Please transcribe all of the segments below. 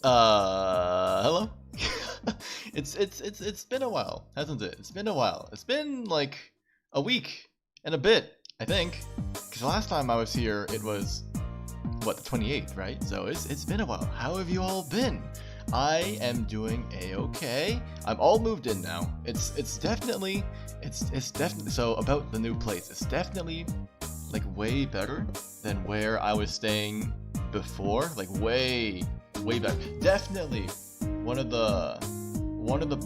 Hello. It's been a while, hasn't it? It's been a while. It's been like a week and a bit, I think. Because the last time I was here, it was what, the 28th, right? So it's been a while. How have you all been? I am doing a-okay. I'm all moved in now. It's definitely so about the new place. It's definitely like way better than where I was staying before. Like way better. Definitely one of the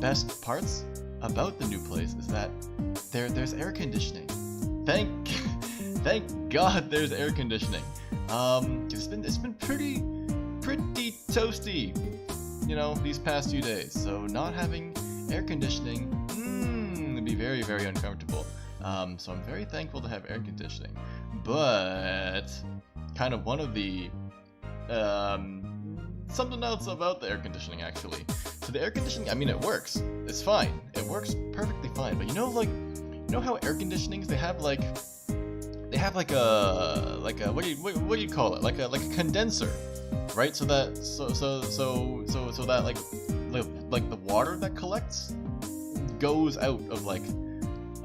best parts about the new place is that there's air conditioning. Thank God there's air conditioning. It's been pretty toasty, you know, these past few days. So not having air conditioning would be very uncomfortable. So I'm very thankful to have air conditioning. But kind of one of the something else about the air conditioning actually. So the air conditioning, I mean, it works. It's fine. It works perfectly fine. But you know how air conditionings, they have like a what do you call it? Like a condenser, right? So that like the water that collects goes out of like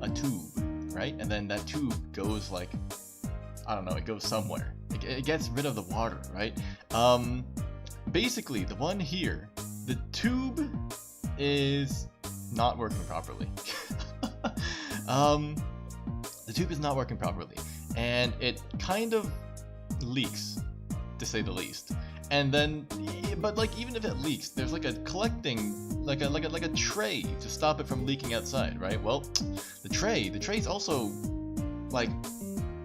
a tube, right? And then that tube goes like, I don't know, it goes somewhere. It gets rid of the water, right? Basically, the one here, the tube is not working properly. The tube is not working properly, and it kind of leaks, to say the least. And then, but like even if it leaks, there's like a collecting, like a tray to stop it from leaking outside, right? Well, the tray's also like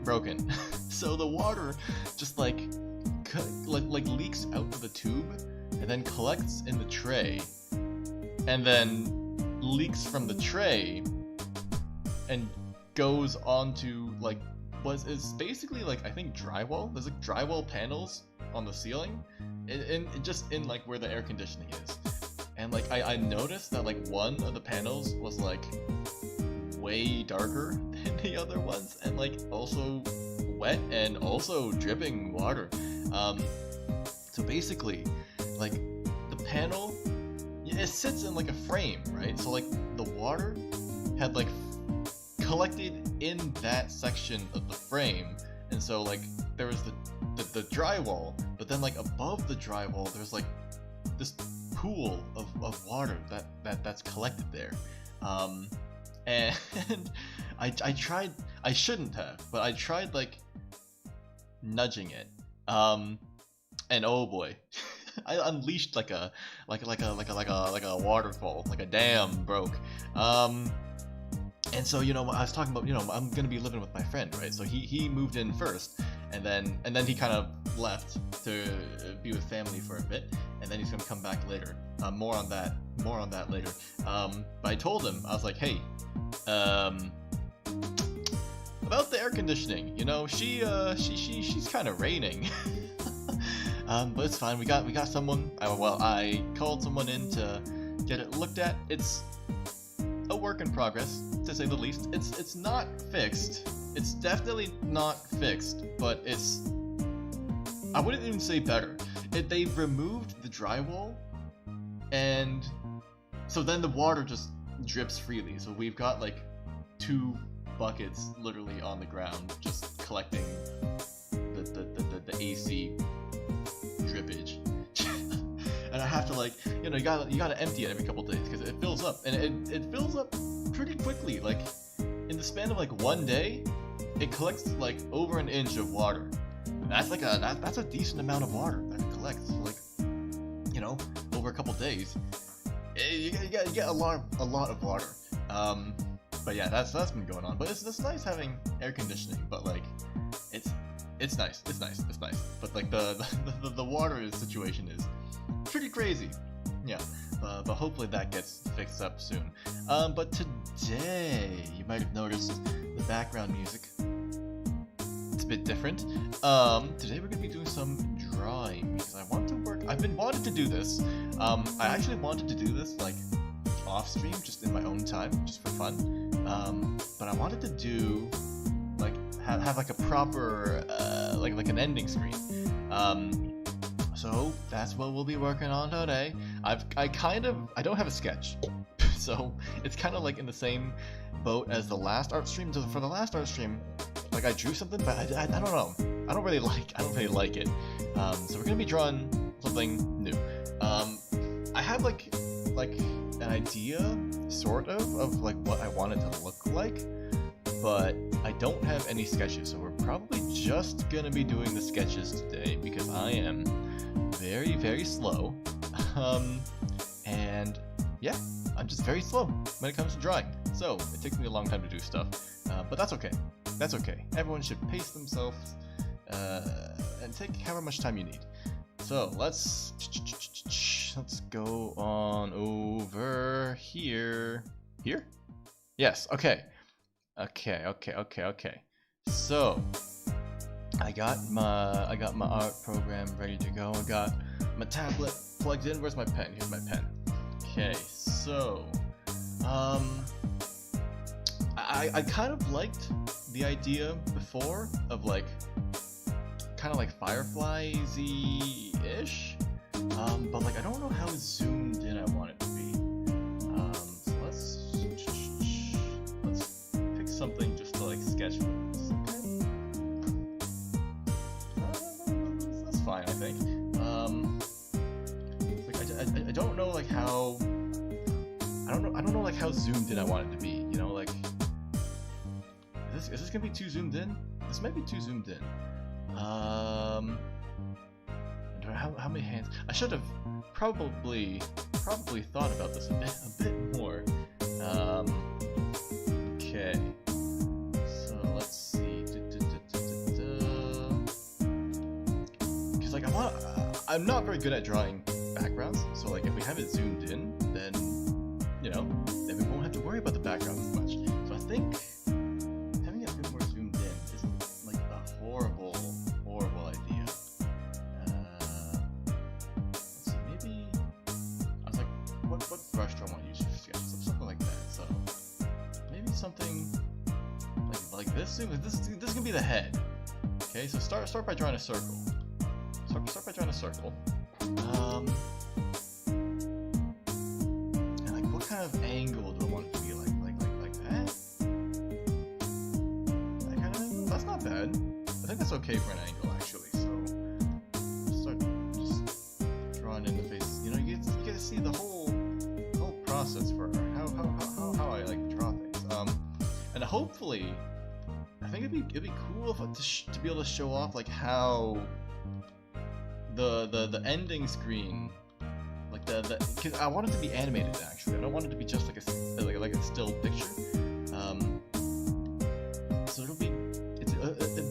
broken. So the water just like leaks out of the tube and then collects in the tray and then leaks from the tray and goes onto like is basically like, I think, drywall. There's like drywall panels on the ceiling in just in like where the air conditioning is. And like I noticed that like one of the panels was like way darker than the other ones, and like also wet and also dripping water. So basically, like the panel, it sits in like a frame, right? So like the water had like collected in that section of the frame, and so like there was the drywall, but then like above the drywall there's like this pool of water that's collected there. And I tried, I shouldn't have, but I tried like nudging it, and oh boy, I unleashed like a waterfall, like a dam broke. And so, you know, I was talking about, you know, I'm gonna be living with my friend, right? So he moved in first, and then he kind of left to be with family for a bit, and then he's gonna come back later. More on that later. But I told him, I was like, hey, about the air conditioning, you know, she's kind of raining. But it's fine. We got someone. I called someone in to get it looked at. It's a work in progress, to say the least. It's not fixed. It's definitely not fixed, but it's, I wouldn't even say better. They've removed the drywall, and so then the water just drips freely. So we've got like 2 buckets literally on the ground, just collecting the AC drippage. And I have to, like, you know, you gotta empty it every couple days because it fills up, and it fills up pretty quickly. Like in the span of like 1 day, it collects like over an inch of water. That's like that's a decent amount of water that it collects. Like, you know, over a couple days, you get a lot of water. But yeah, that's been going on. But it's nice having air conditioning. But like, it's nice. But like the water situation is pretty crazy. Yeah. But hopefully that gets fixed up soon. But today, you might have noticed the background music. It's a bit different. Today we're gonna be doing some drawing because I want to work. I've been wanting to do this. I actually wanted to do this like off stream, just in my own time, just for fun. But I wanted to do like have like a proper like an ending screen. So that's what we'll be working on today. I don't have a sketch, so it's kind of like in the same boat as the last art stream. So for the last art stream, like I drew something, but I don't know. I don't really like it. So we're gonna be drawing something new. I have like an idea, sort of like what I want it to look like, but I don't have any sketches. So we're probably just gonna be doing the sketches today because I am very, very slow. And yeah, I'm just very slow when it comes to drawing. So it takes me a long time to do stuff, but that's okay. That's okay. Everyone should pace themselves and take however much time you need. So let's go on over here. Here? Yes. Okay. Okay. So I got my art program ready to go. I got my tablet plugged in. Where's my pen? Here's my pen. Okay. So I kind of liked the idea before of like kind of like Firefly-y-ish, but like I don't know how zoomed in I want it to be. So let's pick something just to like sketch with this. Okay. That's fine, I think. Like I don't know like how I don't know like how zoomed in I want it to be. You know, like is this gonna be too zoomed in? This might be too zoomed in. How many hands? I should have probably thought about this a bit more. Okay. So let's see. Because like I'm not very good at drawing backgrounds. So like if we have it zoomed in, then you know, then we won't have to worry about the background as much. So I think having it a bit more zoomed in isn't like a horrible idea. Let's see, maybe I was like, what brush do I want to use for sketch? Something like that. So maybe something like this. This is gonna be the head. Okay, so start by drawing a circle. Start by drawing a circle. And like, what kind of angle do I want it to be like that? That kind of angle? That's not bad. I think that's okay for an angle, actually. So start just drawing in the face. You know, you get to see the whole process for how I like draw things. And hopefully, I think it'd be cool to be able to show off like how the ending screen, like because I want it to be animated actually. I don't want it to be just like a still picture. So it'd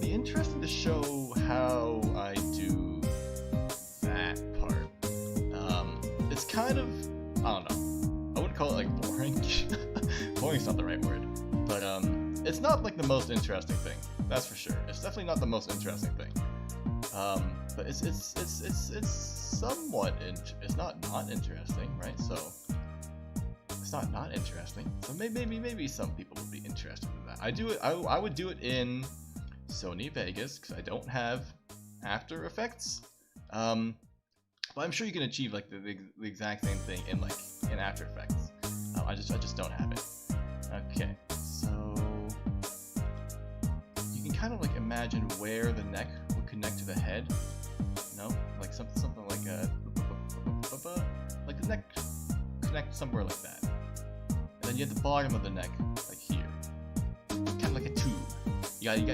be interesting to show how I do that part. It's kind of, I don't know. I wouldn't call it like boring. Boring's not the right word, but it's not like the most interesting thing. That's for sure. It's definitely not the most interesting thing. But it's somewhat it's not interesting, right? So it's not interesting. So maybe some people would be interested in that. I would do it in Sony Vegas because I don't have After Effects. But I'm sure you can achieve like the exact same thing in After Effects. I just don't have it. Okay, so you can kind of like imagine where the neck would connect to the head. You know, like something like like the neck connect somewhere like that, and then you have the bottom of the neck like here, kind of like a tube. You got your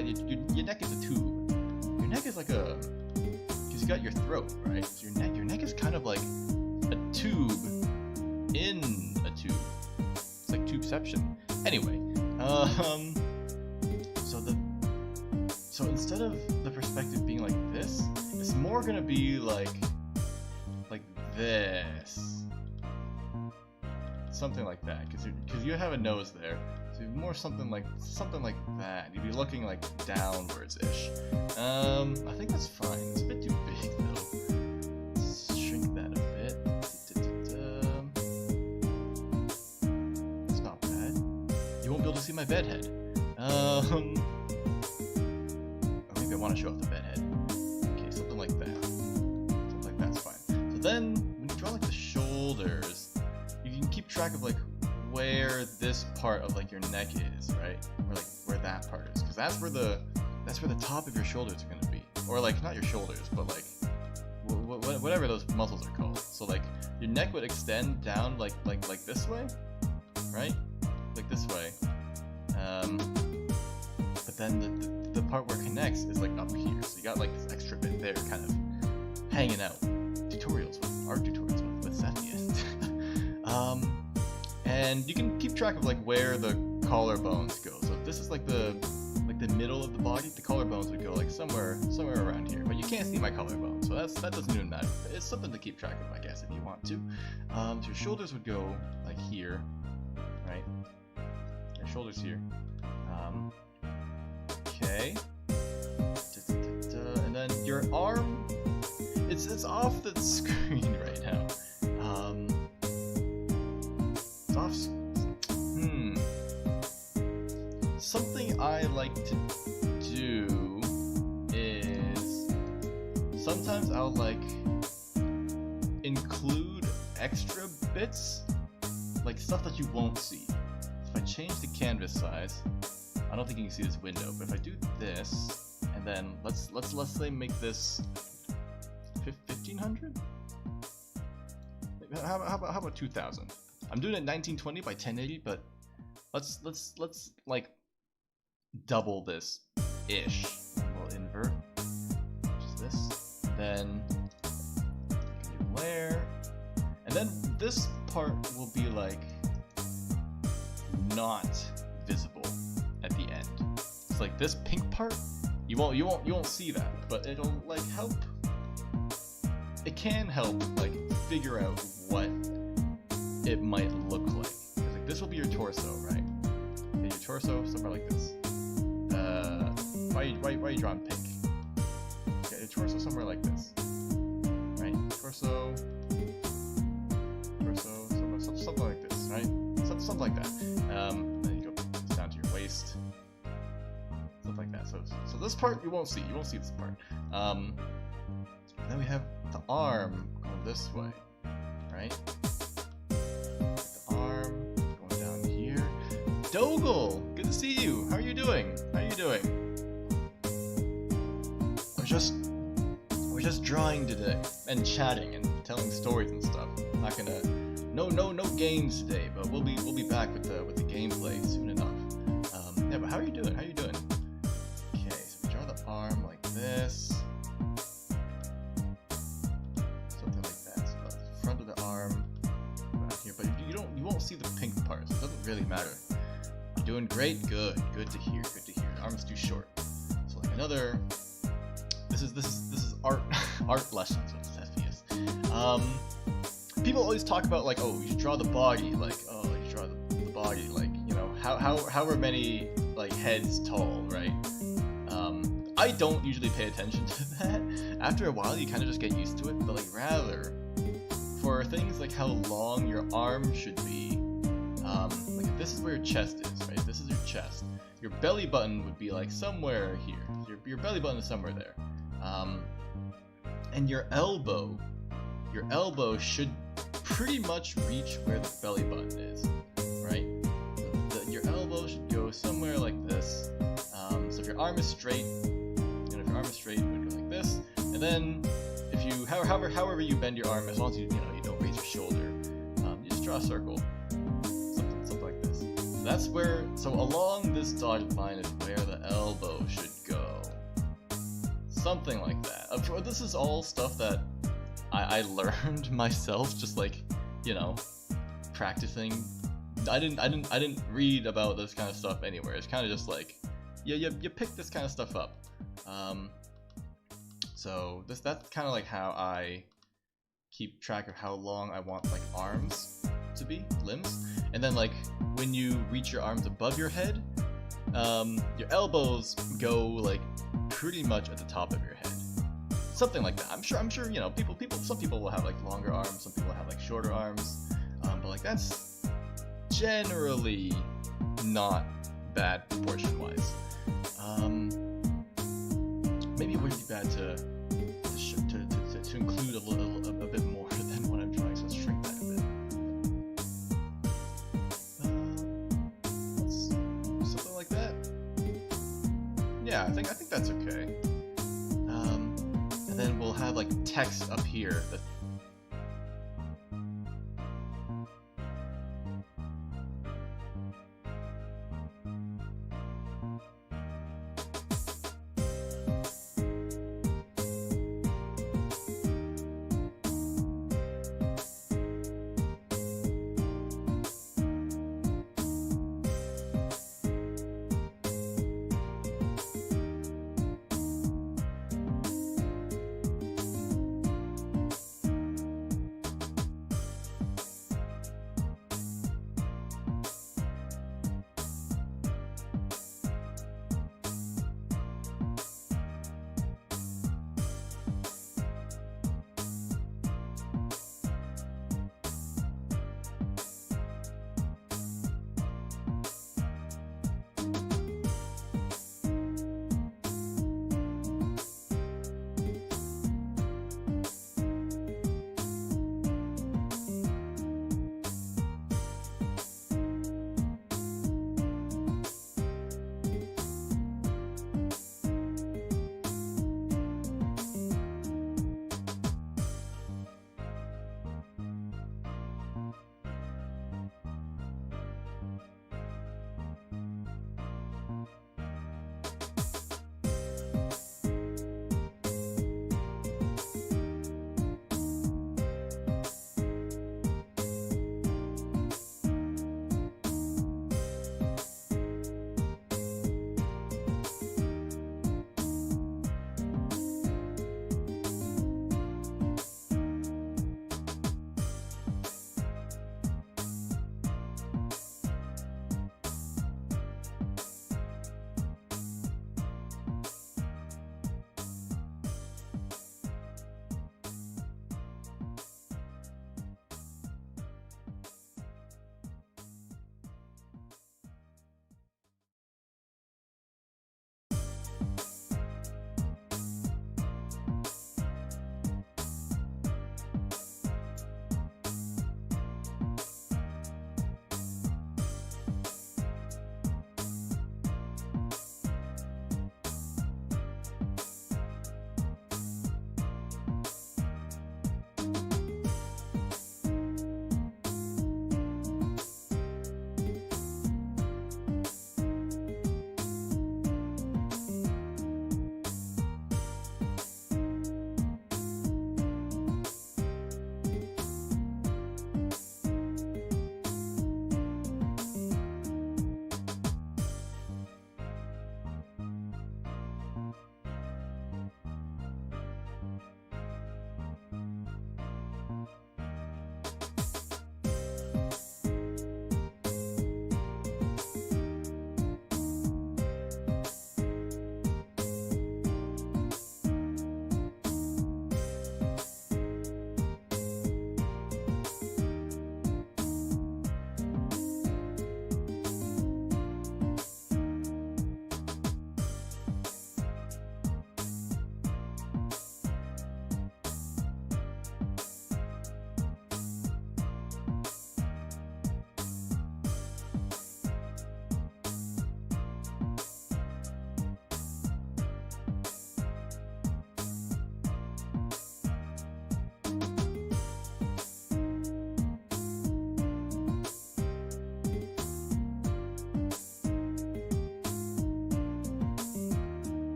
neck is a tube. Your neck is like because you got your throat, right? So your neck is kind of like a tube in a tube. It's like tubeception. Anyway, so instead of the perspective being like this, it's more gonna be like this, something like that, because you have a nose there, so more something like that. You'd be looking like downwards-ish. I think that's fine. It's a bit too big though. Let's shrink that a bit. That's not bad. You won't be able to see my bed head. Or maybe I want to show off the bed head. Okay, something like that. Something like that's But then when you draw like the shoulders, you can keep track of like where this part of like your neck is, right? Or like where that part is, because that's where the top of your shoulders are gonna be, or like not your shoulders, but like whatever those muscles are called. So like your neck would extend down like this way, right? Like this way. But then the part where it connects is like up here. So you got like this extra bit there, kind of hanging out. Art tutorials with Cepheus. And you can keep track of like where the collarbones go. So if this is like the middle of the body, the collarbones would go like somewhere around here. But you can't see my collarbone, so that doesn't even matter. It's something to keep track of, I guess, if you want to. So your shoulders would go like here, right? Your shoulders here. Okay. And then your arm. It's off the screen right now. It's off. Something I like to do is sometimes I'll like include extra bits, like stuff that you won't see. If I change the canvas size, I don't think you can see this window, but if I do this, and then let's say make this 1500? How about 2000? I'm doing it 1920 by 1080, but let's like double this ish. We'll invert, which is this. Then do layer, and then this part will be like not visible at the end. It's like this pink part. You won't see that, but it'll like help. It can help like figure out what it might look like. Because like this will be your torso, right? Okay, your torso somewhere like this. Why are you drawing pink? Okay, your torso somewhere like this, right? Torso, something like this, right? Something like that. Then you go down to your waist, stuff like that. So this part you won't see. You won't see this part. Then we have the arm going this way, right? The arm going down here. Dogal, good to see you. How are you doing? We're just drawing today and chatting and telling stories and stuff. I'm not gonna no games today, but we'll be back with the gameplay soon enough. Yeah, but how are you doing? Okay, so we draw the arm like this. See the pink part, so it doesn't really matter. You're doing great, good to hear. The arm's too short. So like another, this is art lessons with Cepheus. People always talk about like, oh, you should draw the body, like, oh, you draw the body, like, you know, however many like heads tall, right? I don't usually pay attention to that. After a while, you kind of just get used to it, but like rather for things like how long your arm should be, like if this is where your chest is, right? This is your chest. Your belly button would be like somewhere here. Your belly button is somewhere there. And your elbow should pretty much reach where the belly button is, right? So your elbow should go somewhere like this. So if your arm is straight, it would go like this. And then if you, however you bend your arm, as long as you don't raise your shoulder, you just draw a circle, something like this. So that's where. So along this dotted line is where the elbow should go, something like that. This is all stuff that I learned myself, just like practicing. I didn't read about this kind of stuff anywhere. It's kind of just like you pick this kind of stuff up. So that's kind of like how I keep track of how long I want like arms to be, limbs. And then like when you reach your arms above your head, your elbows go like pretty much at the top of your head. Something like that. I'm sure some people will have like longer arms, some people have like shorter arms. But like that's generally not bad proportion wise. Maybe it wouldn't be bad to include a bit more I think that's okay. And then we'll have like text up here.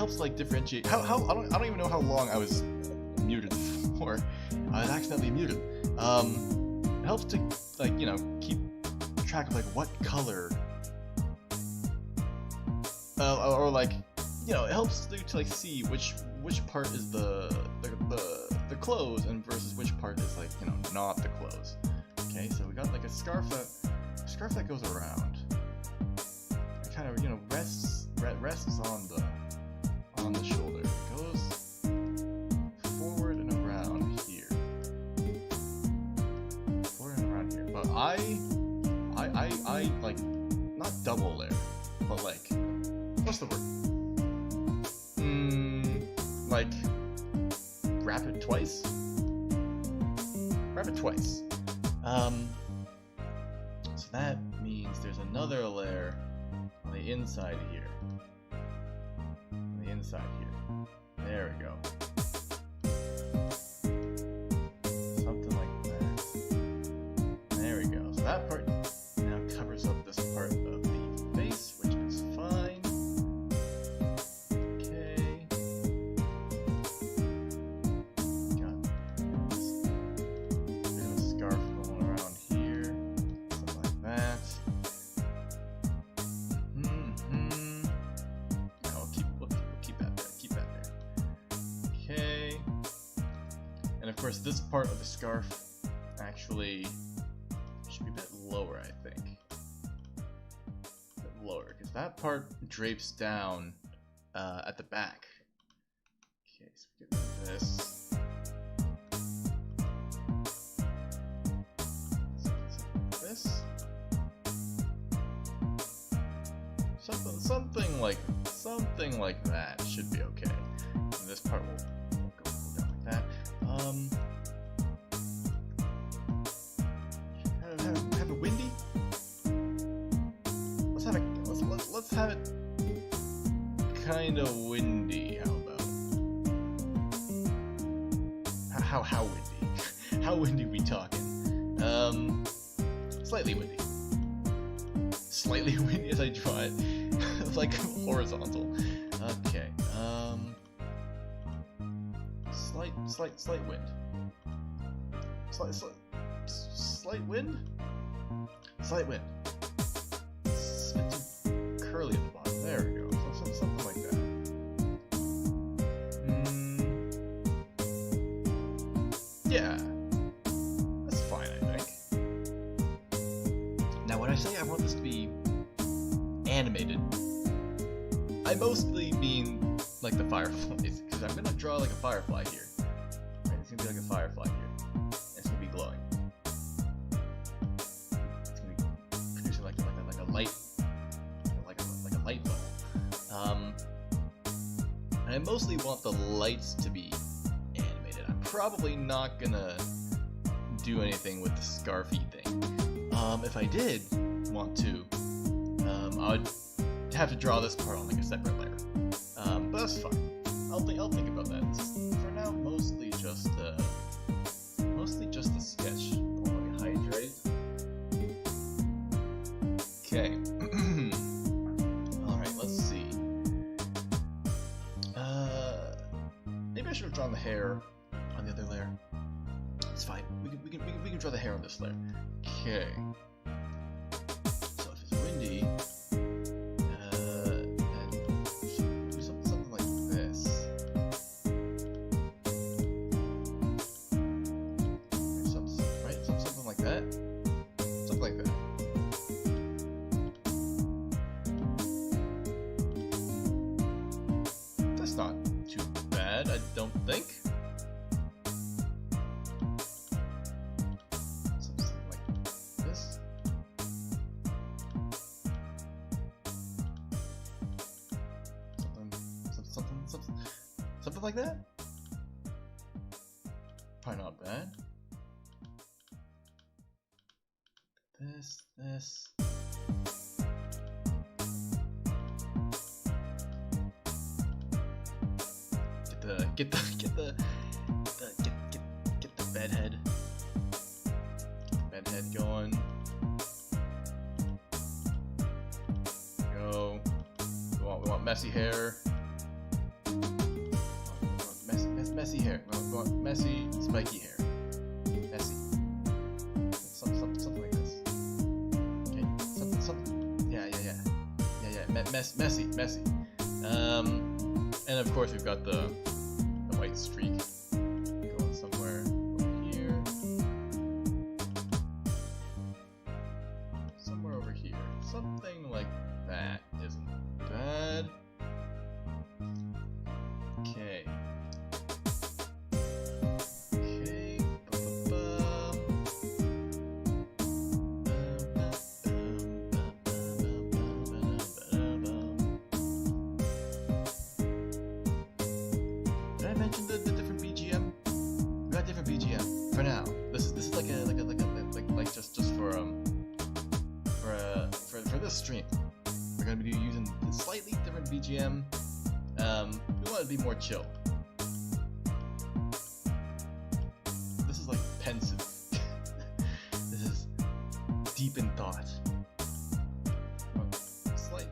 helps like differentiate. How I don't even know how long I was muted for. I was accidentally muted. It helps to like, you know, keep track of like what color, or like, you know, it helps to like see which part is the clothes and versus which part is like, you know, not the clothes. Okay, so we got like a scarf that goes around. It kind of, you know, rests on the shoulder. It goes forward and around here. Forward and around here. But I like, not double layer, but like, what's the word? Like, wrap it twice? Wrap it twice. So that means there's another layer on the inside here. On the inside here. There we go. Something like that. There we go. So that part now covers up this part of the face, which is fine. Okay. Got a scarf going around here. Something like that. We'll keep that there. Keep that there. Okay. And of course, this part of the scarf actually should be a bit lower, I think. A bit lower, because that part drapes down at the back. Okay, so we get rid of this. This. Something like that should be okay. And this part will go down like that. Have it windy. Let's have it kind of windy. How about? How windy? How windy we talking? Slightly windy. Slightly windy as I draw it. It's like horizontal. Okay. Slight wind. Slight wind? Slight wind. It's too curly at the bottom. There we go. Something like that. Yeah. That's fine, I think. Now, when I say I want this to be animated, I mostly mean like the fireflies, because I'm gonna draw like a firefly here. Right, it's gonna be like a firefly here. It's gonna be glowing. It's gonna be producing like a light, like a light bulb. And I mostly want the lights to be animated. I'm probably not gonna do anything with the scarfy thing. If I did want to, I would have to draw this part on like a separate layer. But that's fine. I'll think about that. For now, mostly just the sketch. Let me hydrate. Okay. All right. Let's see. Maybe I should have drawn the hair on the other layer. It's fine. We can draw the hair on this layer. Okay. So if it's windy. Not too bad, I don't think. Something like this. Something like that? Probably not bad. This. Get the bedhead. Bedhead going. Go. We want messy hair. messy hair. We want messy, spiky hair. Messy. Something like this. Okay. Something. Yeah. Messy. And of course we've got the white streak going somewhere over here. Somewhere over here. Something like that isn't bad. Okay. Did I mention the different BGM? We got different BGM for now. This is like just for this stream. We're gonna be using a slightly different BGM. We want it to be more chill. This is like pensive. This is deep in thought. Slight,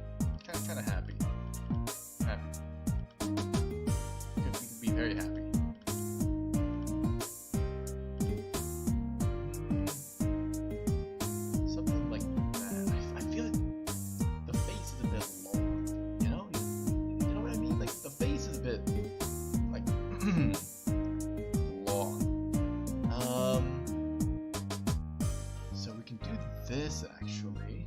kind of happy. We can be very happy. Something like that. I feel like the face is a bit long. You know what I mean? Like the face is a bit like long. So we can do this actually.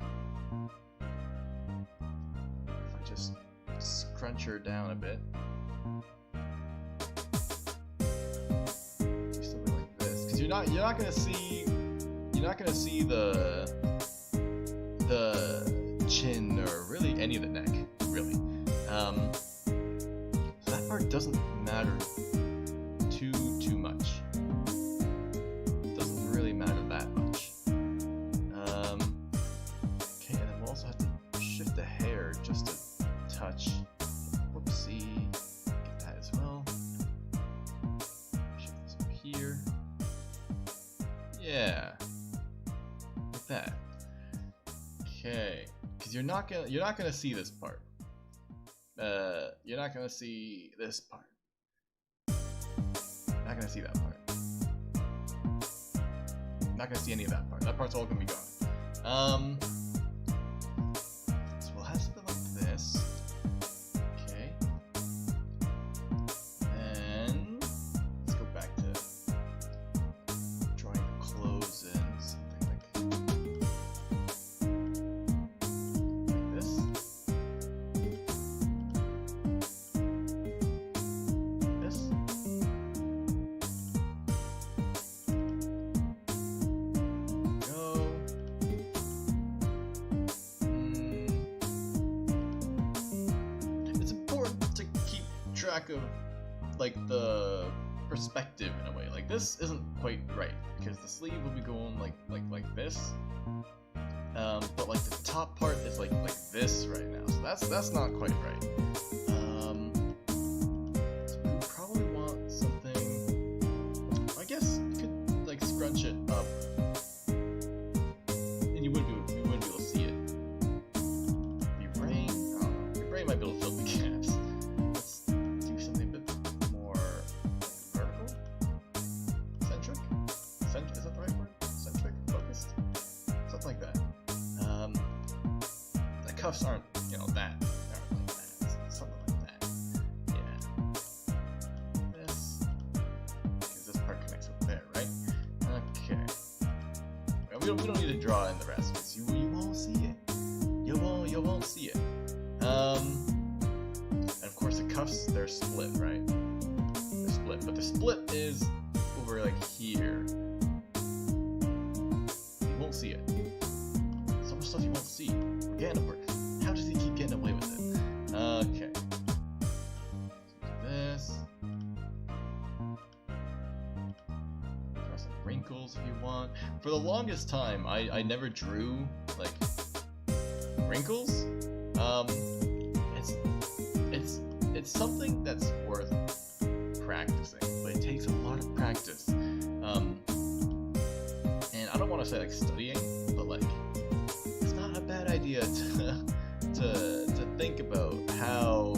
If I just scrunch her down a bit. Do something like this, because you're not gonna see the chin or really any of the neck, really. So that part doesn't matter too much. Doesn't really matter that much. Okay, and then we'll also have to shift the hair just a touch. Whoopsie. Get that as well. Shift this up here. Yeah. Like that. Okay. Because you're not gonna see this part. You're not gonna see this part. Not gonna see that part. Not gonna see any of that part. That part's all gonna be gone. So we'll have something like this. Okay. And let's go back to drawing the clothes in. Something like this. This. Go. It's important to keep track of like the perspective in a way. Like this isn't quite right because the sleeve will be going like this. But like the top part is like this right now. So that's not quite right. So we probably want something. I guess you could like scrunch it up. And you wouldn't be able to see it. Your brain, I don't know. Your brain might be able to fill the gaps. Let's do something a bit more vertical, centric. Is that the right word? Centric, focused, something like that. The cuffs aren't, that. They aren't like that. Something like that. Yeah. This, because this part connects over there, right? Okay. We don't need to draw in the rest because you won't see it. You won't see it. And of course the cuffs, they're split, right? They're split, but the split is over like here. You won't see it. So much stuff you won't see. Organic. How does he keep getting away with it? Okay. So do this. Draw some wrinkles if you want. For the longest time, I never drew like wrinkles. It's something that's worth practicing, but it takes a lot of practice. And I don't want to say like studying, but like it's not a bad idea to think about how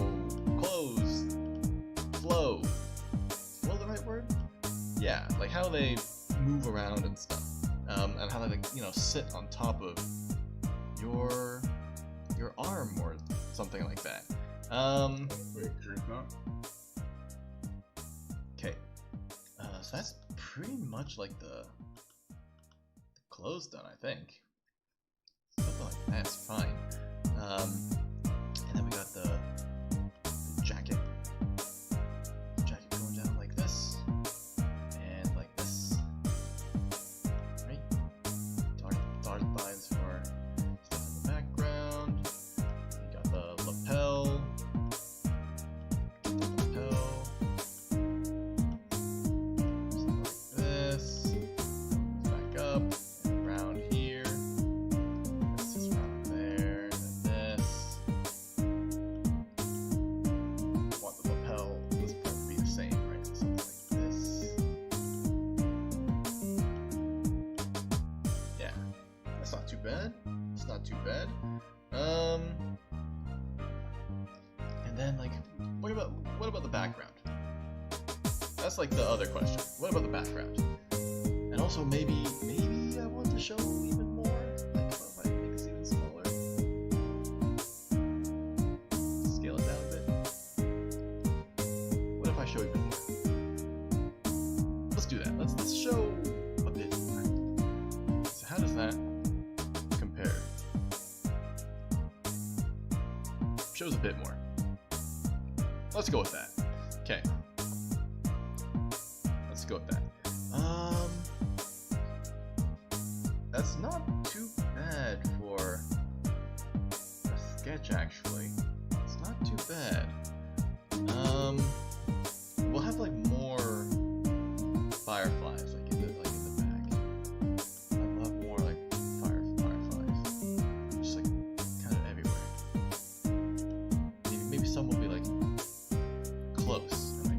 clothes flow the yeah, like how they move around and stuff, and how they, like, you know, sit on top of your arm or something like that. Wait, drink not? Okay, so that's pretty much like the clothes done, I think. Something like that's fine. And then we got the jacket. Jacket going down like this and like this. Right? Dotted lines for stuff in the background. We got the lapel. Something like this. Back up and around here. This is around there. And this. Want the lapel, this part to be the same, right? So something like this. Yeah, that's not too bad. It's not too bad. And then, like, what about the background? That's like the other question. What about the background? And also maybe I want to show even more. Like, what if I make this even smaller? Scale it down a bit. What if I show even more? Let's do that. Let's show a bit more. So how does that compare? Shows a bit more. Let's go with that. Okay. Let's go with that. That's not too bad for a sketch, actually. It's not too bad. We'll have like more fireflies, like in the back. I'll have more like fireflies, just like kind of everywhere. Maybe some will be like close, and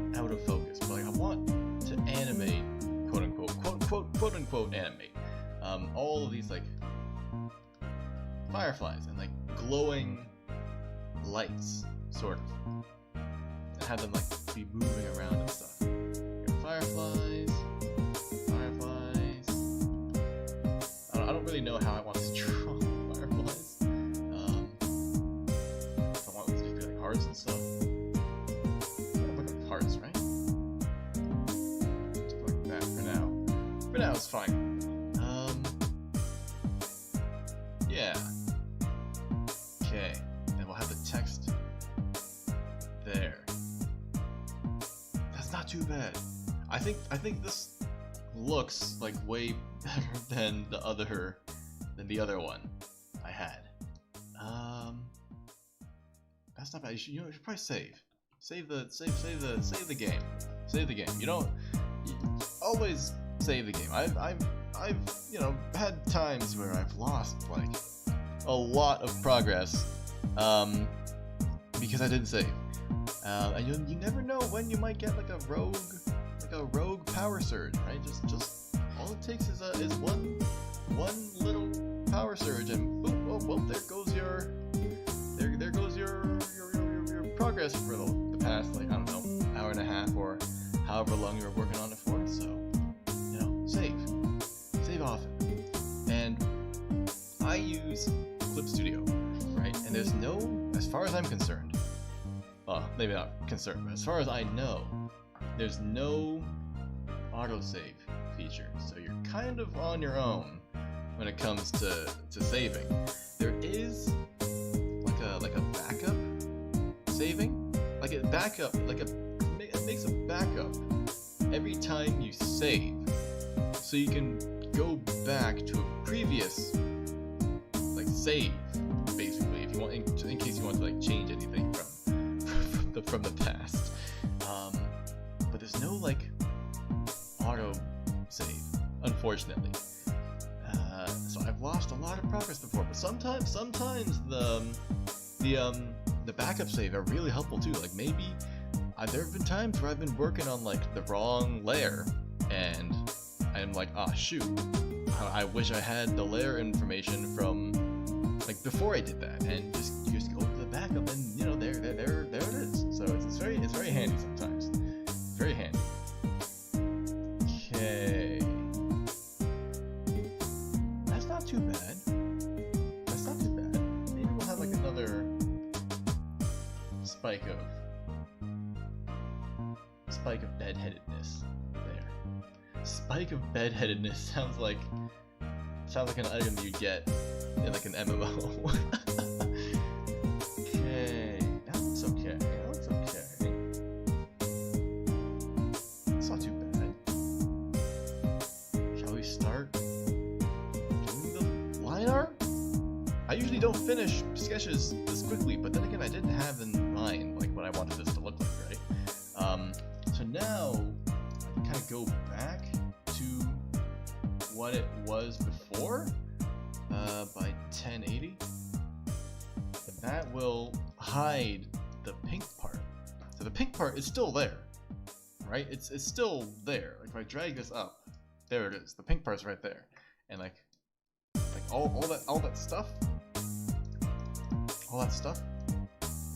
like out of focus, but like I want to animate, quote unquote animate, all of these like fireflies and like glowing lights, sort of, and have them like be moving around and stuff. Got fireflies. I don't really know how I want to draw fireflies. If I want them to be like hearts and stuff. Hearts, right? Just like that for now. For now, it's fine. Yeah. Okay. Then we'll have the text there. That's not too bad. I think this looks like way better than the other one I had. That's not bad. You should probably save. Save the game. Save the game. You always save the game. I've you know, had times where I've lost like a lot of progress because I didn't save. And you never know when you might get like a rogue power surge, right? Just all it takes is one little power surge and boom, oh well, there goes your progress for the past, like, I don't know, hour and a half or however long you were working on it for. So, you know, save often. And I use Clip Studio, right? And there's no, as far as I'm concerned, well, maybe not concerned, but as far as I know, there's no autosave feature. So you're kind of on your own when it comes to saving. There is like a backup saving, like a backup, it makes a backup every time you save, so you can go back to a previous like save, basically, if you want, in case you want to like change anything from the past. But there's no like auto save, unfortunately. So I've lost a lot of progress before, but sometimes the backup save are really helpful too. Like maybe there have been times where I've been working on like the wrong layer, and I'm like, ah, shoot, I wish I had the layer information from like before I did that, and you just go to the backup, and you know, there it is. So it's very handy sometimes, very handy. spike of bedheadedness there. Spike of bedheadedness sounds like an item you get in like an MMO. Okay, that looks okay. That looks okay. It's not too bad. Shall we start doing the line art? I usually don't finish sketches this quickly, but then again, I didn't have in mind like what I wanted this to look like, right? So now I can kind of go back to what it was before by 1080, and that will hide the pink part. So the pink part is still there, right? It's still there. Like if I drag this up, there it is. The pink part's right there, and like all that stuff,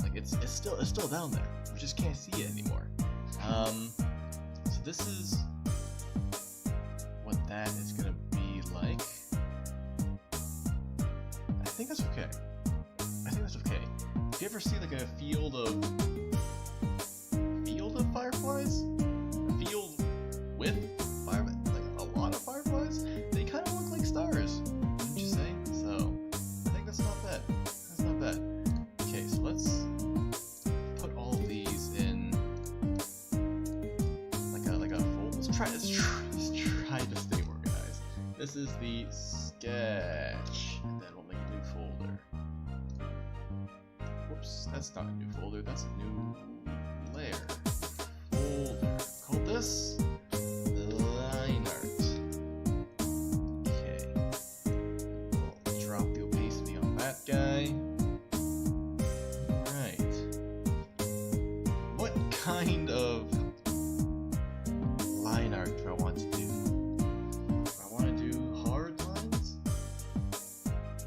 like it's still down there. We just can't see it anymore. So this is what that is gonna be like. I think that's okay. If you ever see like a field of fireflies, a field with fireflies, like a lot of fireflies, they kind of look like stars, wouldn't you say? So I think that's not bad. That's not bad. Okay, so let's put all of these in like a fold. Let's try to stay organized. This is the sketch, and then we'll make a new folder. Whoops, that's not a new folder, that's a new layer. Folder. Call this line art. Okay. We'll drop the opacity on that guy. Alright. What kind of line art do I want to do? Do I want to do hard lines?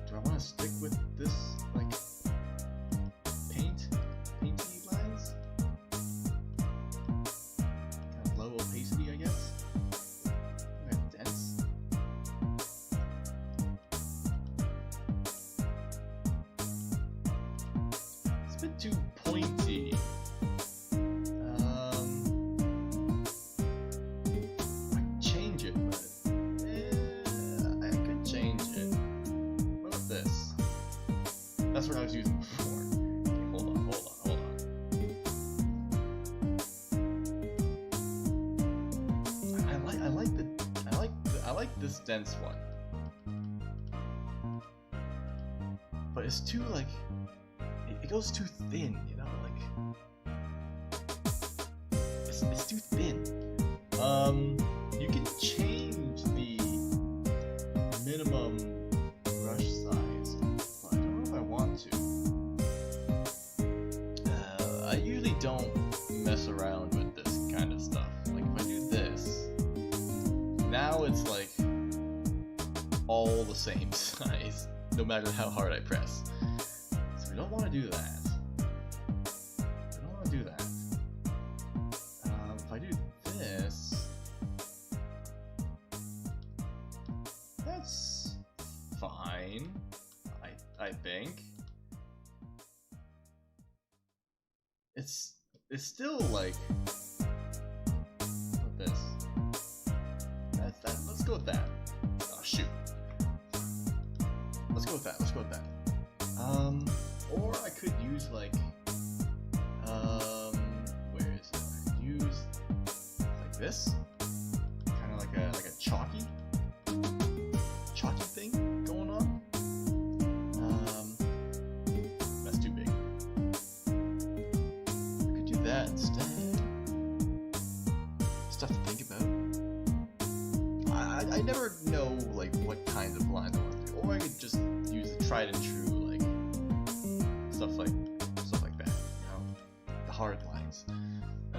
Do I want to stick with this, like, painty lines? Kind of low opacity, I guess? Kind of dense. It's a bit too pointy. I could change it, but I could change it. What about this? That's what I was using before. Okay, hold on. I like this dense one, but it's too like it goes too thin, you know, like it's too thin. You can change the minimum brush size, but I don't know if I want to. I usually don't mess around with this kind of stuff. Like if I do this, now it's like all the same size, no matter how hard I press. So we don't want to do that. If I do this, that's fine, I think. It's still like, what this? That's that. Let's go with that. Oh shoot. Let's go with that. Or I could use like, where is it? I could use like this, kind of like a chalky thing going on. That's too big. I could do that instead. Stuff to think about. I never know like what kinds of lines I want to do, or I could just use the tried and true like stuff like that, you know, the hard lines. I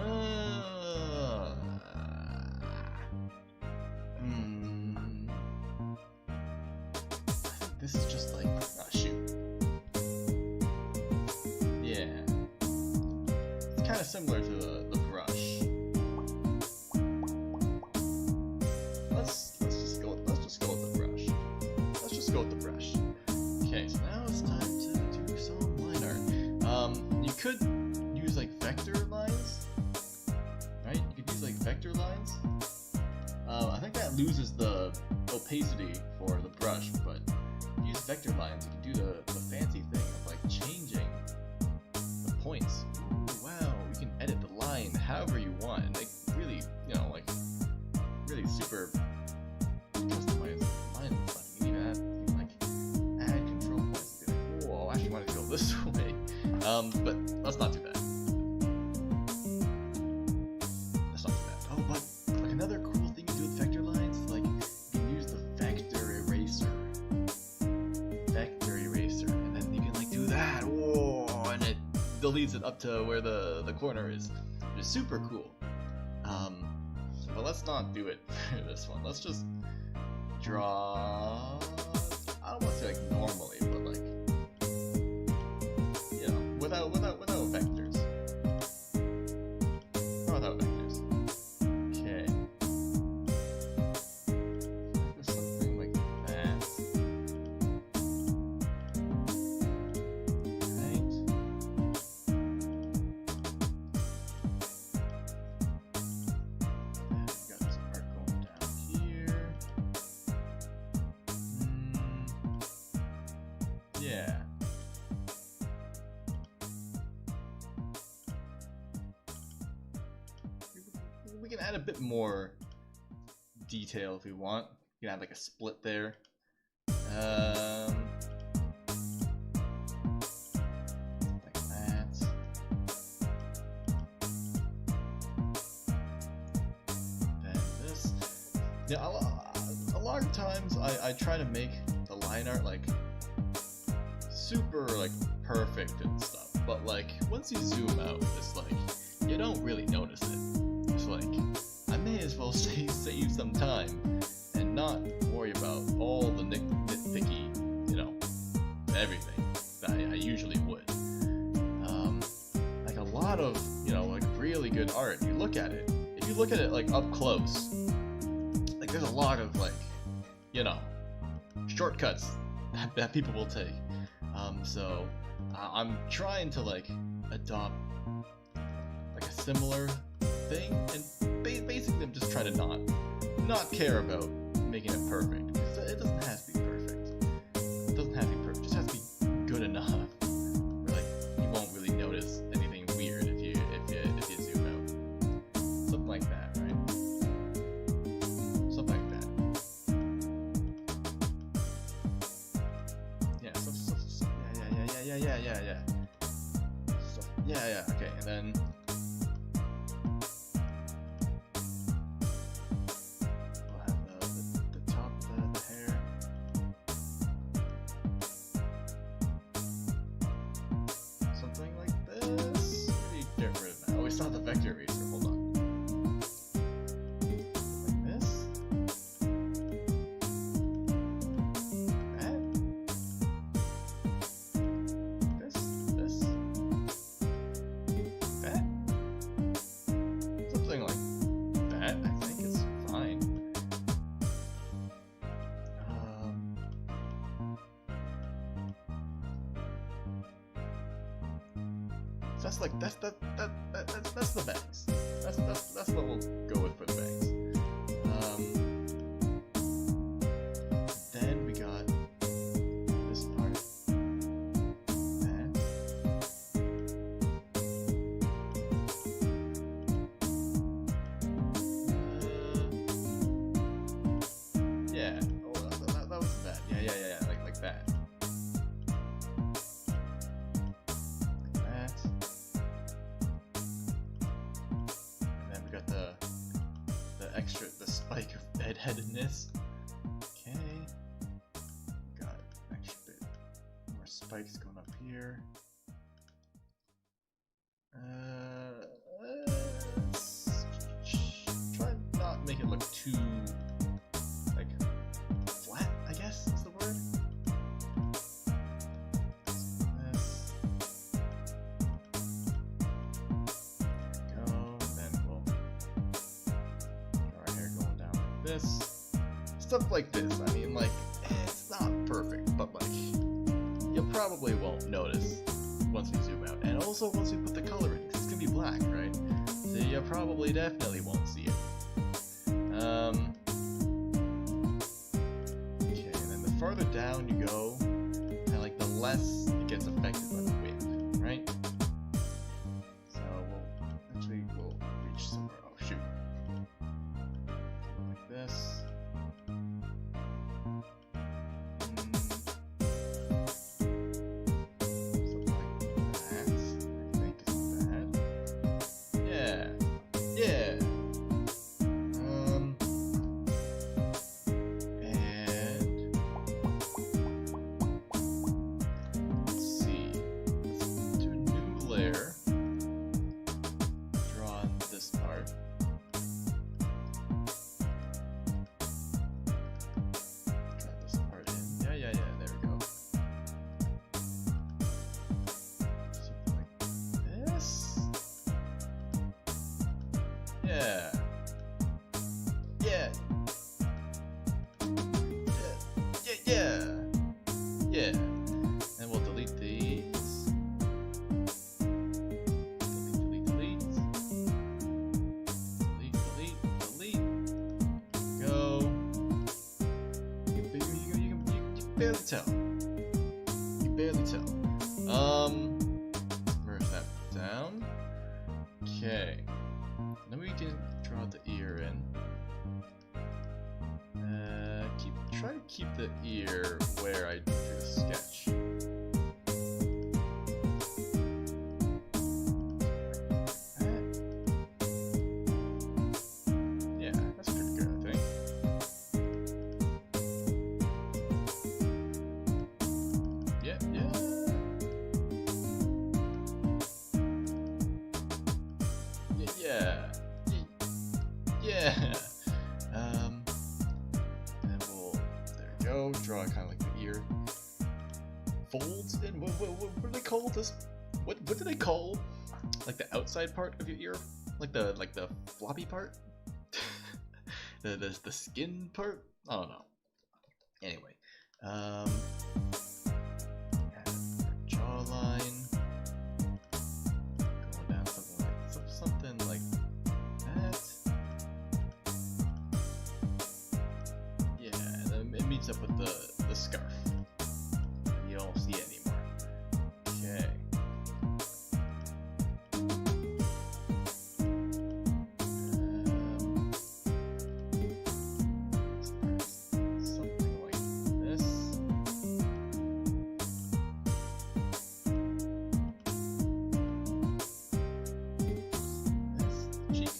think this is just like, oh shoot. Yeah, it's kind of similar to the brush. Let's just go with the brush. Okay, so now it's time to do some line art. You vector lines, right? You could use like vector lines. I think that loses the opacity for the brush, but if you use vector lines, you can do the fancy thing of like changing the points. Ooh, wow, you can edit the line however you want, and like really, you know, like really super customized line stuff. You can even like add control points. And be like, whoa, I actually want to go this way. But let's not do that. Let's not do that. Oh, but like another cool thing you do with vector lines is like you can use the vector eraser. Vector eraser, and then you can like do that. Whoa, and it deletes it up to where the corner is. Which is super cool. But let's not do it for this one. Let's just draw. I don't want to say like normally, but like, you know, without vectors. Or without vectors. Okay. There's something like that. Right. And we got this part going down here. Yeah. We can add a bit more detail if we want. You can add like a split there. Like that. Then this. Yeah, a lot of times I try to make the line art like super like perfect and stuff, but like once you zoom out, it's like you don't really notice it. It's like I may as well save some time and not worry about all the nitpicky, you know, everything that I usually would. Like a lot of, you know, like really good art, you look at it, if you look at it like up close, like there's a lot of like, you know, shortcuts that people will take. So I'm trying to like adopt like a similar thing, and basically I'm just trying to not care about making it perfect. It doesn't have to be perfect. It doesn't have to be perfect. It just has to be good enough. Where, like you won't really notice anything weird if you zoom out. Something like that, right? Something like that. Yeah. Yeah. So, yeah. Okay, and then. Not the vector eraser, hold on. Like this. That. This. That. Something like that, I think is fine. So that's like that's the bangs. That's what we'll go with for the bangs. Then we got this part. That. Yeah. Oh, that was bad. Yeah. Like that. The spike of bedheadedness. Okay. Got an extra bit more spikes going up here. Try not make it look too like flat, I guess is the word. This. There we go. Then we'll this, stuff like this. I mean, like, it's not perfect, but like, you probably won't notice once we zoom out, and also once we put the color in, 'cause it's be black, right? So you probably definitely won't see it. Okay, and then the farther down you go, kind of like the less it gets affected by the wind, right? So we'll reach somewhere. Oh shoot! Like this. Yeah. And we'll delete these. Delete. Go. You can barely tell. Merge that down. Okay. Then we can draw the ear in. Try to keep the ear where I do the sketch. Yeah, that's pretty good, I think. Yeah. Draw kind of like the ear folds in. What do they call this? What do they call like the outside part of your ear? Like the floppy part? the skin part? I don't know. Anyway, jawline going down something like that. Yeah, and then it meets up with the scarf. And you don't see it anymore. Okay. Something like this. Cheek.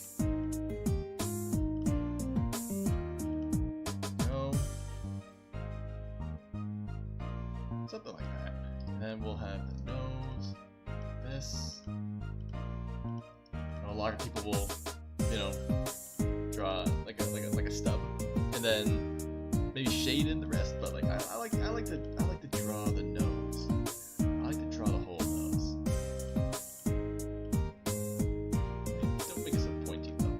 Something like that. And then we'll have the nose, this. A lot of people will, draw like a stub, and then maybe shade in the rest. But like I like to draw the nose. I like to draw the whole nose. Don't make it so pointy though.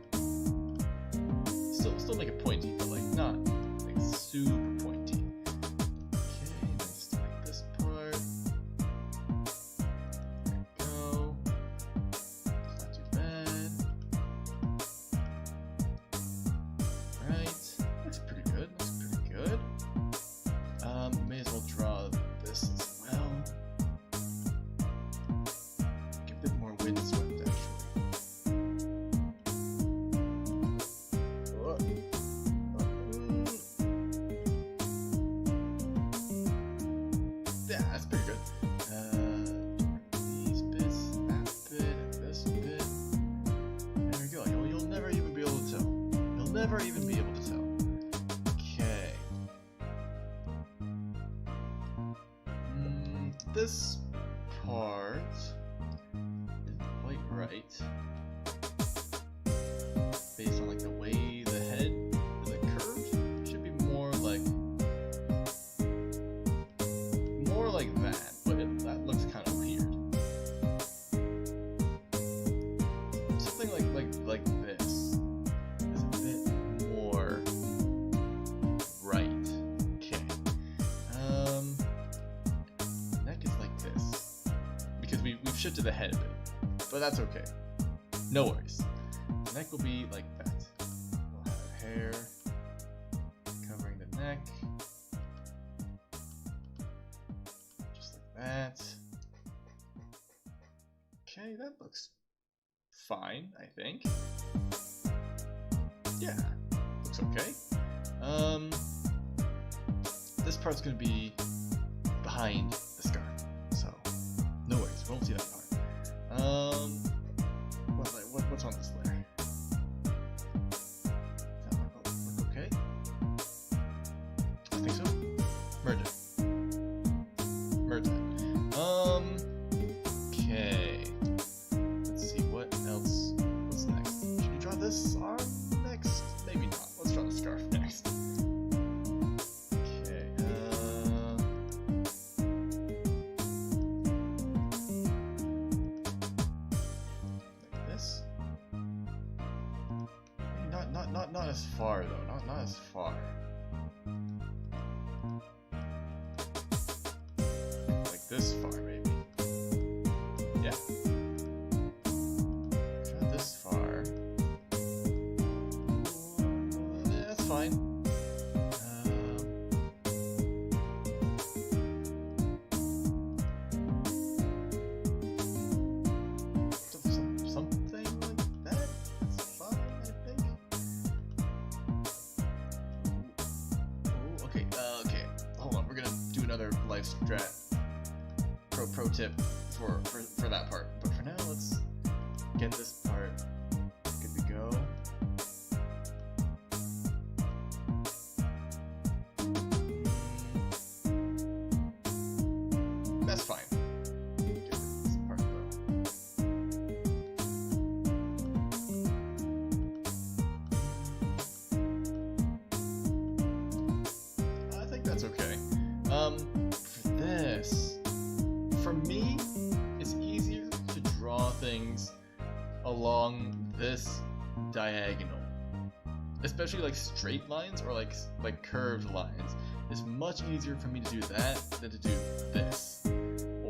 Still make it pointy, but like not like super pointy. May as well draw this as well. Get a bit more windswept actually. Yeah, that's pretty good. These bits, that bit, and this bit. There we go. You'll never even be able to tell. You'll never even be able to tell. This part isn't quite right, based on like the way the head is curved. It should be more like that, but that looks kind of weird. Something like this is a bit more right. Okay. Neck is like this because we've shifted the head a bit, but that's okay. No worries. The neck will be like that. We'll have hair covering the neck. Just like that. Okay, that looks fine, I think. Yeah, looks okay. This part's gonna be behind the scarf, so no worries, we won't see that part. What's on this layer? Does that look okay? I think so. Merge it. Merge that. Okay. Let's see, what else? What's next? Should we draw this arm next? Maybe not. Let's draw the scarf next. Okay, like this. Not as far though. Not as far. Like this far maybe. Yeah. Not this far. Yeah, that's fine. Something like that. That's fine, I think. Okay. Okay. Hold on. We're gonna do another life strat pro tip for that part. But for now, let's get this part good to go. That's fine. Get this part though. I think that's okay. For this, for me, it's easier to draw things along this diagonal, especially like straight lines or like curved lines. It's much easier for me to do that than to do this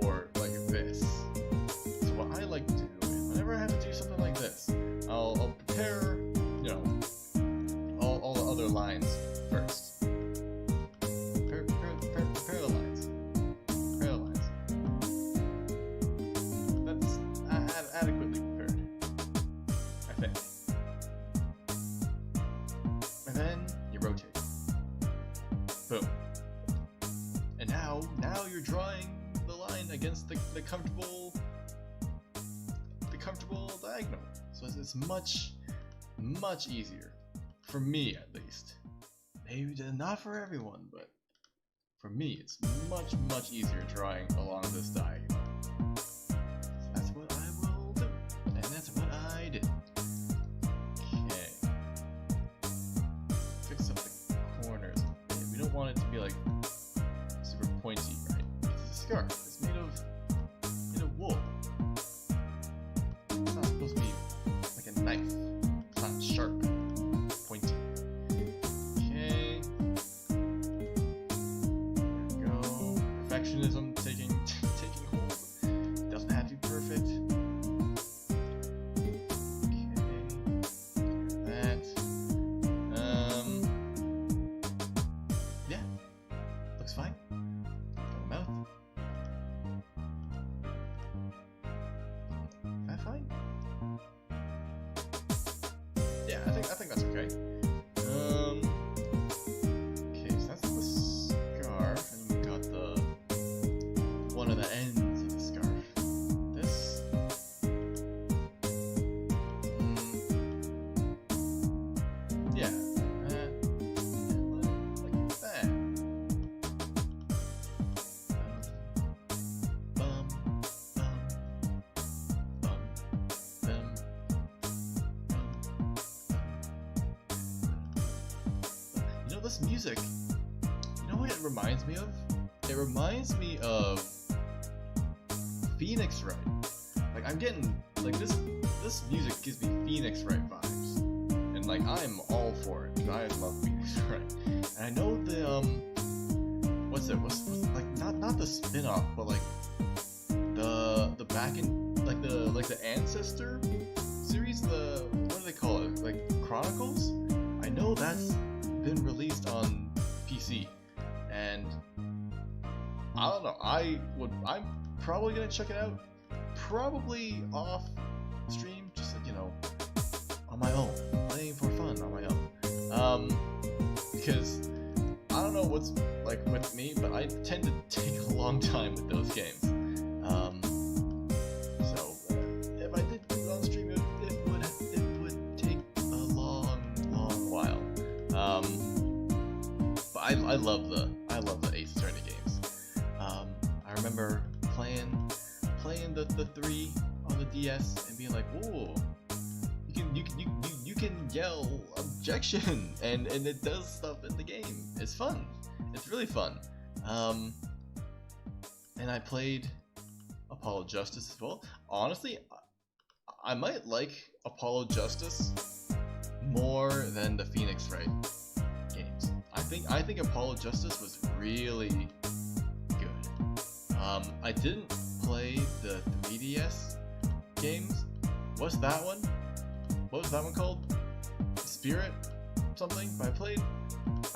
or like this. So what I like to do is whenever I have to do something like this, I'll prepare, you know, all the other lines first. Prepare the lines. Prepare the lines. That's adequately prepared, I think. And then you rotate. Boom. And now you're drawing the line against the comfortable diagonal. So it's much easier. For me at least. Maybe not for everyone, but for me it's much easier drawing along this diagonal. So that's what I will do. And that's what I did. Okay. Fix up the corners. We don't want it to be like super pointy, right? It's a scarf. It's made of wool. It's not supposed to be like a knife. It's not sharp, pointy. Okay. There we go. Perfectionism taking hold. It doesn't have to be perfect. That. Yeah, looks fine. Got the mouth. Is that fine? Yeah, I think that's okay. Okay, so that's the scarf, and we got the one of the ends of the scarf. This. Yeah. Like that. Bum, bum, bum, you know, this music, you know what it reminds me of? It reminds me of Phoenix Wright. Like I'm getting like this music gives me Phoenix Wright vibes, and like I'm all for it because I love Phoenix Wright. And I know the what's like not the spin-off, but like the back end, like the ancestor series, what do they call it? Like Chronicles? I know that's been released on PC, and I don't know. I'm probably gonna check it out. Probably off stream, just like, on my own, playing for fun on my own. Because I don't know what's like with me, but I tend to take a long time with those games. So if I did do it on stream, it would take a long while. But I love the Ace Attorney games. I remember playing the 3 on the DS and being like, "Whoa, you can yell objection," and it does stuff in the game. It's fun. It's really fun. And I played Apollo Justice as well. Honestly, I might like Apollo Justice more than the Phoenix Wright games. I think Apollo Justice was really good. I didn't play the 3DS games. What's that one? What was that one called? Spirit something? But I played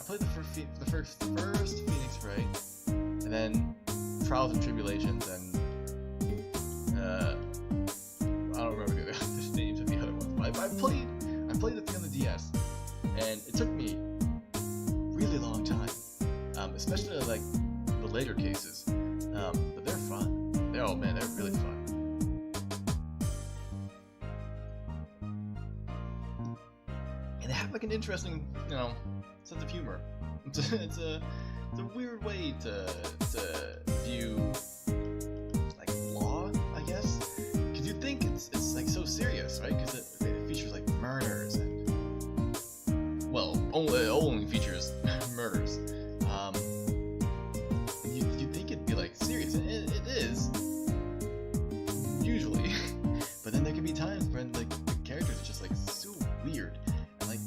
the first Phoenix Wright, and then Trials and Tribulations, and I don't remember the names of the other ones. But I played the thing on the DS, and it took me really long time, especially like the later cases. But they're fun. They're really fun. And they have like an interesting, sense of humor. It's a weird way to view like law, I guess, because you think it's like so serious, right? Because it features like murders and, well, only features murders. You think it'd be like serious, and it is usually, but then there can be times when like the characters are just like so weird, and like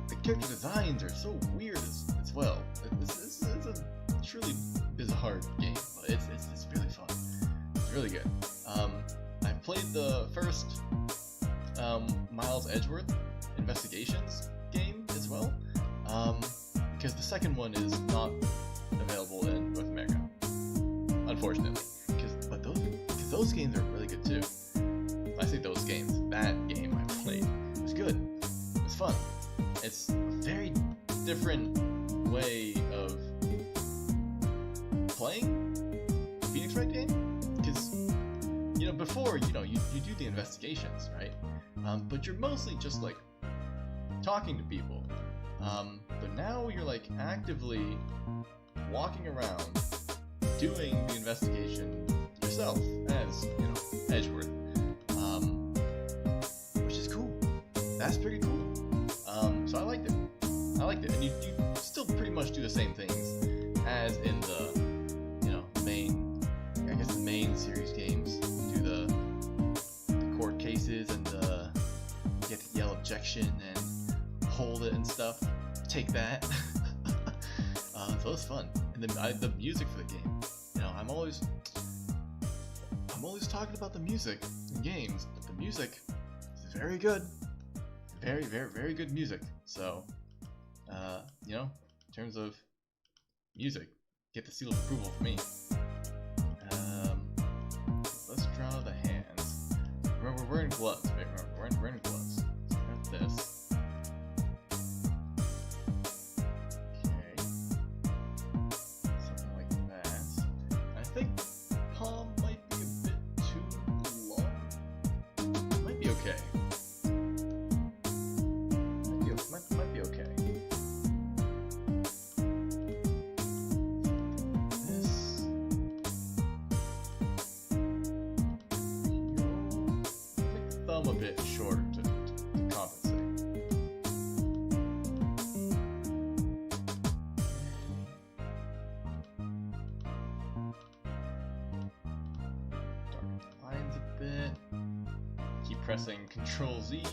the character designs are so weird as well. It's a truly bizarre game, but it's really fun. It's really good. I played the first Miles Edgeworth Investigations game as well, because the second one is not available in North America, unfortunately. But those games are really good too. I say those games. That game I played was good. It was fun. It's a very different way of playing Phoenix Wright game, because before you do the investigations, right? But you're mostly just like talking to people. But now you're like actively walking around doing the investigation yourself as Edgeworth, which is cool. That's pretty cool. So I liked it, and you still pretty much do the same things as in the main series games. Do the court cases and you get to yell objection and hold it and stuff. Take that. So it's fun, and the music for the game. I'm always talking about the music in games, but the music is very good. Very, very, very good music. So, in terms of music, get the seal of approval for me. Let's draw the hands. Remember, we're wearing gloves. Right? Remember, we're wearing gloves. So we got this. Okay. Something like that. I think palm might be a bit too long. Might be okay. Might be okay. This. Make the thumb a bit shorter to compensate. Darken the lines a bit. Keep pressing Control Z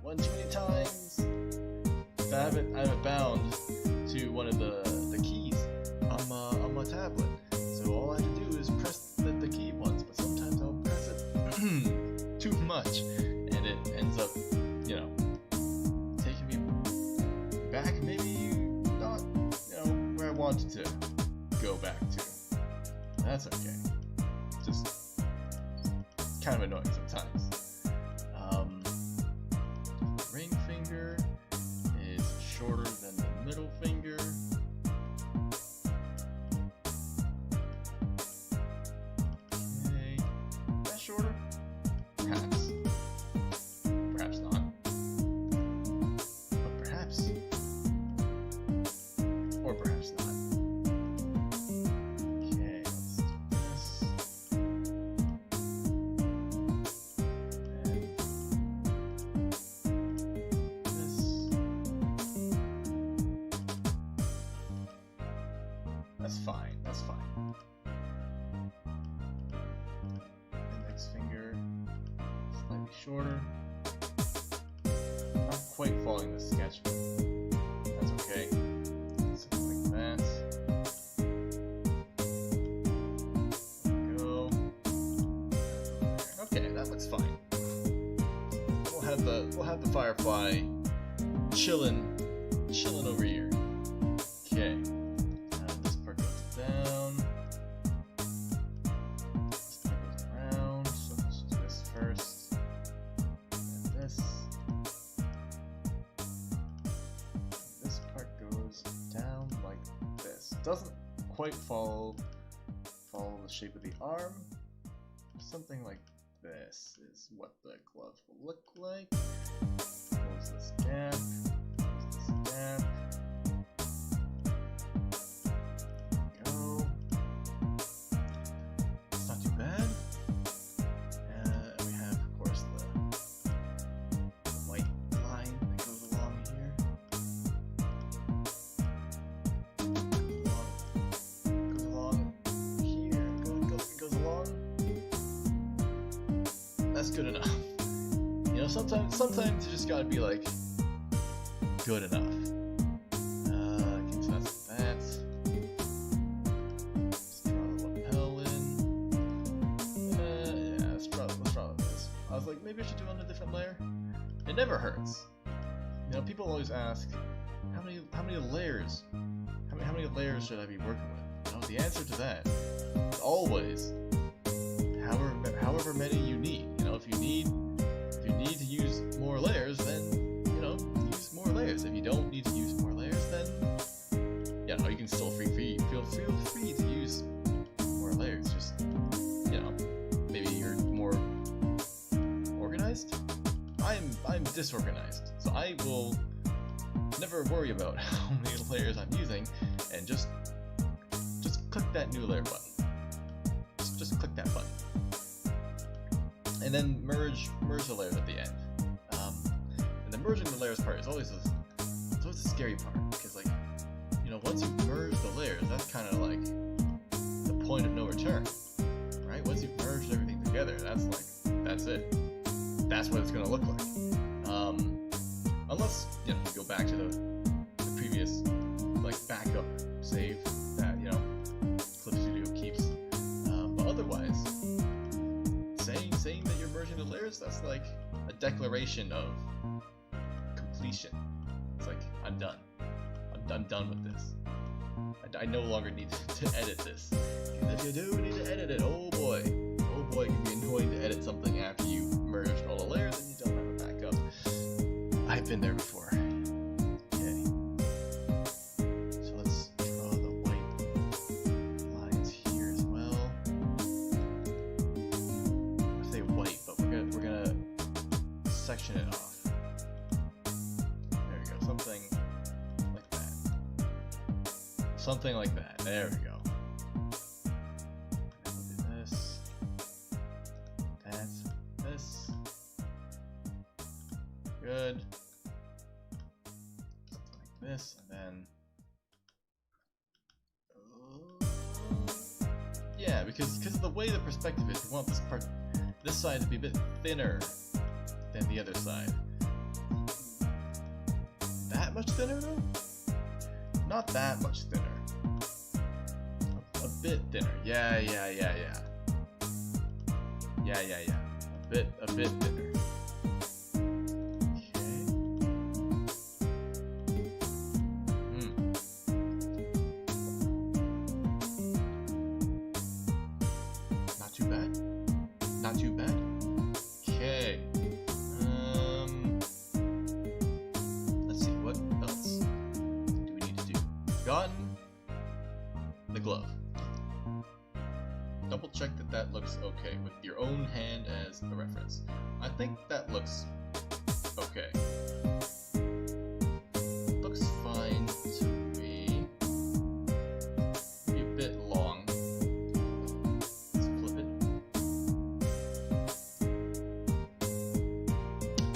one too many times. I have it bound to one of the keys on my tablet. So all I have to do is press the key once, but sometimes I'll press it too much, and wanted to go back to. That's okay. Just kind of annoying sometimes. Ring finger is shorter than the middle finger. Okay, is that shorter? Perhaps. Perhaps not. But perhaps. Or perhaps not. Okay, let's do this. And this. That's fine, that's fine. Index finger, slightly shorter. Not quite following the sketch, but that's okay. Something like that. There we go. Okay, that looks fine. We'll have the firefly chillin' over here. Okay. This part goes down. This part goes around. So let's do this first. And this. This part goes down like this. Doesn't quite follow the shape of the arm. Something like this is what the gloves will look like. Close this gap. Close this gap. Go. It's not too bad. We have, of course, the white line that goes along here. Goes along here. Goes along. That's good enough. You know, sometimes you just gotta be like good enough. Okay, so that's that. Let's draw the lapel in. Yeah, let's draw this. I was like, maybe I should do it on a different layer. It never hurts. You know, people always ask, how many layers? How many layers should I be working with? You know, the answer to that is always however many you need. You know, if you need to use more layers, then you know, use more layers. If you don't need to use more layers, then yeah, no, you can still feel free to use more layers. Just, you know, maybe you're more organized. I'm disorganized, so I will never worry about how many layers I'm using, and just click that new layer button. Just click that button. And then merge the layers at the end. And the merging the layers part is always the scary part, because, like, you know, once you merge the layers, that's kind of like the point of no return, right? Once you've merged everything together, that's it. That's what it's gonna look like. Unless, you know, you go back to the previous, like, backup save that, you know, Clip Studio keeps. But otherwise, saying that you're merging the layers, that's like a declaration of completion. It's like, I'm done. I'm done with this. I no longer need to edit this. And if you do need to edit it, oh boy, it can be annoying to edit something after you've merged all the layers and you don't have a backup. I've been there before. Okay. So let's draw the white lines here as well. I say white, but we're gonna section it off. There we go. Something like that. Something like that. There we go. And we'll do this. That's this. Good. Something like this, and then yeah, because of the way the perspective is, we want this side to be a bit thinner than the other side. That much thinner though? Not that much thinner. A bit thinner. Yeah. A bit thinner. Okay. Not too bad. Okay. Let's see, what else do we need to do? Gotten the glove. Double check that that looks okay with your own hand as a reference. I think that looks okay. Looks fine to me. Maybe a bit long. Let's flip it.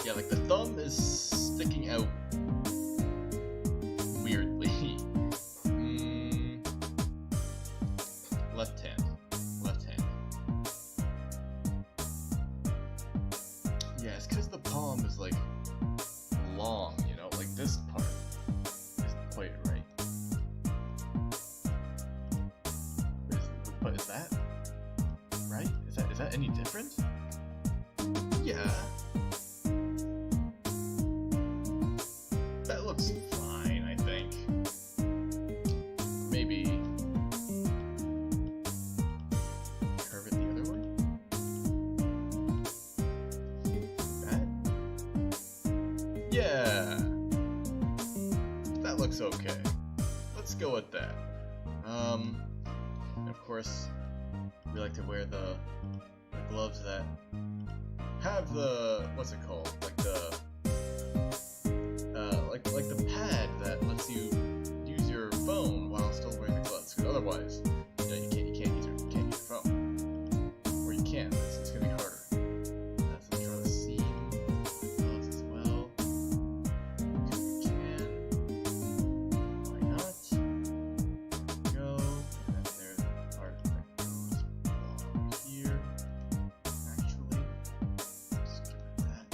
Yeah, like the thumb is sticking out weirdly. Left hand. Left hand. Yeah, it's because the palm is like long, you know, like this part isn't quite right. But is that right? Is that any different? Yeah. That looks fine, I think. Maybe curve it the other way? That? Yeah. That looks okay. Let's go with that. And of course, we like to wear the gloves that have the, what's it called? Like the like the pad that lets you use your phone while still wearing the gloves. Because otherwise, you know, you can't use your phone, or you can. It's gonna be harder. Let's draw the seam gloves as well. If we can. Why not? There we go. And then there's the part that goes along here. Actually, let's get rid of that.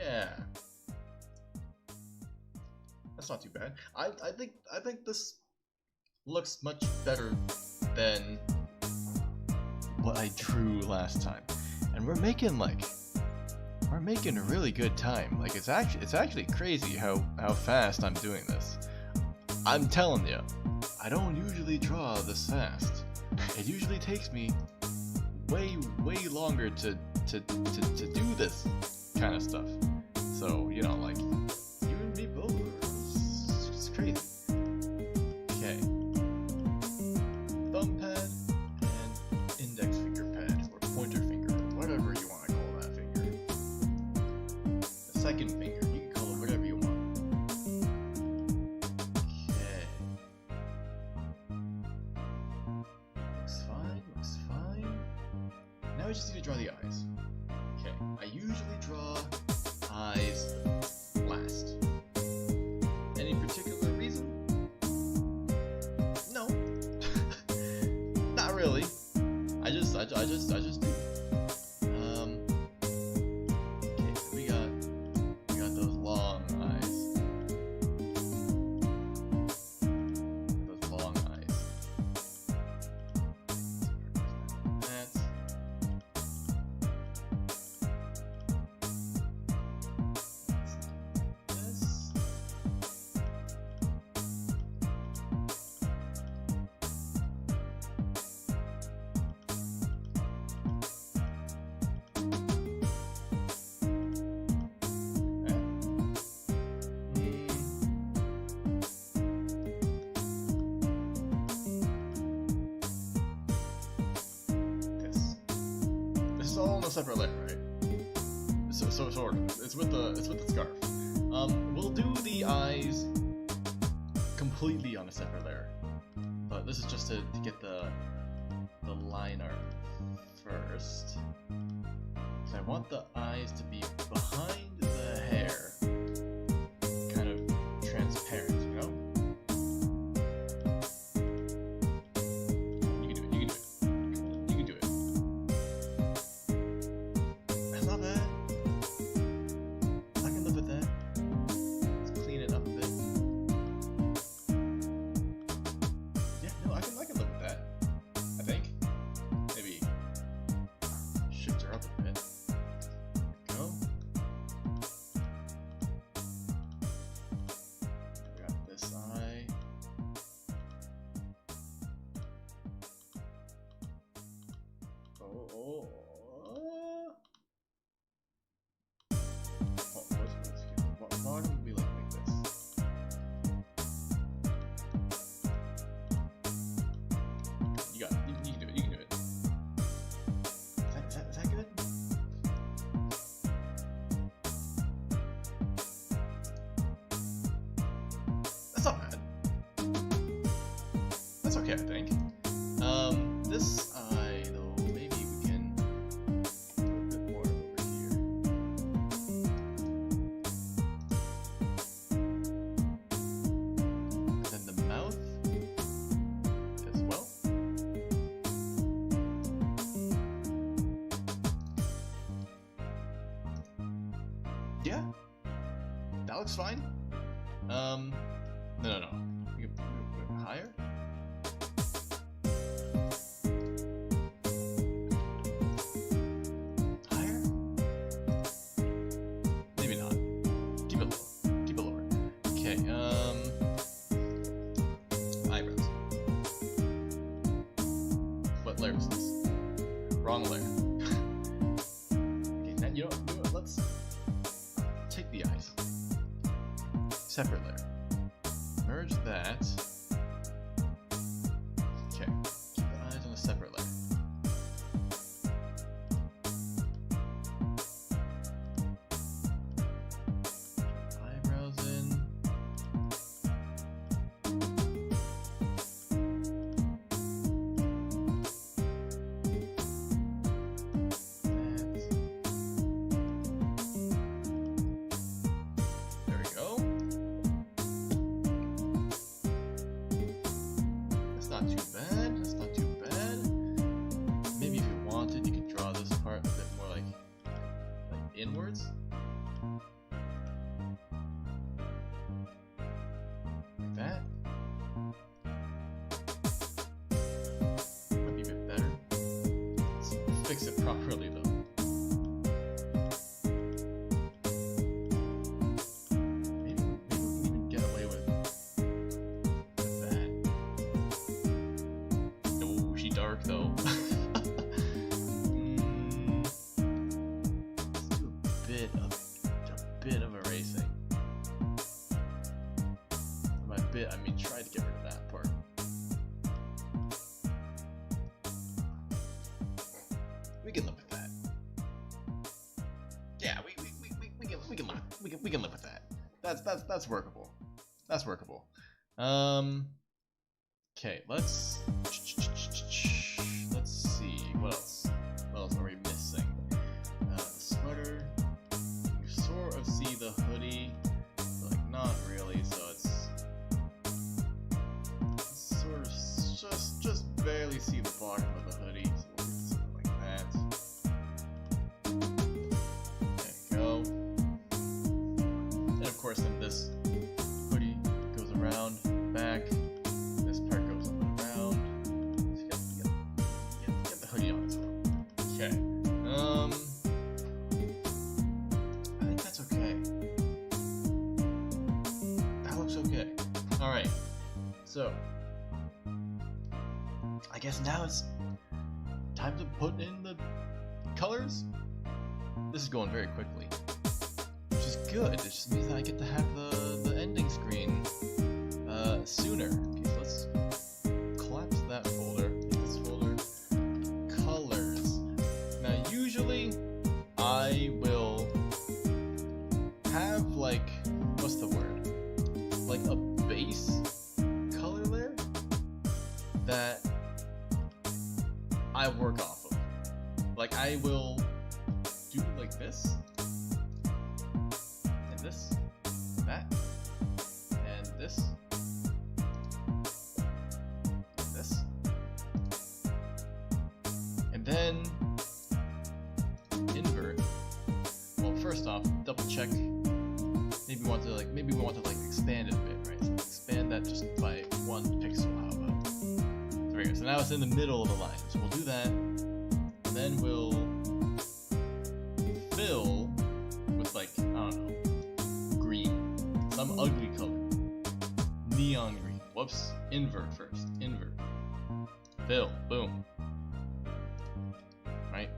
Yeah, that's not too bad. I think this looks much better than what I drew last time, and we're making a really good time. Like it's actually crazy how fast I'm doing this. I'm telling you, I don't usually draw this fast. It usually takes me way longer to do this kind of stuff. So, you know, like, you and me both, it's crazy. Okay. Thumb pad and index finger pad, or pointer finger, or whatever you want to call that finger. The second finger, you can call it whatever you want. Okay. Looks fine. Now we just need to draw the eyes. Okay, I usually draw eyes last. Any particular reason? No. Not really. I just do. Okay, so we got those long eyes. Those long eyes. That's all in a separate layer, right? So sort of. It's with the scarf. We'll do the eyes completely on a separate layer, but this is just to get the line art first. So I want the eyes to be behind the hair, kind of transparent, you know? You can do it. That's not bad. I can live with that. Let's clean it up a bit. Yeah, no, I can live with that. I think. Maybe shift her up a bit. Go. That's okay, I think. This eye, though, maybe we can put a bit more over here. And then the mouth as well. Yeah, that looks fine. No. We can put it higher. Higher? Maybe not. Keep it low. Keep it lower. Okay, eyebrows. What layer is this? Wrong layer. Okay, now you know what? Let's take the eyes. Separate layer. Merge that. Okay, keep the eyes on a separate layer. Eyebrows in. There we go. Not too bad. That's not too bad. Maybe if you wanted, you could draw this part a bit more like inwards. Like that. Might be a bit better. Let's fix it properly though. Maybe we can even get away with dark though. Let's do a bit of erasing. By bit, I mean try to get rid of that part. We can live with that. Yeah, we can live with that. That's workable. That's workable. Okay, let's see, what else? What else are we missing? The sweater. You sort of see the hoodie, but like not really, so it's sort of just barely see the bottom of the hoodie, so we'll do something like that. There you go. And of course then this hoodie goes around, back. This part goes up and around. So you get the hoodie on as well. Okay. I think that's okay. That looks okay. Alright. So I guess now it's time to put in the colors. This is going very quickly, which is good. It just means that I get to have the ending screen sooner. Okay, so let's collapse that folder. This folder, colors. Now, usually I will have like, what's the word? Like a base color layer that I work off of. Like I will do like this, and this, and that, and this. And then invert. Well, first off, double check. Maybe we want to expand it a bit, right? So expand that just by 1 pixel. How about? So there we go. So now it's in the middle of the line. So we'll do that, and then we'll fill with like I don't know, green, some ugly color, neon green. Whoops. Invert first. Invert. Fill. Boom. Right?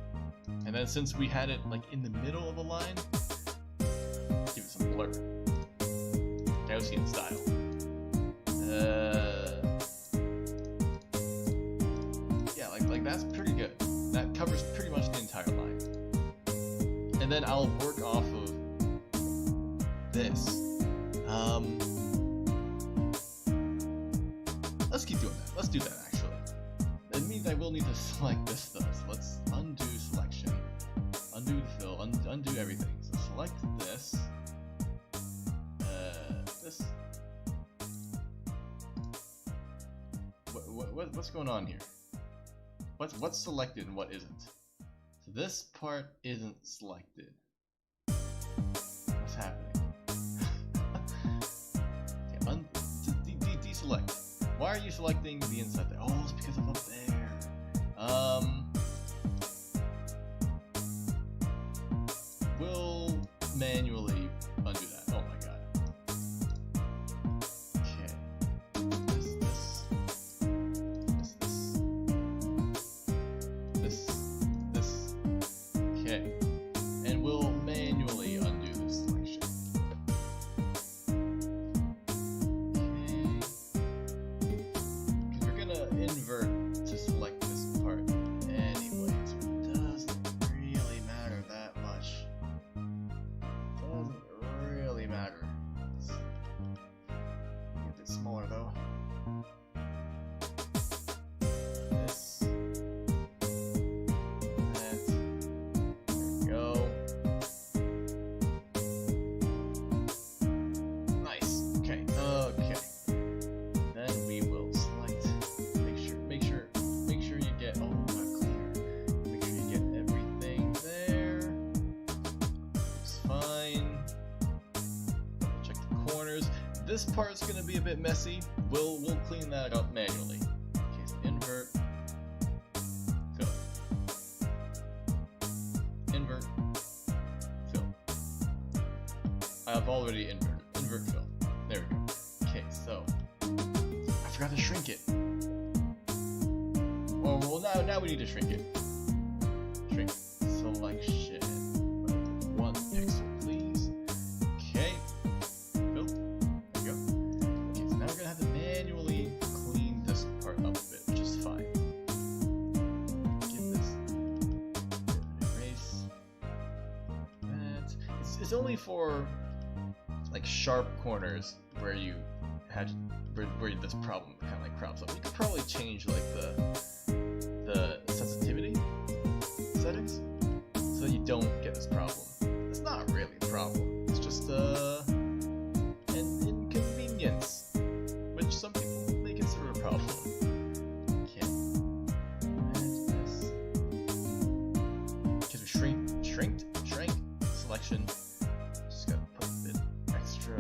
And then since we had it like in the middle of the line, give it some blur. Gaussian style. Yeah, like that's pretty good. That covers pretty much the entire line. And then I'll work off of this. Let's keep doing that. let's do that actually. It means I will need to select this though, so let's undo selection. Undo the fill, undo everything. So select this. This. What's going on here? What's selected and what isn't? So this part isn't selected. What's happening? Okay, deselect. Why are you selecting the inside there? Oh, it's because of up there. We'll manually undo that. Oh my god. Okay. This. Okay. And we'll manually undo this selection. Okay. Because we're gonna invert to select this part anyway, so it doesn't really matter that much. Doesn't really matter. It's a bit smaller though. This. That. There we go. Nice. Okay. Okay. Then we will select. Make sure you get. Oh, not clear. Make sure you get everything there. Looks fine. Check the corners. This part's gonna be a bit messy. We'll clean that up manually. Okay, so invert. Fill. Invert. Fill. I've already inverted. Invert, fill. There we go. Okay, so I forgot to shrink it. Oh well, now we need to shrink it. Shrink selection. 1 pixel, please. Okay. Fill. There we go. Okay, so now we're gonna have to manually clean this part up a bit, which is fine. Give this erase. That. It's only for like sharp corners where you had where this problem kind of like crops up. You could probably change like the sensitivity settings so that you don't get this problem. It's not really a problem. It's just an inconvenience, which some people may consider a problem. Okay. And this. Because we shrank selection. Just gotta put a bit extra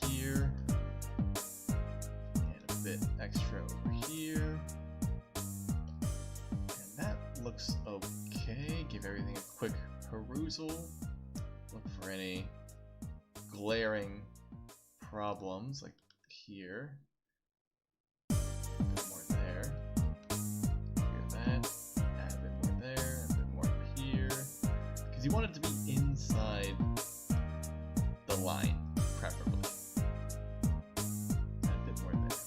here and a bit extra over here, and that looks okay. Give everything a quick perusal. Look for any glaring problems like here. A bit more there. Here that. Add a bit more there. A bit more up here. Because you want it to be inside the line, preferably. Add a bit more there.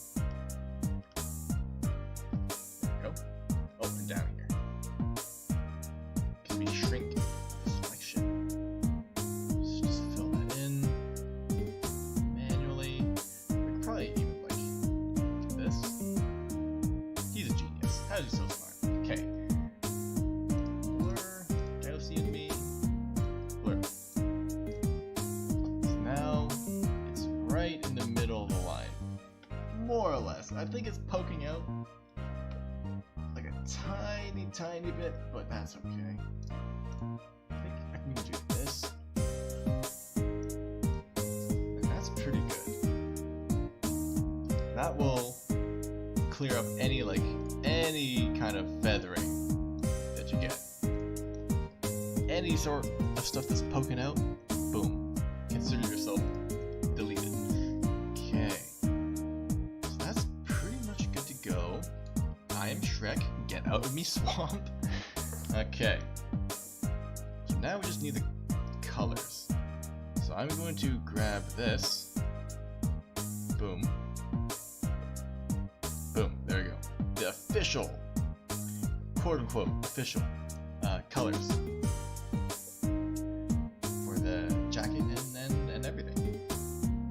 There we go. Oh, and down here. Because we shrink the selection. Just fill that in manually. We could probably even like do this. He's a genius. How is he so smart? Okay. Blur. Gaussian me. Blur. So now it's right in the middle of the line. More or less. I think it's poking out like a tiny bit, but that's okay. I think I can do this. And that's pretty good. That will clear up any kind of feathering that you get. Any sort of stuff that's poking out, boom. Consider yourself deleted. Okay. So that's pretty much good to go. I am Shrek. Get out of me, swamp. Okay. So now we just need the colors. So I'm going to grab this. Boom. Boom. There we go. The official, quote unquote, official colors for the jacket and everything.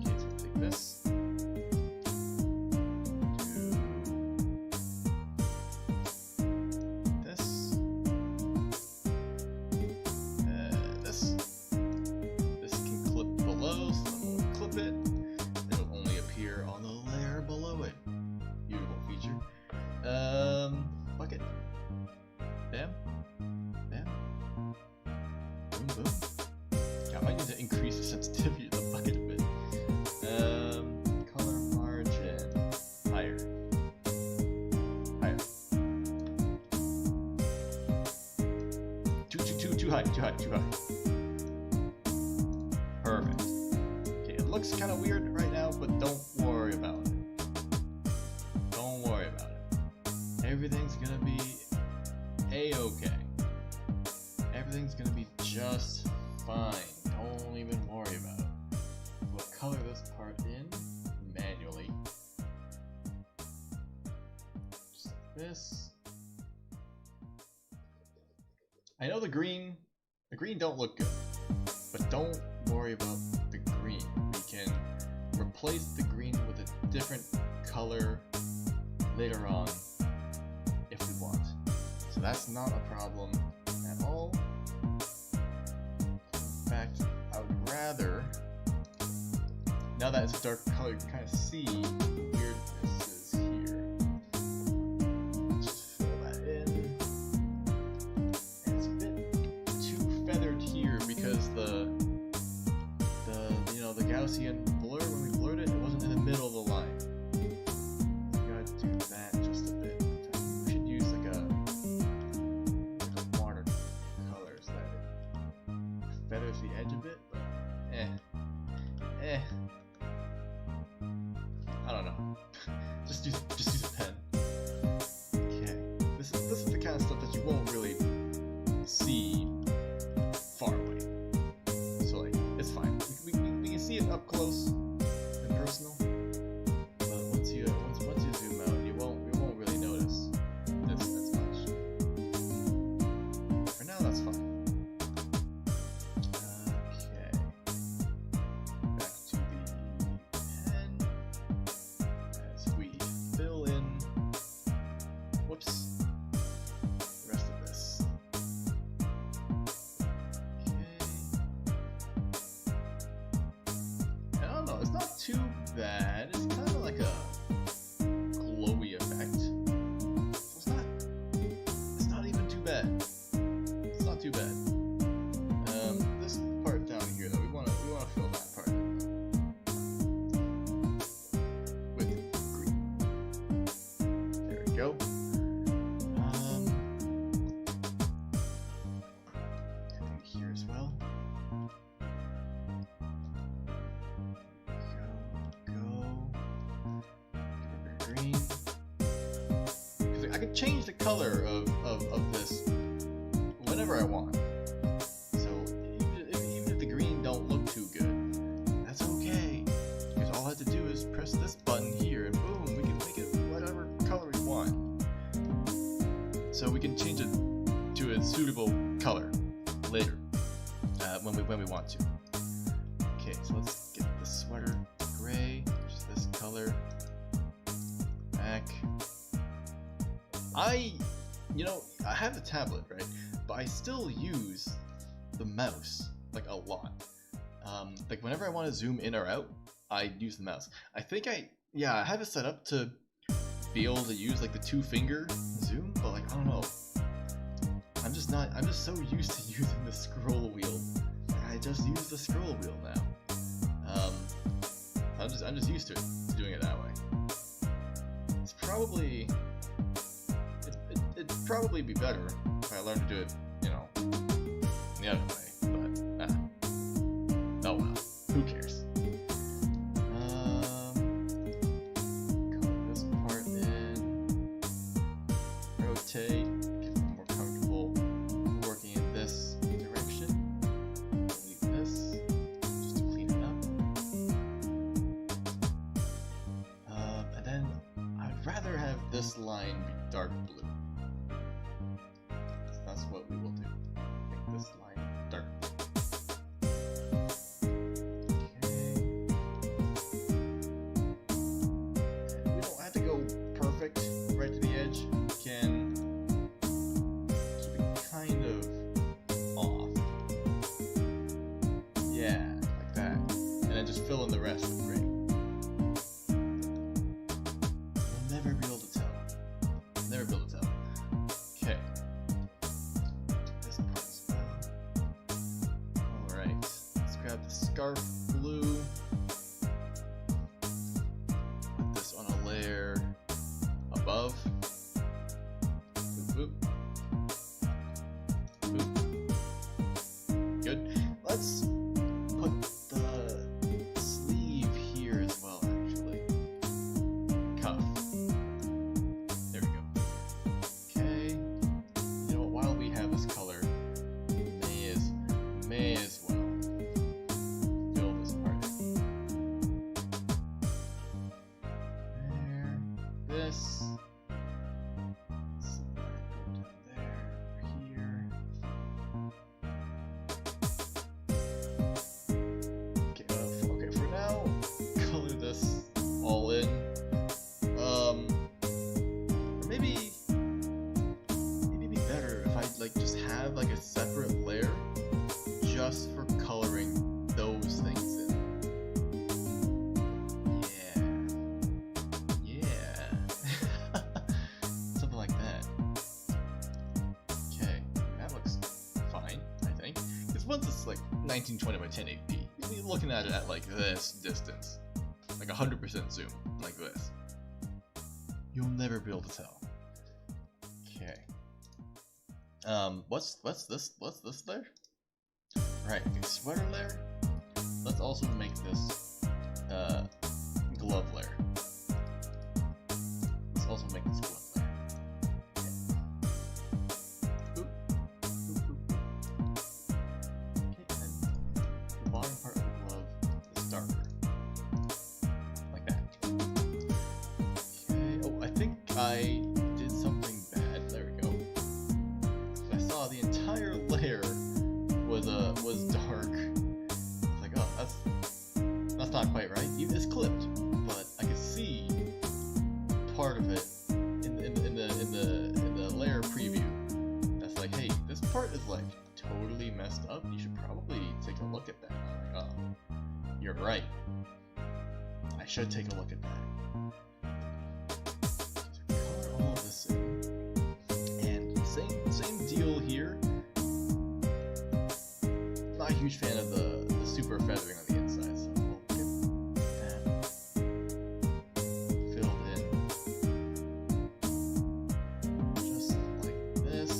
Okay, so take this. Do high, too high, too high. Perfect. Okay, it looks kind of weird right now, but don't worry about it. Don't worry about it. Everything's gonna be a-okay. Everything's gonna be just fine. Don't even worry about it. We'll color this part in manually. Just like this. I know the green don't look good, but don't worry about the green. We can replace the green with a different color later on if we want. So that's not a problem at all. In fact, I would rather, now that it's a dark color, you can kind of see the weirdness is here. Just fill that in. And it's a bit too feathered here because the Gaussian blur, when we blurred it, it wasn't in the middle of the line. You gotta do that just a bit. We should use like a watercolor so that it feathers the edge a bit, but I don't know. just use a pen. Okay. This is the kind of stuff that you won't really see far away. So like, it's fine. We can see it up close and personal. But once you zoom out, you won't really notice this as much. For now, that's fine. Okay. Back to the pen as we fill in. Whoops. The rest of this. Okay. I don't know. It's not too bad. It's kind of like a glowy effect. So it's not even too bad. It's not too bad. This part down here though, we wanna fill that part in with green. There we go. And here as well. Go. Green. Because I can change the color of this whenever I want. So even if the green don't look too good, that's okay. Because all I have to do is press this button here and boom, we can make it whatever color we want. So we can change it to a suitable color later when we want to. Okay, so let's get the sweater gray, just this color. Back. I have the tablet, right? But I still use the mouse like a lot. Like whenever I want to zoom in or out, I use the mouse. I think I have it set up to be able to use like the 2-finger zoom, but like I don't know. I'm just so used to using the scroll wheel. I just use the scroll wheel now. I'm just used to it, to doing it that way. It's probably it'd probably be better if I learned to do it, the other way. But oh well, who cares? Color this part in. Rotate. Get more comfortable working in this direction. Delete this just to clean it up. And then I'd rather have this line be dark blue. So that's what we will do. Make this line dark blue. Okay. And we don't have to go perfect right to the edge. We can keep it kind of off. Yeah, like that. And then just fill in the rest with gray. We'll never be able to tell. Never be able to tell. Okay. This part as well. Alright. Let's grab the scarf blue. Put this on a layer above. Boop, boop. Boop. this. So go down there, here. Okay, okay, for now, color this all in. Or maybe it'd be better if I like just have like a separate layer just for coloring those things in. Yeah. Something like that. Okay, that looks fine, I think. Because once it's like 1920 by 1080p, you'll be looking at it at like this distance. Like 100% zoom, like this. You'll never be able to tell. Okay. What's this layer? Right, okay, sweater layer. Let's also make this glove layer. Let's also make this glove layer. Okay. Oop. Oop, oop, oop. Okay, and the bottom part of the glove is darker. Like that. Okay. Oh, I think I did something bad. There we go. I saw the entire layer was dark. I was like, oh, that's not quite right. It's clipped, but I could see part of it in the layer preview. That's like, hey, this part is like totally messed up. You should probably take a look at that. I'm like, oh, you're right. I should take a look at that. Color all of this in, and same deal here. Not a huge fan of the super feathering on the inside, so we'll get that filled in just like this.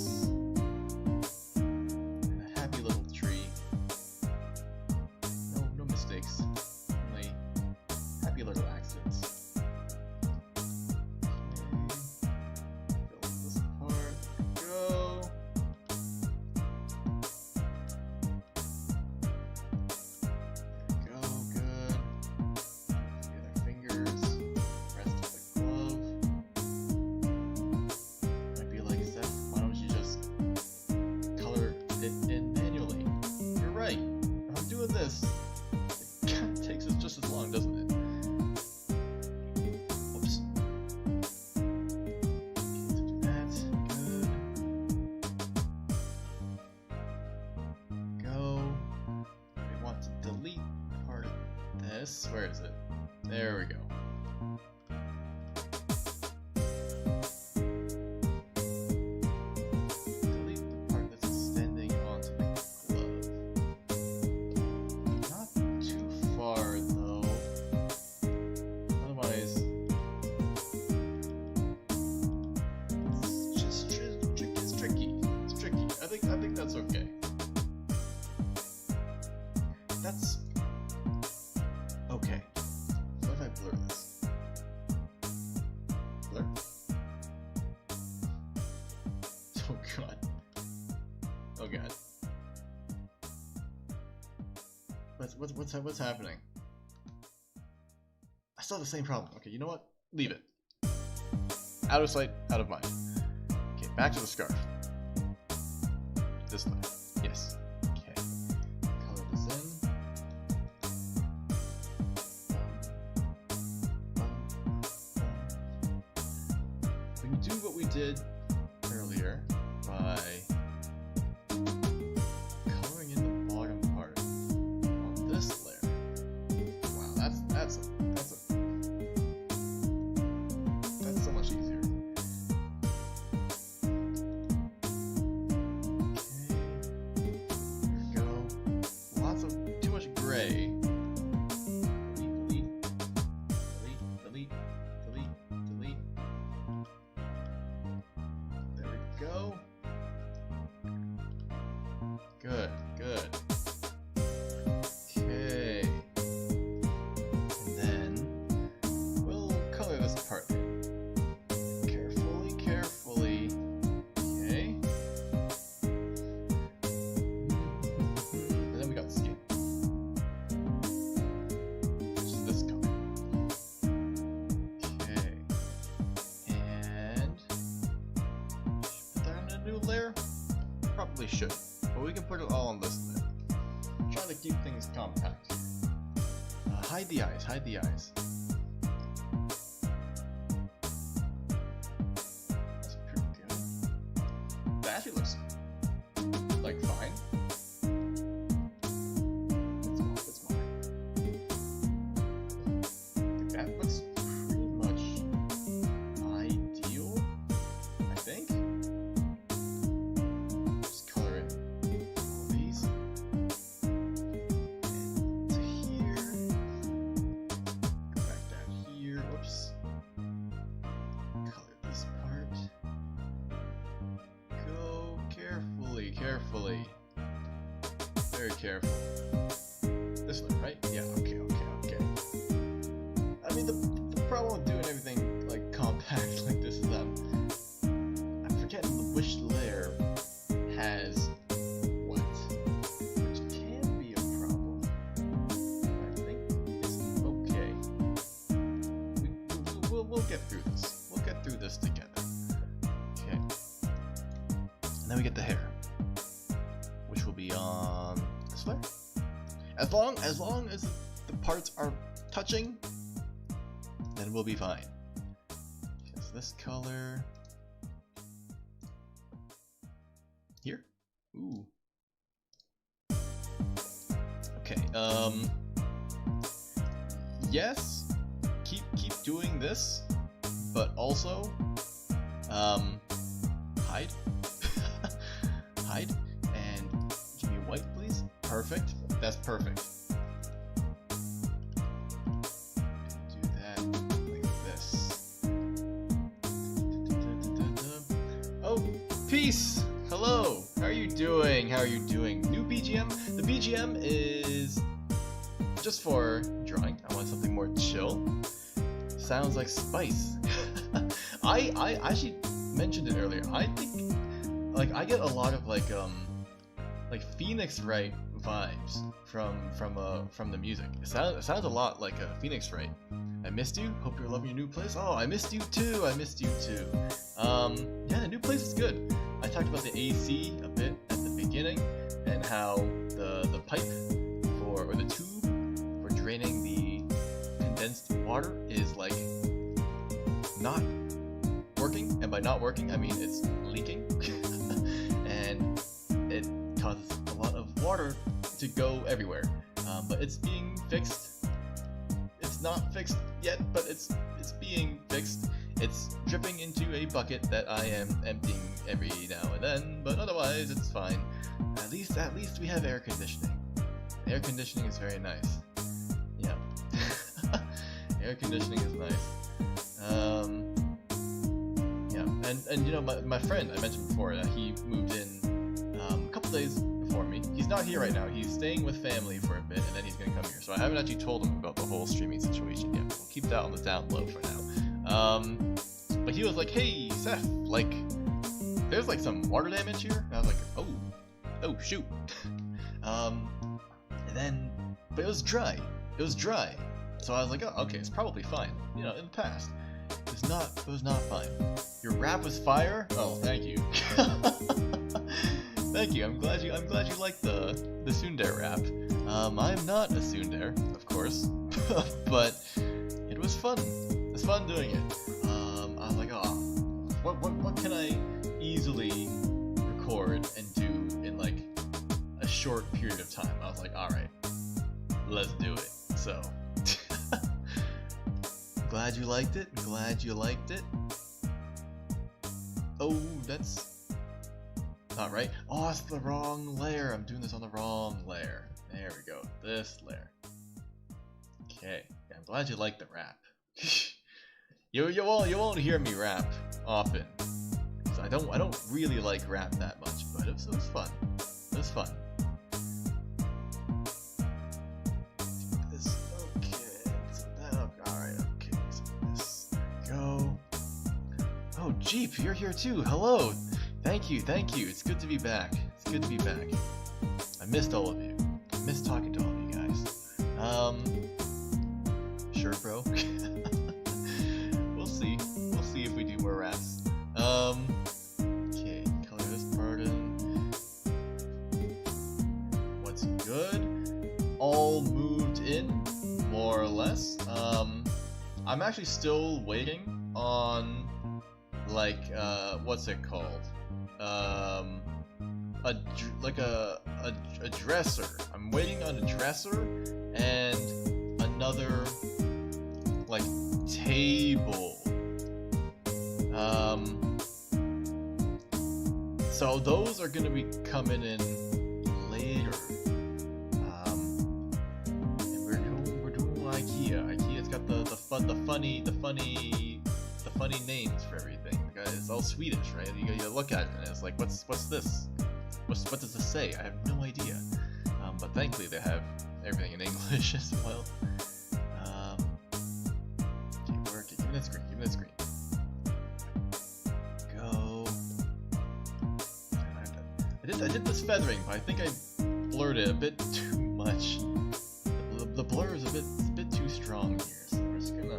And a happy little tree. No mistakes, only happy little accidents. Okay. Fill this part. Go. This, it kind of takes us just as long, doesn't it? Whoops. Okay, so do that. Good. Go. We want to delete part of this. Where is it? There we go. That's okay. That's okay. What if I blur this? Blur? Oh god. Oh god. What's happening? I still have the same problem. Okay, you know what? Leave it. Out of sight, out of mind. Okay, back to the scarf. This way. Yes. Okay. Color this in. We can do what we did earlier by coloring in the bottom part on this layer. Wow, that's so much easier. layer? Probably should, but we can put it all on this layer. Try to keep things compact. Hide the eyes, hide the eyes. That's pretty good. That actually looks like fine. It's mine. That looks pretty much ideal, I think. Just color in all these. And to here. Go back down here. Whoops. Color this part. Go carefully, carefully. Very careful. This one, right? Yeah, okay. I mean, the problem with doing everything like compact like this is I'm forgetting which layer has what, which can be a problem. I think it's okay. We'll get through this. We'll get through this together. Okay. And then we get the hair, which will be on this layer. As long as the parts are touching, then we'll be fine. It's this color here. Ooh. Okay. Yes. Keep doing this, but also hide. Hide and give me white, please. Perfect. That's perfect. Do that like this. Oh, peace! Hello! How are you doing? How are you doing? New BGM? The BGM is just for drawing. I want something more chill. Sounds like spice. I actually mentioned it earlier. I think like I get a lot of like Phoenix Wright vibes from the music. It sounds a lot like a Phoenix Wright. I missed you. Hope you're loving your new place. Oh, I missed you too. I missed you too. Yeah, the new place is good. I talked about the AC a bit at the beginning and how the pipe or the tube for draining the condensed water is like not working, and by not working I mean it's leaking, and it causes a lot of water to go everywhere. But it's being fixed. It's not fixed yet, but it's being fixed. It's dripping into a bucket that I am emptying every now and then, but otherwise it's fine. At least we have air conditioning. Air conditioning is very nice. Yeah. Air conditioning is nice. Yeah, and you know, my friend I mentioned before that he moved in a couple days before me. He's not here right now. He's staying with family for a bit, and then he's gonna come here. So I haven't actually told him about the whole streaming situation yet. We'll keep that on the down low for now. But he was like, "Hey, Seth, like, there's like some water damage here." And I was like, "Oh, shoot." And then, but it was dry. It was dry. So I was like, "Oh, okay, it's probably fine." You know, in the past, it was not fine. Your rap was fire. Oh, thank you. Thank you. I'm glad you liked the tsundere rap. I'm not a tsundere, of course, but it was fun. It was fun doing it. I was like, oh, what can I easily record and do in like a short period of time? I was like, all right, let's do it. So, glad you liked it. Glad you liked it. Oh, that's not right. Oh, it's the wrong layer. I'm doing this on the wrong layer. There we go. This layer. Okay. Yeah, I'm glad you like the rap. You won't hear me rap often. So I don't really like rap that much, but it was fun. It was fun. This okay. So that alright, okay. So this go. Oh, Jeep, you're here too. Hello. Thank you. It's good to be back. It's good to be back. I missed all of you. I missed talking to all of you guys. Sure, bro. We'll see if we do more raps. Okay, color this part. I'm actually still waiting on, like, what's it called? A dresser. I'm waiting on a dresser and another, like, table. So those are gonna be coming in later. And we're doing IKEA. IKEA's got the funny names for everything. It's all Swedish, right? You look at it and it's like, what's this? What does this say? I have no idea. But thankfully they have everything in English as well. Okay, work it. Give me that screen. Give me that screen. Go. I did this feathering, but I think I blurred it a bit too much. The blur is a bit too strong here, so we're just gonna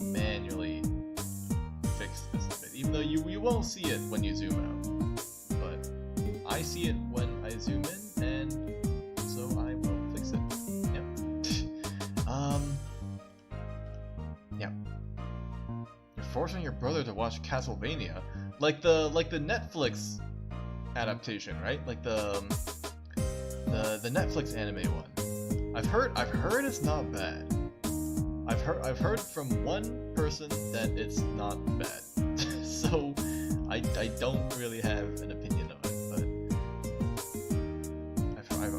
manually fix this a bit. Even though you won't see it when you zoom out, but I see it when I zoom in, and so I will fix it. Yep. Yeah. You're forcing your brother to watch Castlevania, like the Netflix adaptation, right? Like the Netflix anime one. I've heard it's not bad. I've heard from one person that it's not bad. So I don't really have an opinion on it, but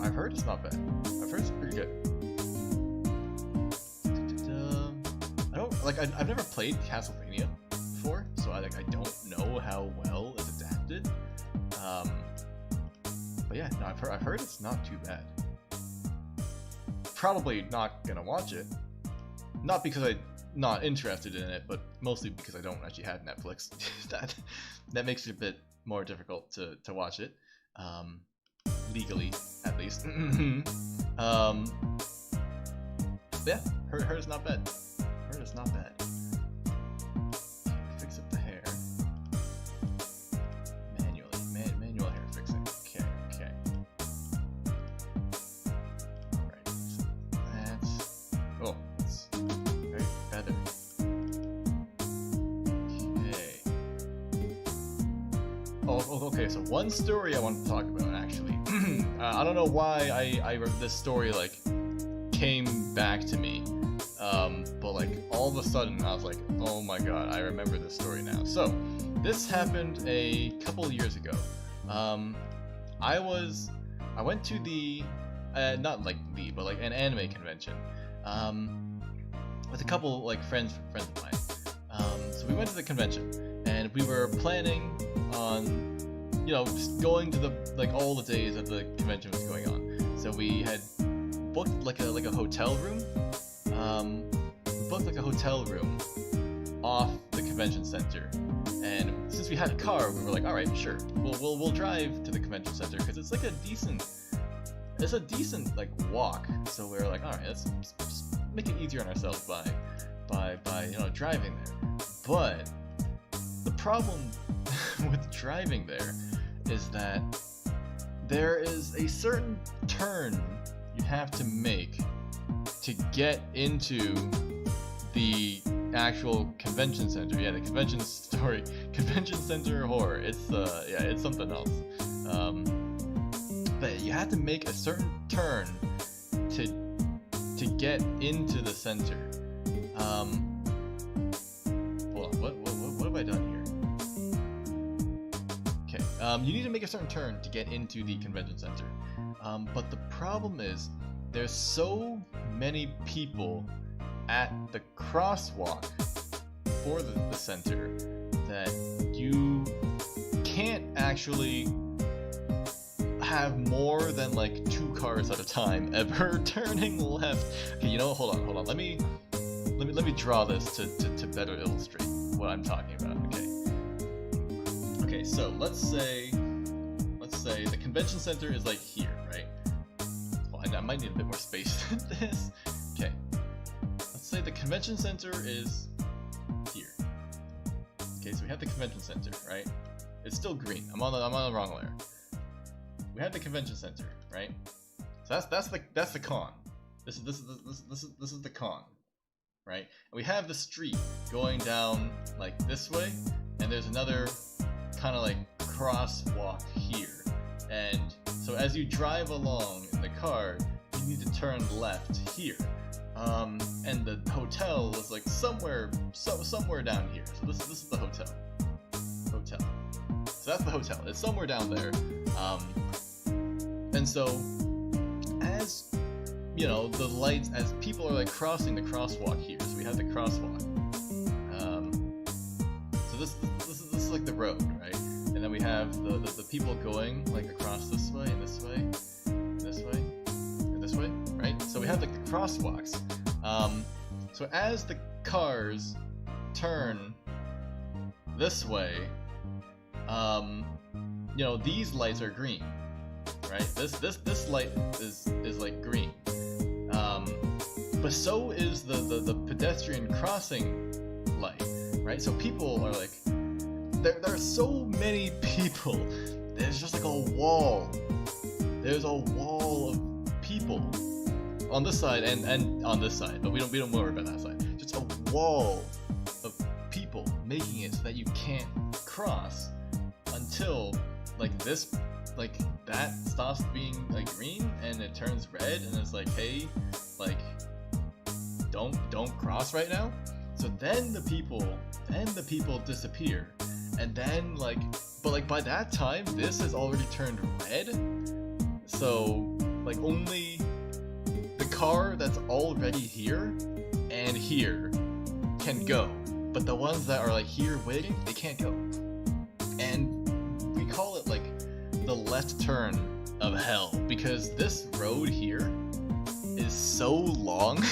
I've heard it's not bad. I've heard it's pretty good. I don't like I've never played Castlevania before, so I don't know how well it's adapted. But yeah, no, I've heard it's not too bad. Probably not gonna watch it. Not because I'm not interested in it, but mostly because I don't actually have Netflix. that makes it a bit more difficult to watch it. Legally, at least. Yeah, heard it's not bad. Heard it's not bad. Fix up the hair. Manual hair fixing. Okay. Alright, so that's... Oh, it's very feathered. Okay. Oh, okay, so one story I want to talk about, actually. I don't know why this story, like, came back to me. But, like, all of a sudden, I was like, oh my god, I remember this story now. So, this happened a couple years ago. I went to the, not like but like an anime convention, with a couple, like, friends of mine. So we went to the convention, and we were planning on, you know, just going to all the days that the convention was going on. So we had booked like a hotel room. Booked like a hotel room off the convention center, and since we had a car, we were like, all right, sure, we'll drive to the convention center because it's like a decent like walk. So we were like, all right, let's just make it easier on ourselves by you know, driving there. But the problem with driving there is that there is a certain turn you have to make to get into the actual convention center. Yeah, the convention center horror. It's yeah, it's something else. But you have to make a certain turn to get into the center. Hold on, what have I done here? Okay, you need to make a certain turn to get into the convention center. But the problem is, there's so many people at the crosswalk for the center that you can't actually have more than like 2 cars at a time ever turning left. Okay, you know, hold on. Let me draw this to better illustrate what I'm talking about. Okay, so let's say the convention center is like here, right? I might need a bit more space than this. Okay. Let's say the convention center is here. Okay, so we have the convention center, right? It's still green. I'm on the wrong layer. We have the convention center, right? So that's the con. This is the con. right? And we have the street going down like this way, and there's another kind of like crosswalk here. And so as you drive along in the car, you need to turn left here. And the hotel was like somewhere down here. So this is the hotel. So that's the hotel. It's somewhere down there. And so as you know, the lights, as people are like crossing the crosswalk here. So we have the crosswalk. So this is like the road, right? And then we have the people going like across this way and this way, and this way, and this way, right? So we have like the crosswalks. So as the cars turn this way, you know, these lights are green, right? This light is like green. But so is the pedestrian crossing light, right? So people are like, there are so many people. There's just like a wall. There's a wall of people on this side and on this side, but we don't worry about that side. Just a wall of people making it so that you can't cross until like this, like that stops being like green and it turns red and it's like, hey, like don't cross right now. So then the people disappear, and then like, but like by that time this has already turned red. So like only the car that's already here and here can go, but the ones that are like here waiting, they can't go. And we call it like the left turn of hell, because this road here is so long.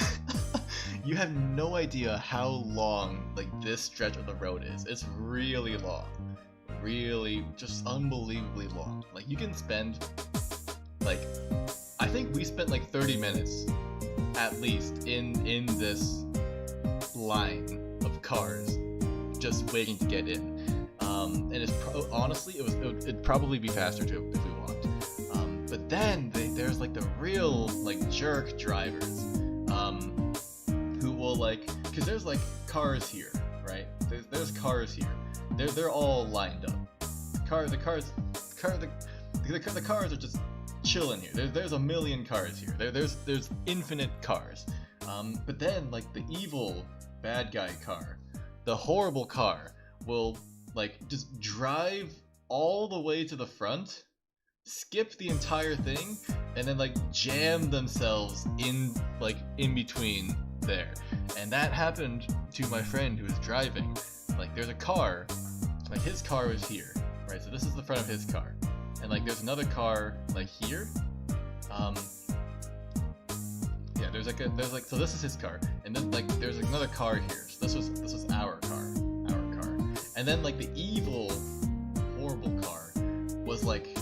You have no idea how long like this stretch of the road is. It's really long, really just unbelievably long. Like you can spend like, I think we spent like 30 minutes at least in this line of cars just waiting to get in. And it's honestly it'd probably be faster too if we walked. But then there's like the real like jerk drivers who will like, because there's like cars here, right? There's cars here. They're all lined up. The cars are just chilling here. There's a million cars here. There's infinite cars. But then like the evil bad guy car, the horrible car, will like just drive all the way to the front, skip the entire thing, and then like jam themselves in like in between there. And that happened to my friend who was driving. Like there's a car, like his car was here, right? So this is the front of his car, and like there's another car like here. Yeah, so this is his car, and then like there's another car here. So this was our car, and then like the evil, horrible car was like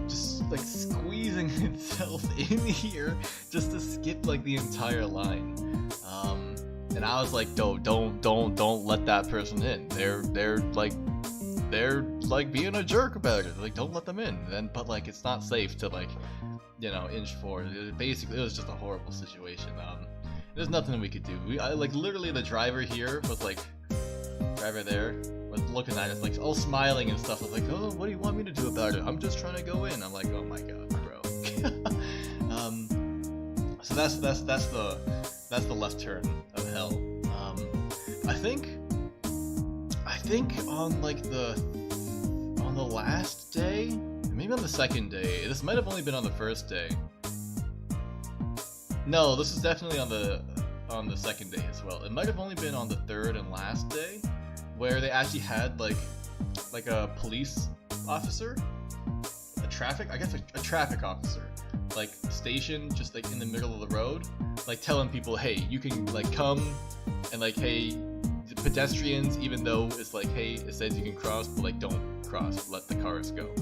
just like squeezing itself in here just to skip like the entire line. And I was like, don't let that person in. They're like being a jerk about it. Like, don't let them in. Then, but like, it's not safe to like, you know, inch forward. Basically, it was just a horrible situation. There's nothing we could do. Like literally the driver here was like, driver there was looking at us like all smiling and stuff. I was like, oh, what do you want me to do about it? I'm just trying to go in. I'm like, oh my god, bro. So that's the left turn of hell. I think on like on the last day, maybe on the second day. This might have only been on the first day. No, this is definitely on the second day as well. It might have only been on the third and last day, where they actually had like a police officer, a traffic officer, like stationed just like in the middle of the road, like telling people, hey, you can like come, and like, hey, the pedestrians, even though it's like, hey, it says you can cross, but like don't cross, let the cars go.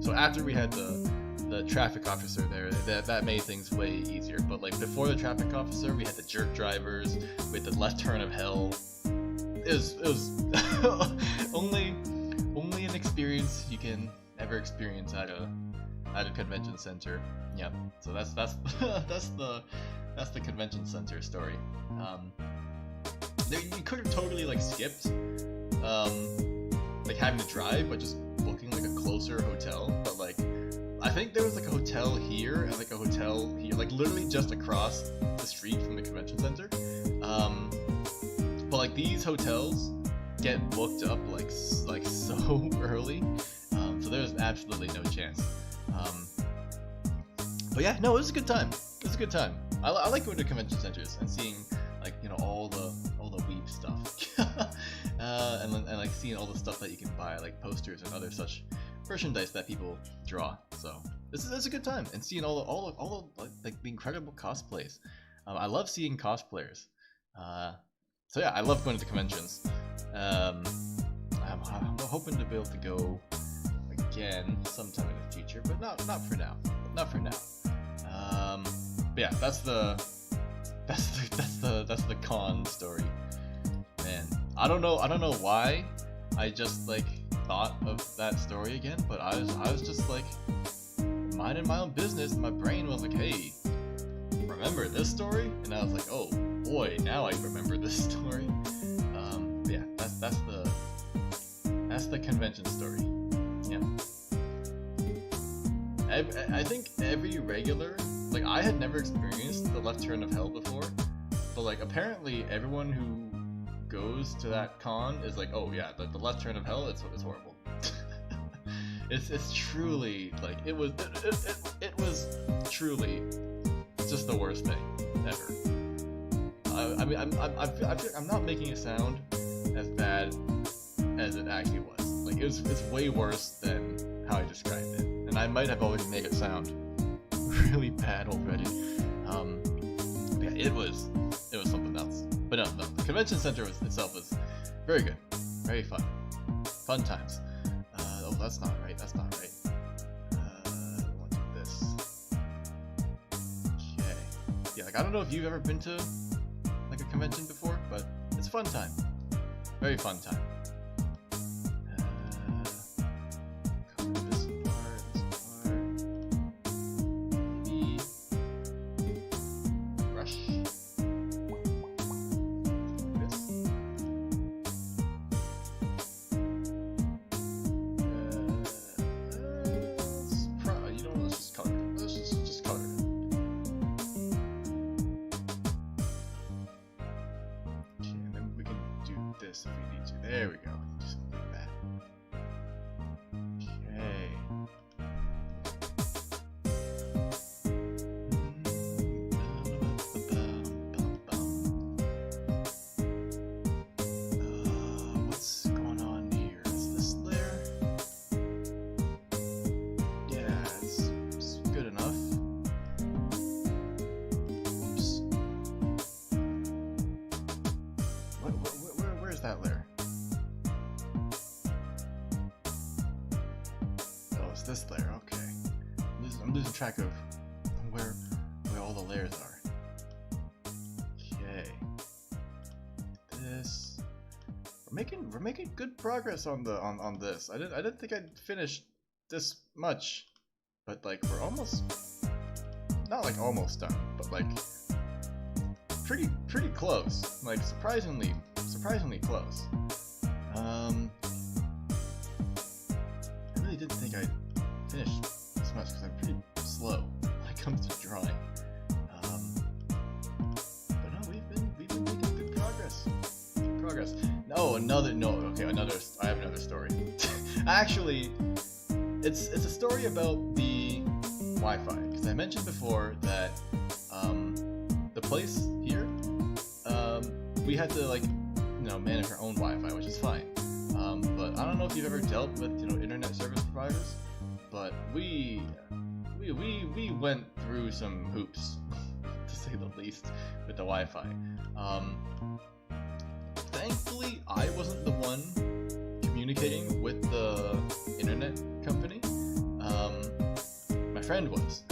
So after we had the traffic officer there, that made things way easier. But like before the traffic officer, we had the jerk drivers with the left turn of hell. It was only an experience you can ever experience at a convention center. Yeah. So that's that's the convention center story. You could have totally like skipped like having to drive, but just booking like a closer hotel. But like, I think there was like a hotel here and like a hotel here, like literally just across the street from the convention center. But like these hotels get booked up like so early, so there's absolutely no chance. But yeah, no, it was a good time. It was a good time. I like going to convention centers and seeing like, you know, all the weeb stuff, and like seeing all the stuff that you can buy, like posters and other such merchandise that people draw. So this is a good time, and seeing all the like the incredible cosplays. I love seeing cosplayers. So yeah, I love going to conventions. I'm hoping to be able to go again sometime in the future, but not for now. Not for now. But yeah, that's the con story. Man, I don't know why I just like thought of that story again, but I was just like minding my own business, and my brain was like, hey, remember this story? And I was like, oh boy, now I remember this story. But yeah, that's the convention story. Yeah. I think every regular, like I had never experienced the left turn of hell before, but like apparently everyone who goes to that con is like, oh yeah, the left turn of hell, it's horrible. it's truly like it was truly just the worst thing ever. I mean, I'm not making it sound as bad as it actually was. Like it's way worse than how I described it, and I might have already made it sound really bad already. Yeah, it was something else. But no, the convention center itself was very good, very fun times. Oh, that's not right. That's not right. I want to do this. Okay. Yeah, like I don't know if you've ever been to like a convention before, but it's a fun time. Very fun time. Cover this part. Maybe brush. This. You know, let's just color it. Let's just color it. Okay, and then we can do this if we need to. There we go. Just like that. Okay. What's going on here? Is this there? Yeah, it's good enough. Oops. Where's that layer? Oh, it's this layer. Okay. I'm losing track of where all the layers are. Okay. This. We're making good progress on this. I didn't think I'd finish this much, but like we're almost, not like almost done, but like pretty close. Like surprisingly close. I really didn't think I'd finish this much because I'm pretty slow when it comes to drawing. But no, we've been making good progress. No, I have another story. Actually, it's a story about the Wi-Fi, because I mentioned before that the place here, we had to like, you know, manage our own Wi-Fi, which is fine. But I don't know if you've ever dealt with, you know, internet service providers, but we went through some hoops, to say the least, with the Wi-Fi. Thankfully, I wasn't the one communicating with the internet company. My friend was,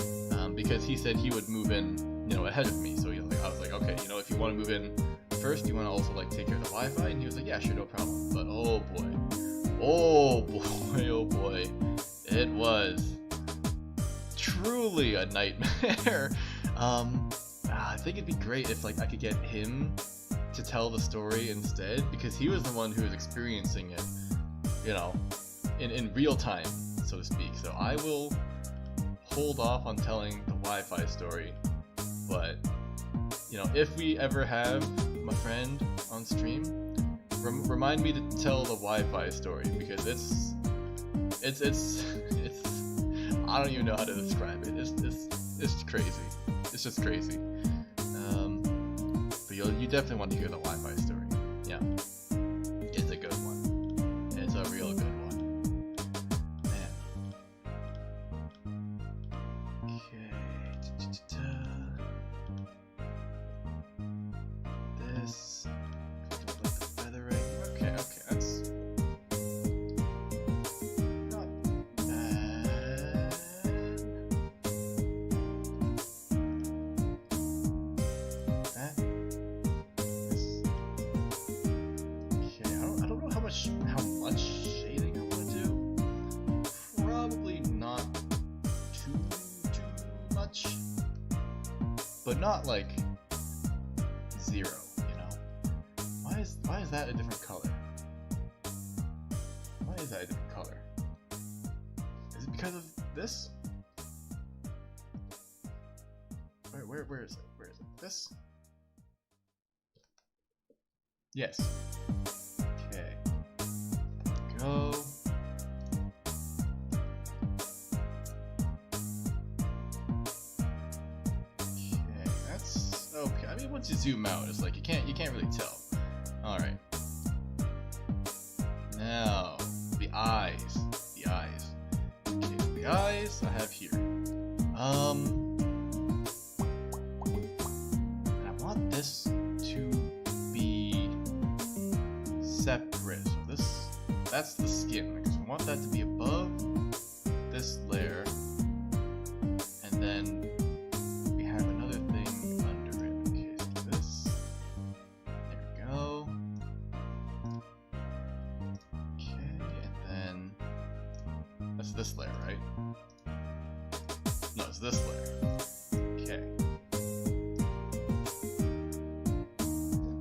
because he said he would move in, you know, ahead of me. So I was like, okay, you know, if you want to move in first, you want to also like take care of the Wi-Fi? And he was like, yeah, sure, no problem. But oh boy, it was truly a nightmare. I think it'd be great if like I could get him to tell the story instead, because he was the one who was experiencing it, you know, in real time, so to speak. So I will hold off on telling the Wi-Fi story, but you know, if we ever have my friend on stream, remind me to tell the Wi-Fi story, because it's I don't even know how to describe it. It's crazy. It's just crazy. But you definitely want to hear the Wi-Fi story. Yeah, it's a good one. It's a real good one. Man. Okay. This. The feathering. Okay. That's not bad. That. This. Okay. I don't know how much shading I want to do. Probably not too much, but not like zero. Why is that a different color? Why is that a different color? Is it because of this? Where is it? Where is it? This? Yes. Okay. Go. Okay, that's okay. I mean, once you zoom out, it's like you can't really tell. All right. Now the eyes. The eyes. Okay, the eyes I have here. And I want this to be separate. So that's the skin. Because I want that to be above this layer, and then we have another thing under it. Okay, so this. There we go. Okay, and then that's this layer, right? No, it's this layer. Okay.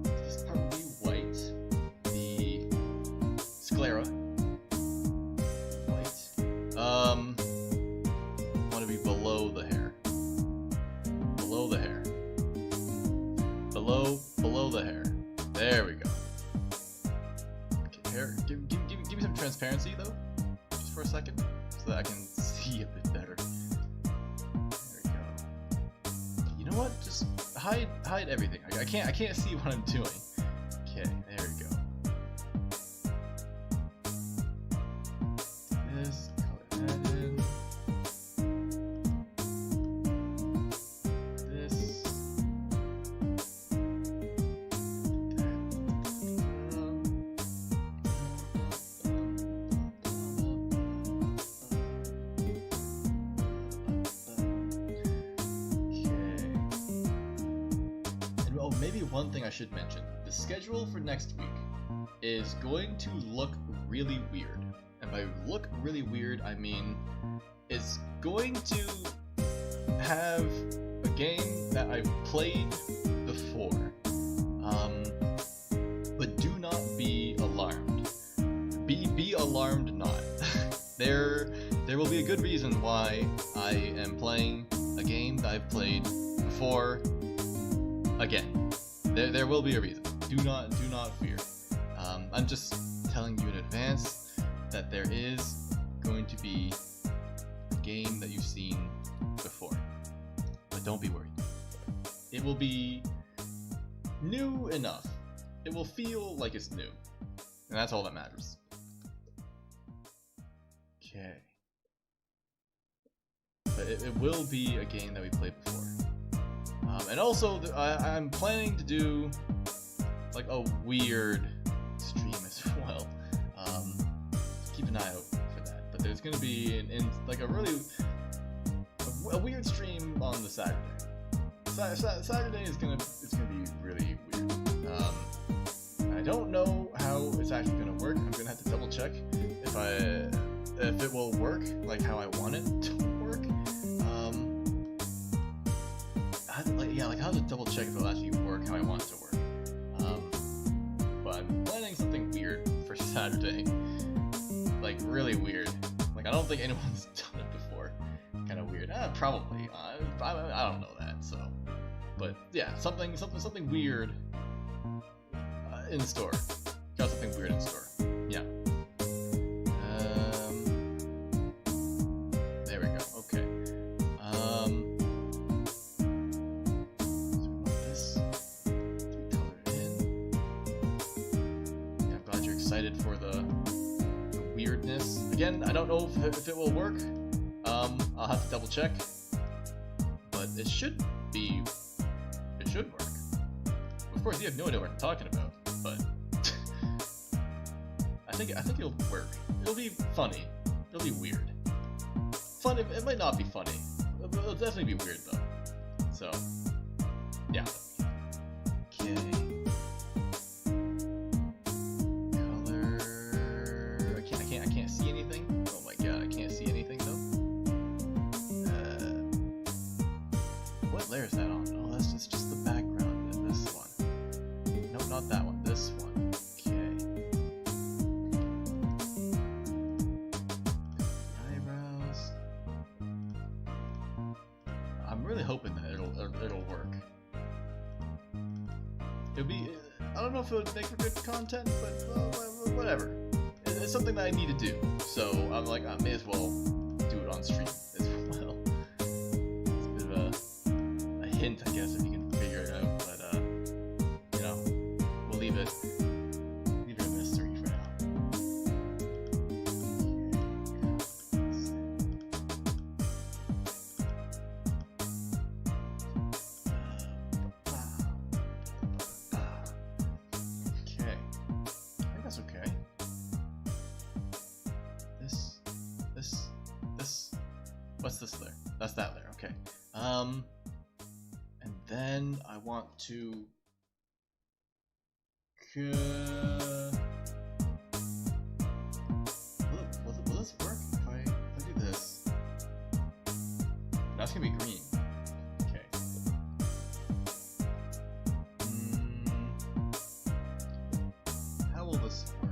This part will be white. The sclera. White. Want to be below the hair. Below the hair. Below the hair. There we go. Okay, hair. Give me some transparency though, just for a second, so that I can see a bit better. There we go. You know what? Just hide everything. I can't see what I'm doing. Okay, there we go. This, color that in. This. Maybe one thing I should mention, the schedule for next week is going to look really weird. And by look really weird, I mean it's going to have a game that I've played before. But do not be alarmed. Be alarmed not. There will be a good reason why I am playing a game that I've played before again. There will be a reason. Do not fear. I'm just telling you in advance that there is going to be a game that you've seen before. But don't be worried. It will be new enough. It will feel like it's new. And that's all that matters. Okay. But it will be a game that we played before. And also, I'm planning to do like a weird stream as well. Keep an eye out for that. But there's gonna be like a weird stream on the Saturday. Saturday is gonna be really weird. I don't know how it's actually gonna work. I'm gonna have to double check if it will work like how I want it to work. yeah, like, how to double check if it'll actually work how I want it to work. But I'm planning something weird for Saturday. Like, really weird. Like, I don't think anyone's done it before. Kind of weird. Probably. I don't know that, so. But yeah, something weird in store. Got something weird in store. Yeah. There we go. Okay. So we want this to be colored in. Yeah, I'm glad you're excited for the weirdness. Again, I don't know if it will work. I'll have to double check. But it should be. It should work. Of course, you have no idea what I'm talking about, but I think it'll work. It'll be funny. It'll be weird. Fun. It might not be funny. It'll definitely be weird though. So, yeah. Okay. Color. I can't see anything. Oh my god, I can't see anything though. What layer is that on? Oh, that's just the background in this one. Nope, not that one. This one. Okay. Eyebrows. I'm really hoping that it'll work. It'll be. I don't know if it would make for good content, but whatever. It's something that I need to do. So I'm like, I may as well do it on stream as well. It's a bit of a hint, I guess, if you can figure it out. But you know, we'll leave it a mystery for now. Okay, I think that's okay. This. What's this layer? That's that layer. Okay. And then I want to. Will this work if I do this? That's gonna be green. Okay. How will this work?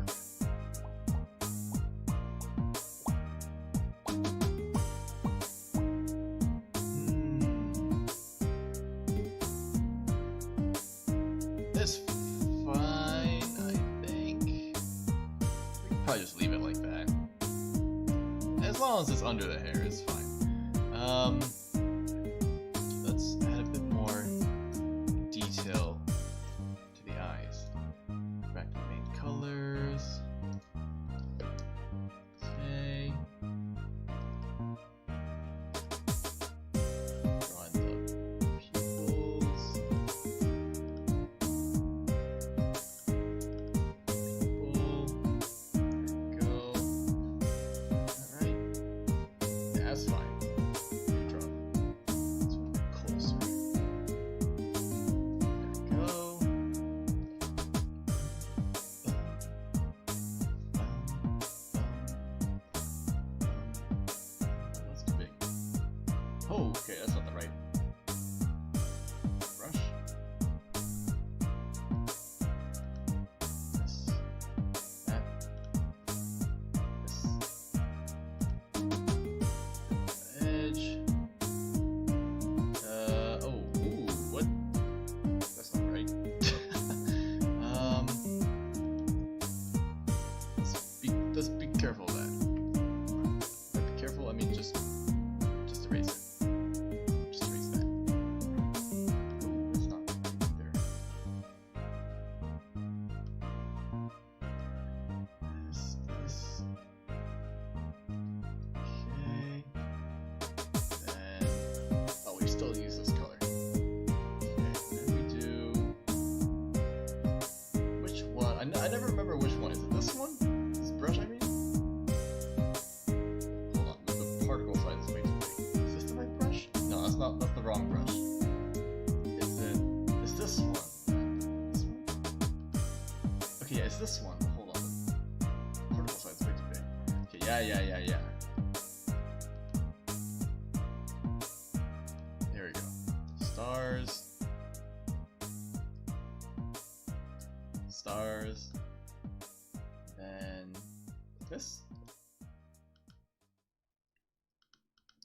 This fine, I think. We can probably just leave it like that. As long as it's under the hair, it's fine. Let's add a bit more detail to the eyes. Back to the main colors. Okay. Draw in the pupils. That's fine. Draw this one closer. There we go. That's too big. Oh, okay, that's not the right brush. This, that, this. Edge. Ooh, what? That's not right. Let's be careful of that. By be careful, I mean just erase it. Just erase that. Ooh, that's not there. This. Okay. Oh, we still use this color. Okay, then we do. Which one? I never remember which one. Is it this one? This brush, I mean? Hold on, the particle size is way too big. Is this the right brush? No, that's not. That's the wrong brush. Is this one? This one? Okay, yeah, it's this one. Hold on. The particle size is way too big. Okay, yeah. There we go. Stars. bars. Then this.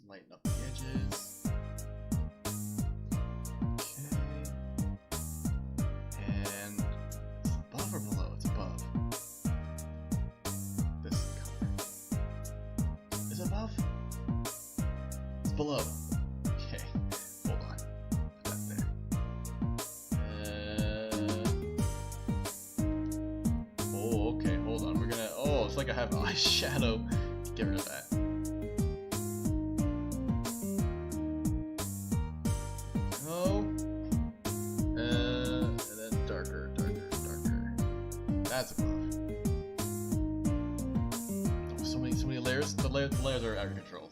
Lighten up the edges. Okay. And it's above or below? It's above. This color. Is it above? It's below. Okay. Hold on. Put that there. Oh, okay. Hold on. We're gonna. Oh, it's like I have eyeshadow. Get rid of that. That's above. Oh, so many layers. The layers are out of control.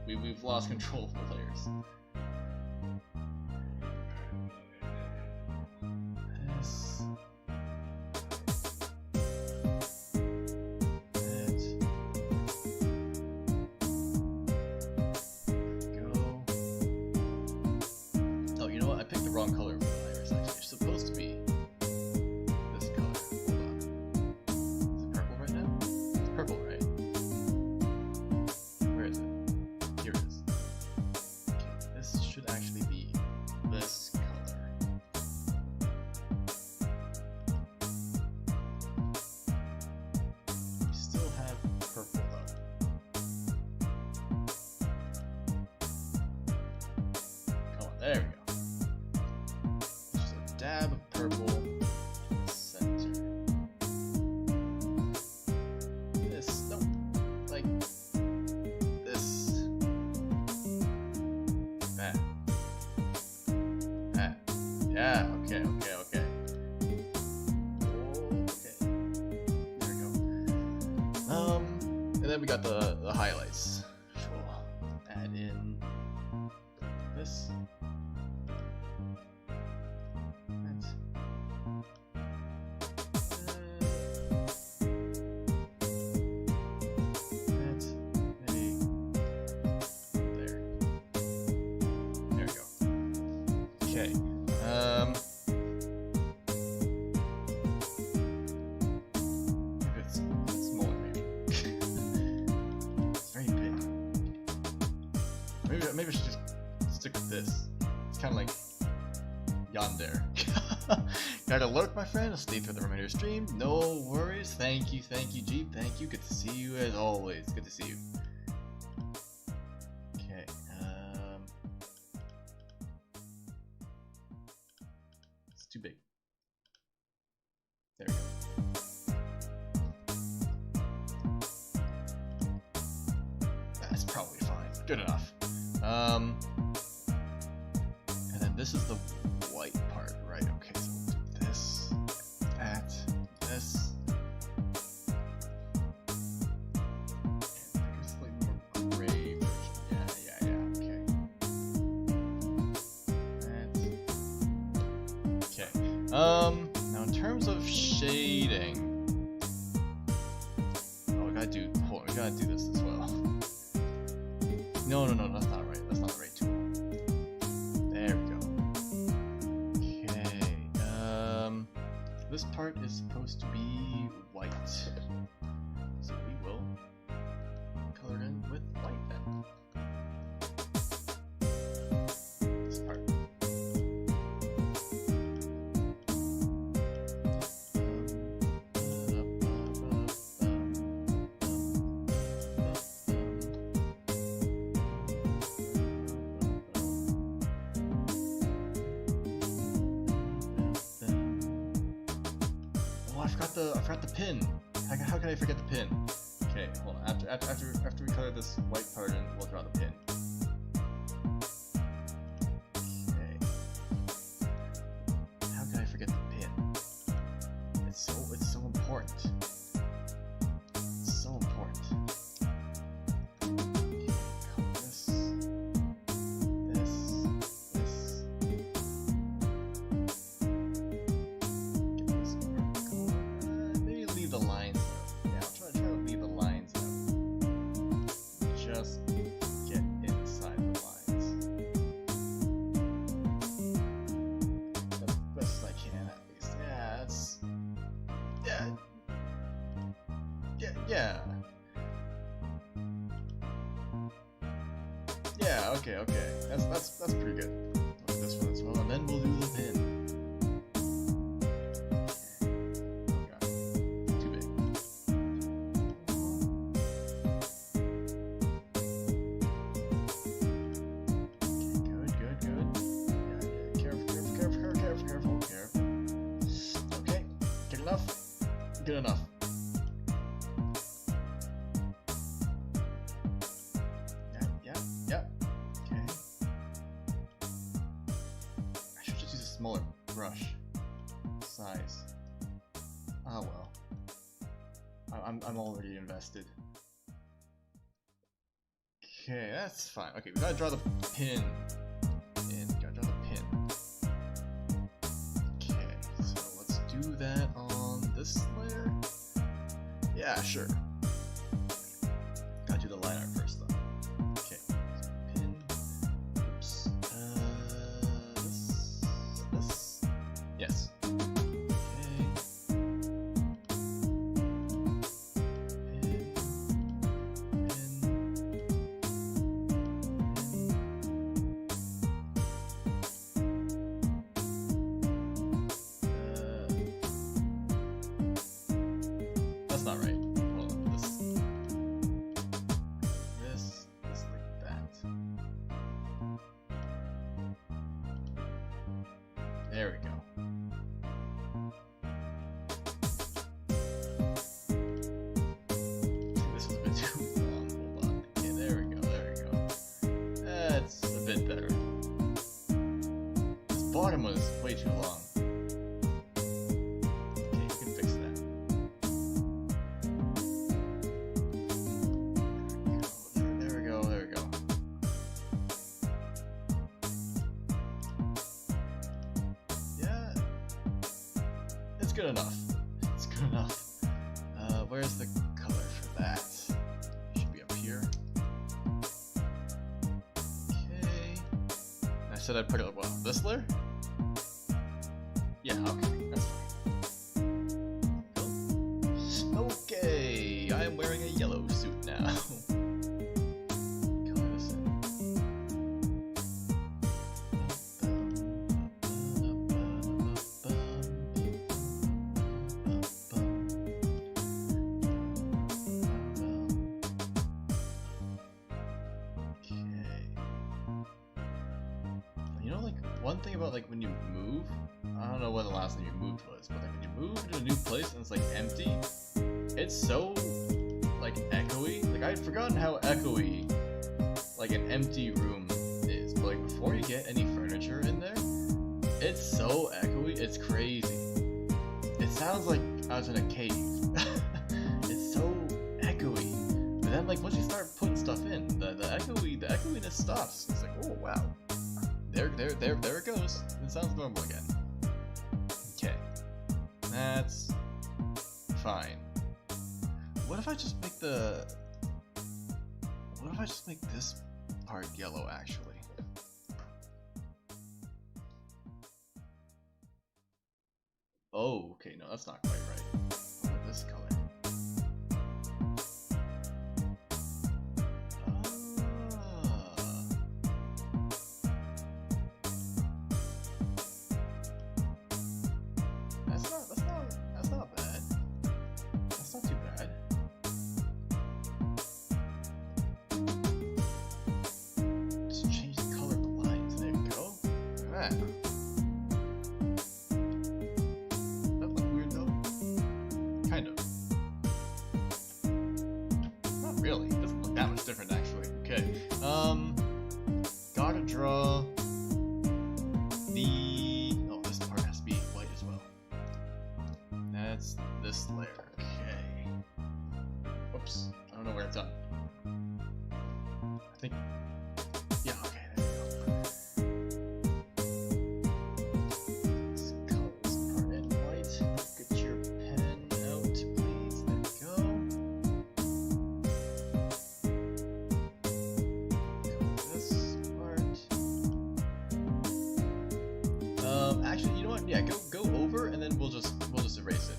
We've lost control of the layers. This. That. Go. Oh, you know what? I picked the wrong color for the layers. Actually, it's supposed to be this color. Purple, right? Where is it? Here it is. Okay, this should actually be this color. We still have purple though. Come on, there we go. Just a dab of purple. Yeah, okay. Okay. There we go. And then we got the highlights. We'll add in this. There we go. Okay. It's smaller maybe. It's very big. Maybe I should just stick with this. It's kind of like yonder. Got to lurk, my friend. I'll stay through the remainder of the stream. No worries. Thank you, Jeep. Thank you. Good to see you as always. Good to see you. Okay. It's too big. There we go. That's probably fine. Good enough. And then this is the white part, right? Okay, so we'll do this, that, this. And I guess like more gray version. Yeah, okay. That. Okay. Now in terms of shading. Oh, we gotta do this as well. No, that's not right. That's not the right tool. There we go. Okay. This part is supposed to be white. So we will color in with white then. This part. I forgot the pin. How can I forget the pin? Okay, hold on. After we color this white part in, we'll draw the pin. Okay. How can I forget the pin? It's so important. It's so important. Okay, color this. Leave the lines out. Yeah, I'll try to leave the lines out. Just get inside the lines. As best as I can, at least. Yeah, Yeah. Yeah. Yeah, okay. That's pretty good. Look at this one as well, and then we'll do the pin. Oh god. Too big. Okay, good. Yeah. Careful. Okay, good enough. Good enough. Yep. Okay. I should just use a smaller brush size. Oh well. I'm already invested. Okay, that's fine. Okay, we gotta draw the pin. Okay, so let's do that on this layer. Yeah, sure. Gotta do the line art first though. Okay, so pin. Oops. This. Yes. Okay. That's not right. Hold on. This like that. There we go. This is a bit too long. Hold on. Okay, there we go. That's a bit better. This bottom was way too long. Okay, you can fix that. There we go. Yeah, it's good enough. Where's the color for that? It should be up here. Okay. I said I'd put it, well, this layer? Yeah, okay, that's fine. Cool. Okay, I am wearing a yellow suit now. Color this in. You know, like, one thing about, like, when you move, I don't know when the last time you moved was, but, like, when you move to a new place and it's, like, empty, it's so, like, echoey. Like, I had forgotten how echoey, like, an empty room is, but, like, before you get any furniture in there, it's so echoey, it's crazy. It sounds like I was in a cave. It's so echoey. But then, like, once you start putting stuff in, the echoiness stops. It's like, oh, wow. There it goes. It sounds normal again. Okay. That's fine. What if I just make this part yellow, actually? Oh, okay, no, that's not quite right. What about this color? That's not bad. That's not too bad. Just change the color of the lines. There you go. Alright. That look weird though? Kind of. Not really. It doesn't look that much different actually. Okay. Gotta draw the this layer. Okay. Whoops. I don't know where it's at. I think. Yeah, okay, there we go. Let's color this part in white. Get your pen out, please. There we go. Color this part. Actually, you know what? Yeah, go over and then we'll just erase it.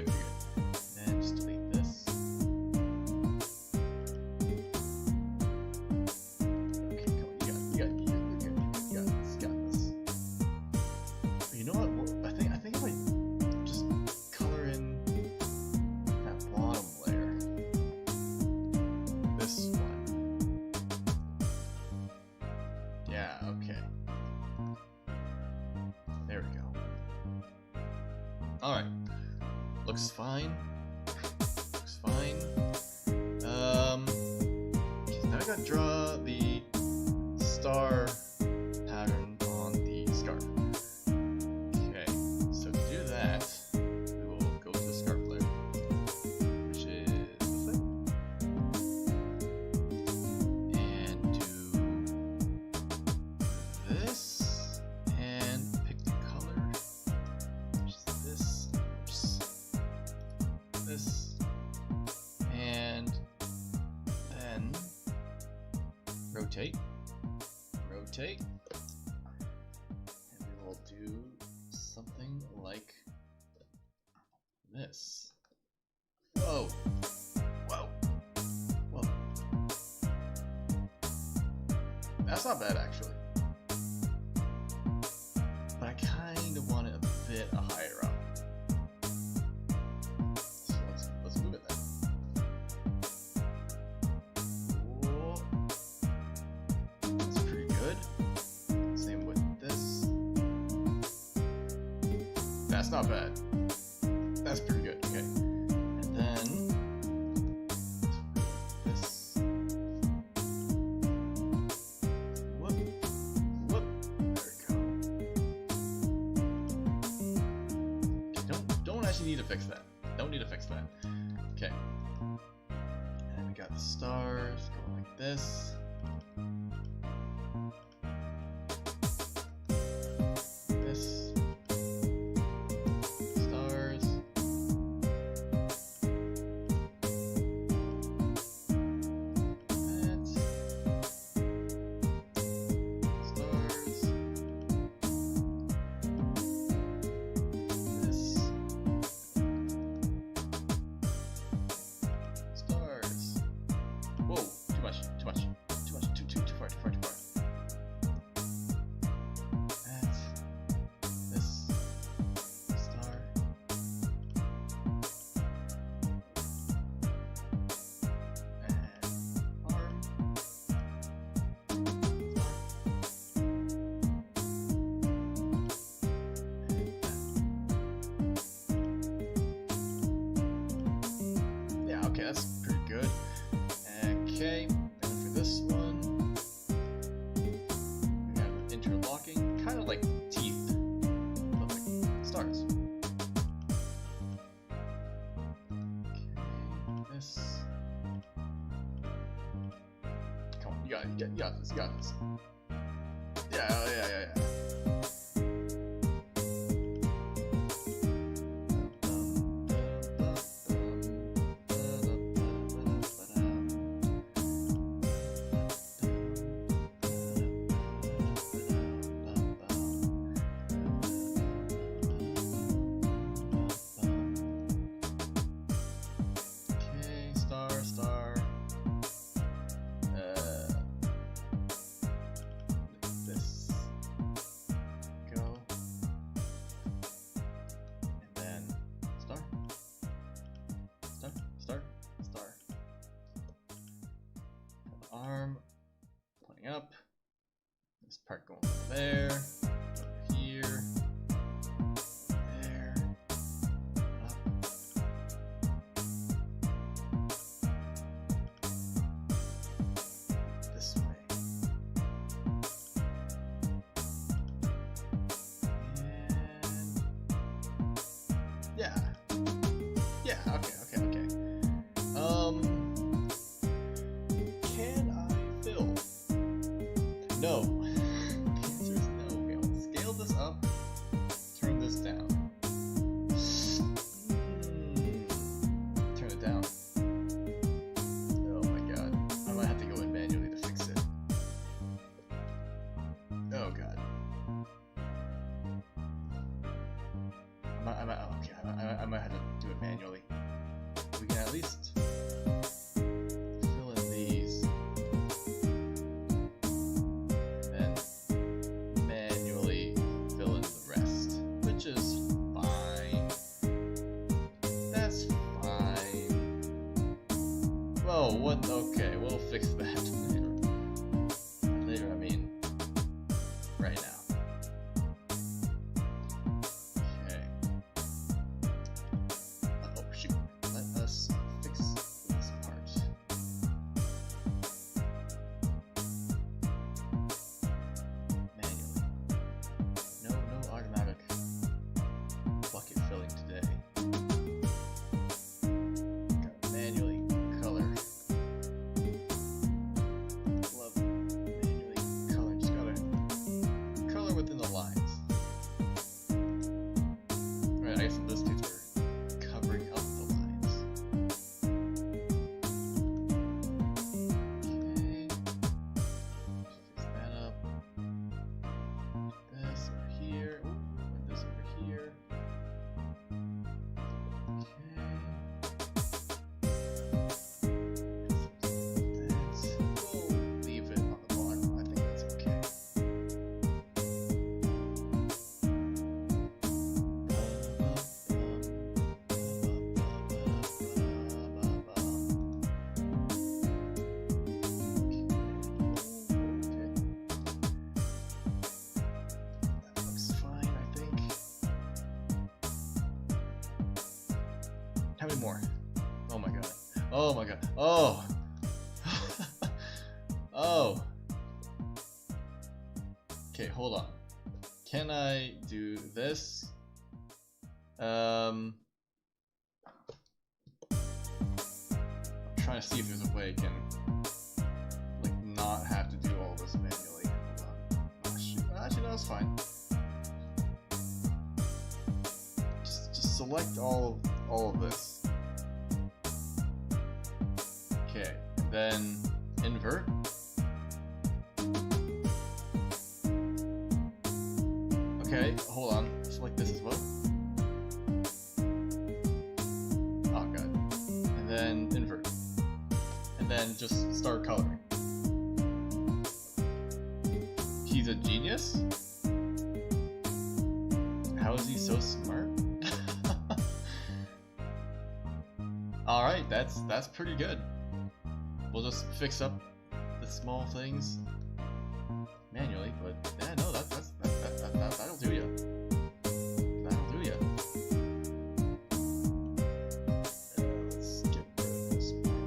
good, you're good. And just delete this. Okay, come on, you got this, you got this. But you know what? I think I might just color in that bottom layer. This one. Yeah, okay. There we go. Alright. Looks fine. Looks fine. Okay, now I gotta draw the star pattern on the scarf. Okay, so to do that, we will go to the scarf layer, which is this thing. And do this, and pick the color, which is this, this, and then rotate, and we will do something like this. Whoa, whoa, whoa. That's not bad actually, but I kind of want it a bit higher up. So let's move it then. Whoa. That's pretty good. Same with this. That's not bad. That's pretty good. Okay. And then this. Whoop. Whoop. There we go. Don't actually need to fix that. Don't need to fix that. Okay. And we got the stars going like this. This. Stars. That. Stars. This. Stars. Whoa, too much, too far. That. This. Star. And arm. Yeah, okay, that's pretty good. Okay, and for this one, we have interlocking, kind of like teeth, but like stars. Okay, this. Come on, you got this, you got this. Yeah. Okay, star. This. Go. And then star. The arm pointing up. This part going there. Over here. There. Up. This way. And yeah, okay. Can I fill? No. The answer is no. Okay, I'll scale this up, turn this down. Turn it down. Oh my god. I might have to go in manually to fix it. Oh god. I might have to do it manually. We can at least fill in these, and then manually fill in the rest, which is fine. That's fine. Whoa, what? Okay, we'll fix that later. Later, I mean, right now. Okay. Oh, shoot. Let us fix this part. Manually. No automatic bucket filling today. Gotta manually color. Love manually color. Just gotta color within the lines. Right, I guess in this case we're covering up the lines. Okay. Fix that up. This over here. Ooh, and this over here. Okay. We'll leave it on the bottom. I think that's okay. Okay. That looks fine, I think. How many more? Oh my god. Oh my god. Oh! Oh! Okay, hold on. Can I do this? I'm trying to see if there's a way I can like not have to do all this manually. Hold on. Oh shoot. Actually no, it's fine. Just select all of this. Okay, and then invert. Okay, hold on. Select this as well. Oh god. And then invert. And then just start coloring. He's a genius? How is he so smart? Alright, that's pretty good. We'll just fix up the small things manually, but yeah, no, that'll do ya. That'll do ya. Let's get rid of this part.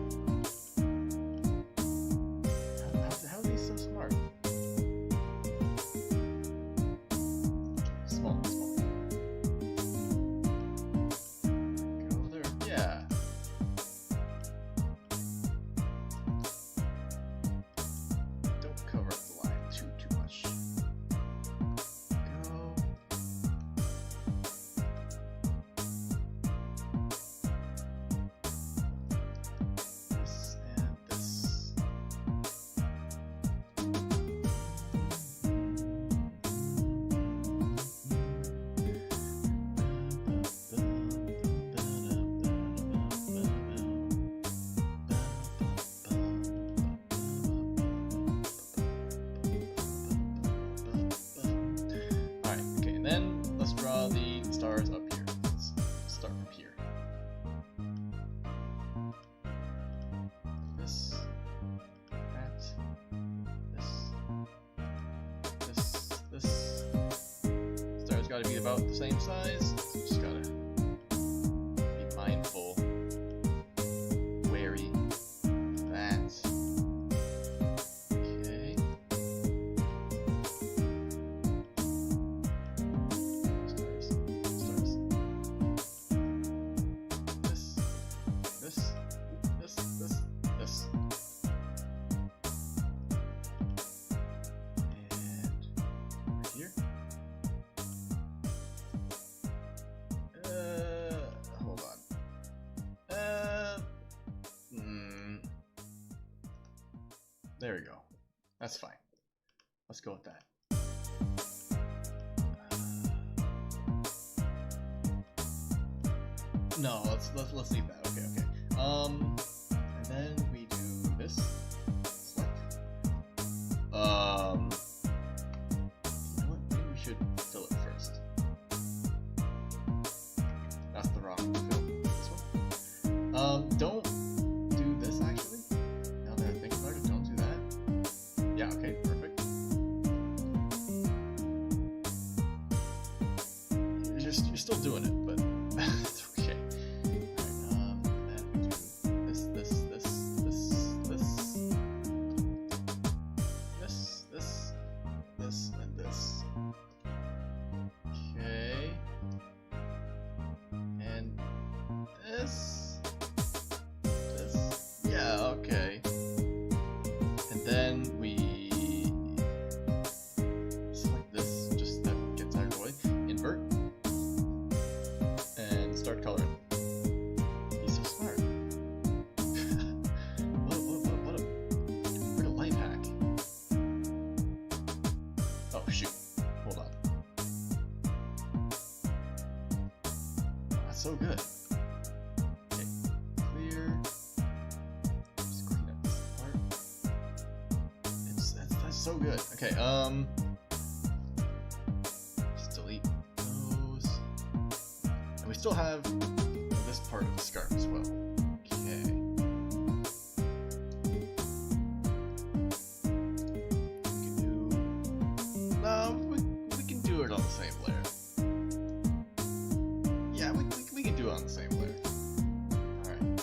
How is he so smart? Small. Go there. Yeah. Don't cover up the line too much. Go. This and this. Alright, okay, and then let's draw the stars up here. Let's start from here. This, that, this. Stars gotta be about the same size. So just gotta be mindful, wary of that. Okay. Stars. This. And over here. Hold on. There we go. That's fine. Let's go with that. No, let's leave that. Okay, okay. And then we do this. Select. You know what? Maybe we should fill it first. That's the wrong fill. This one. Don't do this actually. Now that I think about it, don't do that. Yeah. Okay. Perfect. You're still doing it, but it's okay. Alright, then we do this, and this. Okay. And this. Yeah, okay. And then we select this, just that gets out of the way. Invert. And start coloring. He's so smart. What a life hack. Oh shoot. Hold on. That's so good. Okay. Clear. Just clean up this part. That's so good. Okay, just delete those. And we still have this part of the scarf as well. Okay. We can do it on the same layer. Yeah, we can do it on the same layer. Alright.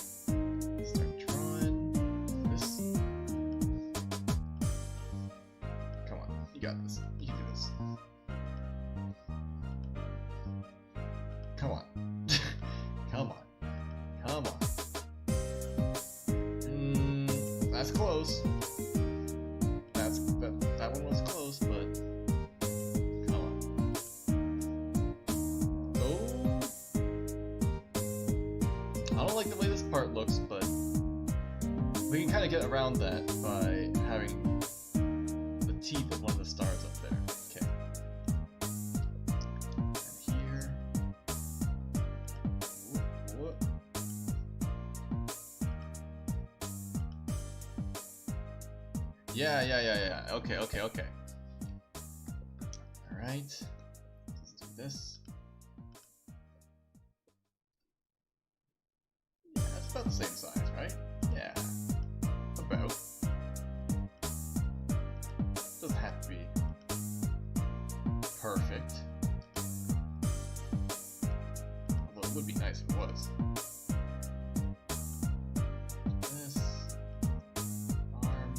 Start drawing this. Come on, you got this. You can do this. Come on. Come on. Come on. That's close. That one was close, but come on. Oh. I don't like the way this part looks, but we can kind of get around that by having the teeth of one of the stars up there. Okay. And here. Whoop. Yeah. Okay. Alright. Let's do this. Yeah, it's about the same size, right? Yeah. About. Doesn't have to be perfect. Although it would be nice if it was. This. Arm.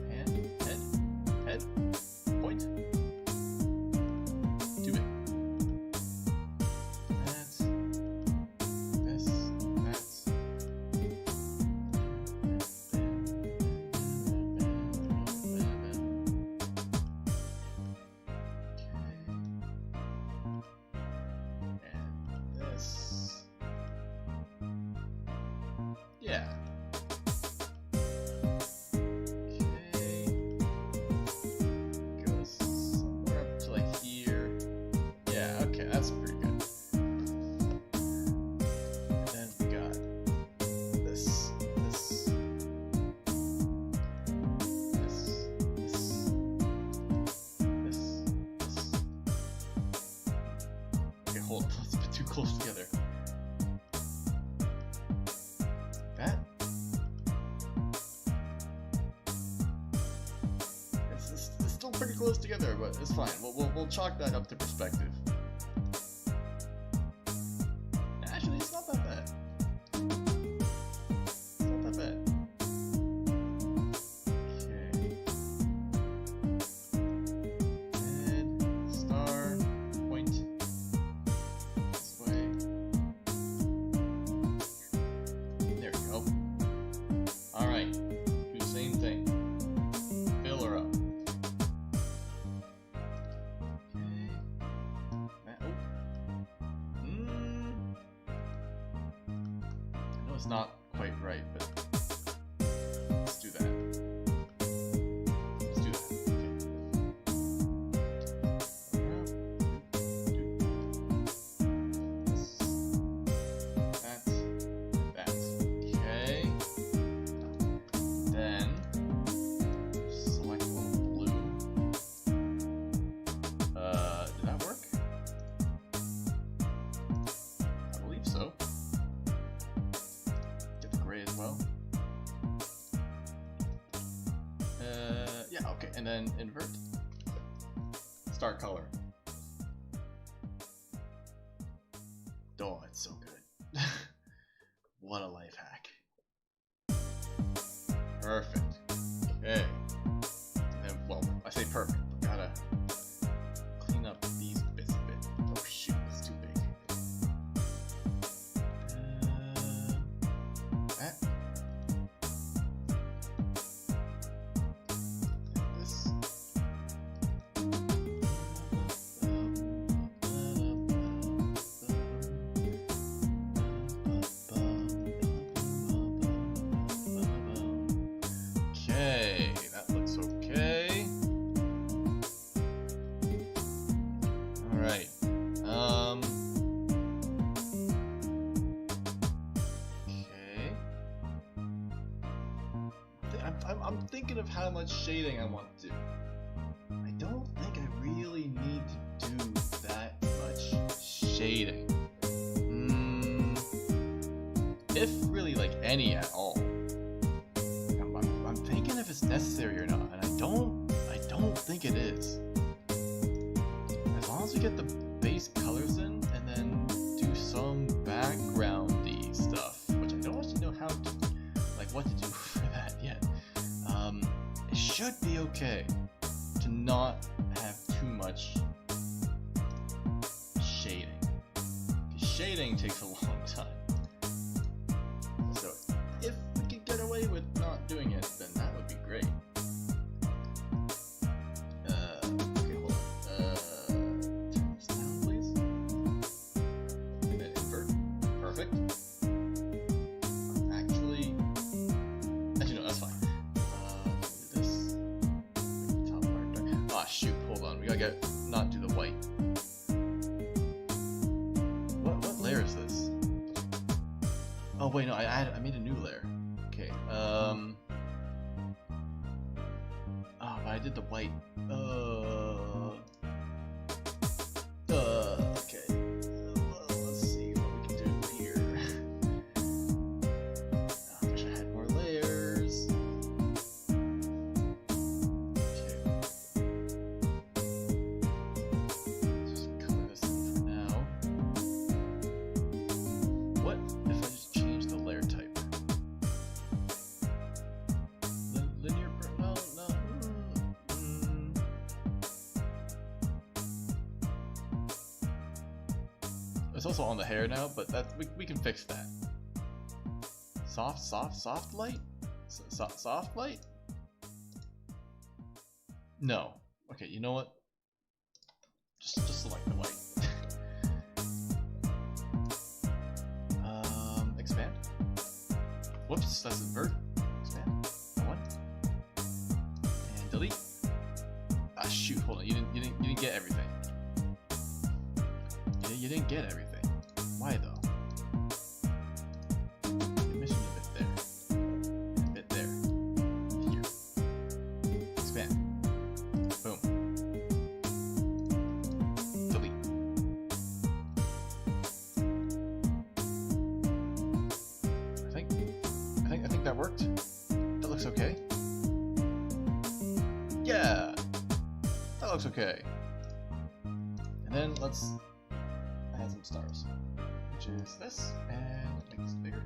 Hand. Head. Point. Do it. That's. This. That's. And this. Yeah. Okay. Goes somewhere up to like here. Yeah, okay, that's pretty good. And then we got this. Okay, hold on, that's a bit too close together. That? It's still pretty close together, but it's fine. We'll chalk that up to perspective. Actually, it's not that bad. It's not that bad. Okay. And star, point. This way. There we go. Alright. Do the same thing. Fill her up. Okay. That, oh. I know it's not quite right, but let's do that. Let's do that. Okay. Okay, and then invert. Start color. Oh, it's so good. What a life hack. Perfect. Okay. And, well, I say perfect, but gotta clean up these bits a bit. Oh shoot, it's too big. That. This. Okay, that looks okay. Alright. Okay. I'm thinking of how much shading I want to do. I don't think I really need to do that much shading. If really, like, any at all. I'm thinking if it's necessary or not, and I don't think it is. As long as we get the base colors in, and then do some background-y stuff, which I don't actually know how to, like, what to do for that yet. It should be okay to not have too much shading. 'Cause shading takes a long time. So if we could get away with not doing it, then that would be great. Okay, hold on. Turn this down, please. And then invert. Perfect. Actually, no, that's fine. Do this. Make the top part dark. Ah, shoot, hold on. We gotta not do the white. What layer is this? Oh wait, no, I made a new layer. Okay, oh, but I did the white. Okay. Well, let's see what we can do here. I wish I had more layers. Okay. Just color this in for now. What if I just change the layer type? Linear, no. It's also on the hair now, but we can fix that. Soft light? Soft light? No. Okay, you know what? Just select the white. Expand. Whoops, that's invert. Expand. That one. And delete. Ah, shoot. Hold on. You didn't get everything. You didn't get everything. Why though? You're missing a bit there. And a bit there. Here. Expand. Boom. Delete. I think that worked. That looks okay. Yeah. That looks okay. And then let's add some stars, which is this, and make this bigger.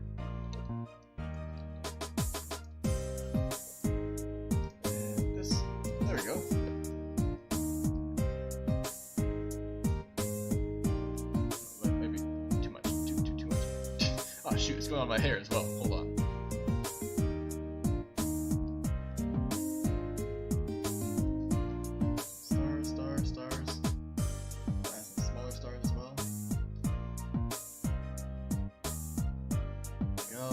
And this. There we go. Maybe too much. Too much. Oh shoot! It's going on my hair as well. Hold on. Stars. Add some smaller stars as well. Go.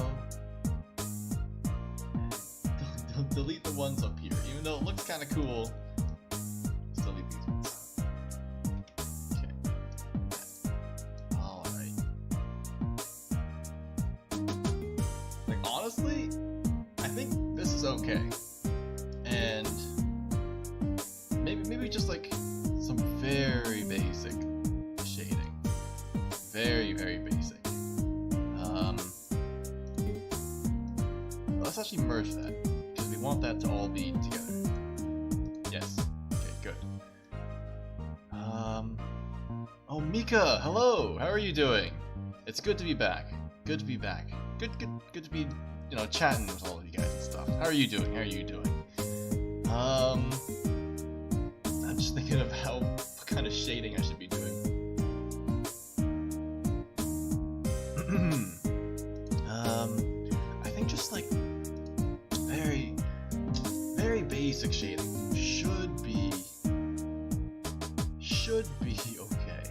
And delete the ones up here. Even though it looks kind of cool, let's delete these ones. Okay. Alright. Like, honestly, I think this is okay. And maybe just like some very basic shading. Very basic. Let's actually merge that, because we want that to all be together. Mika, hello. How are you doing? It's good to be back. Good to be back. Good to be, you know, chatting with all of you guys and stuff. How are you doing? How are you doing? I'm just thinking of what kind of shading I should be doing. I think just like very basic shading should be okay.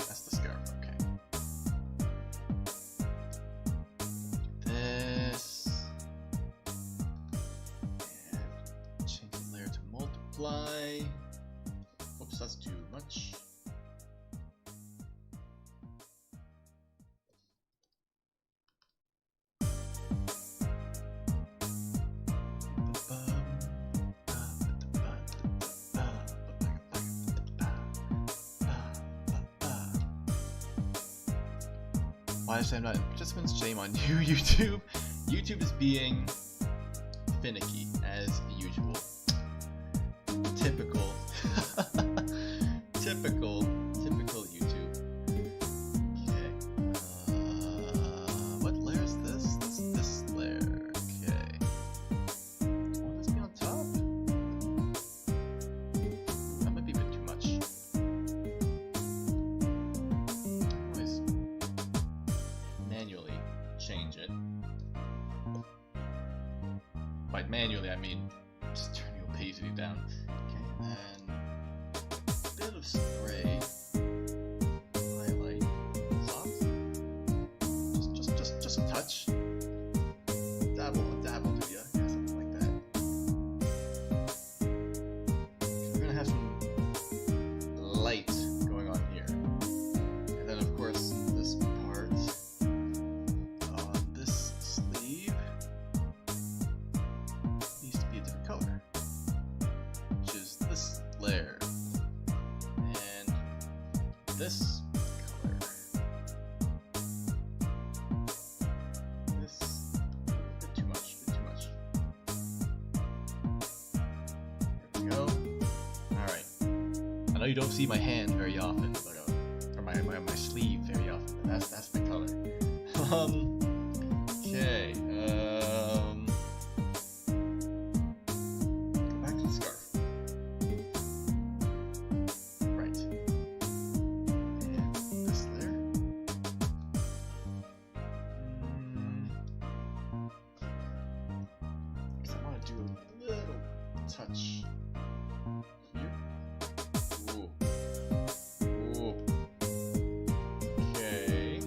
That's the scarf, okay. This and change the layer to multiply. Oops, that's too much. Why did I say I'm not participants? Shame on you, YouTube. YouTube is being finicky, as usual. Typical. typical YouTube. Okay. What layer is this? This layer. Okay. Won't this be on top? That might be a bit too much. Always manually change it. By manually, I mean just turning opacity down. Okay, and a bit of spray, highlight, soft, just a touch. Dabble to ya, yeah, something like that. We're gonna have some light going on here, and then of course this part. This sleeve needs to be a different color, which is this layer, and this color. This a bit too much. There we go. All right. I know you don't see my hand very often, but or my sleeve very often. But that's the color. Okay, go back to the scarf. Right. And this layer. Because I want to do a little touch here. Ooh. Okay.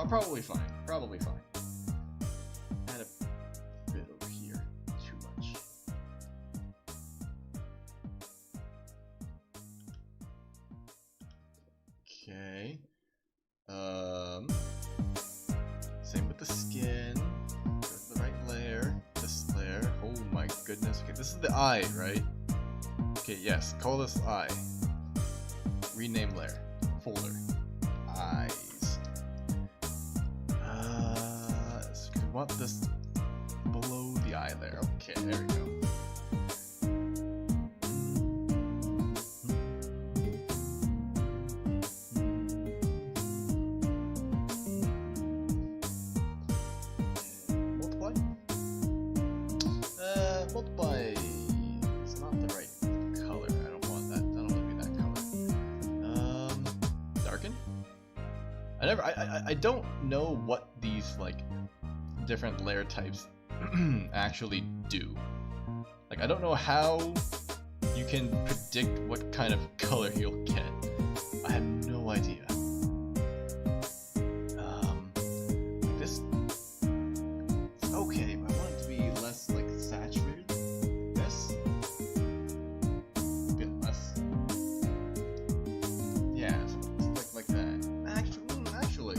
Probably fine. Add a bit over here. Too much. Okay. Same with the skin. Go to the right layer. This layer. Oh my goodness. Okay, this is the eye, right? Okay, yes. Call this eye. Rename layer. Folder. Eyes. So we want this below the eye there. Okay, there we go. Multiply? Multiply is not the right color. I don't want that. I don't want to be that color. Darken? I don't know what these like different layer types actually do. Like I don't know how you can predict what kind of color you'll get. I have no idea. This it's okay, but I want it to be less like saturated. This a bit less. Yeah, so like that. Actually,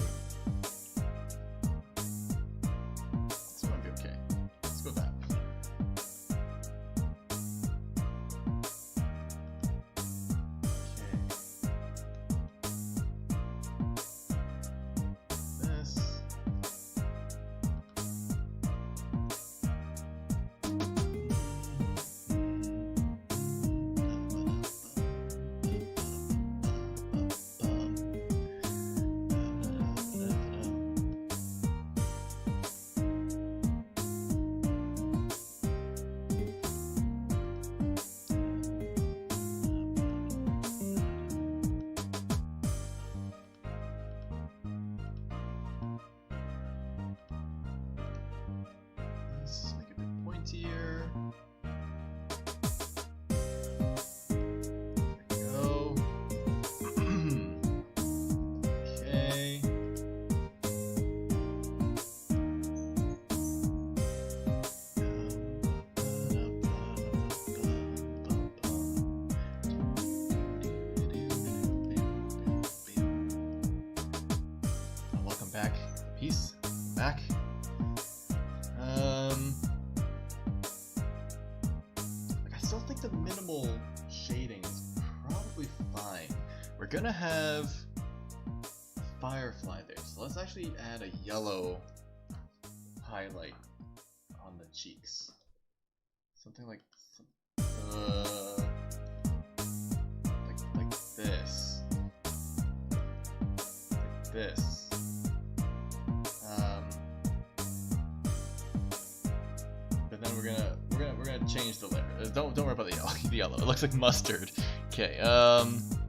gonna have Firefly there, so let's actually add a yellow highlight on the cheeks. Something like this. Like this. But then we're gonna change the layer. Don't worry about the yellow. The yellow. It looks like mustard. Okay. Something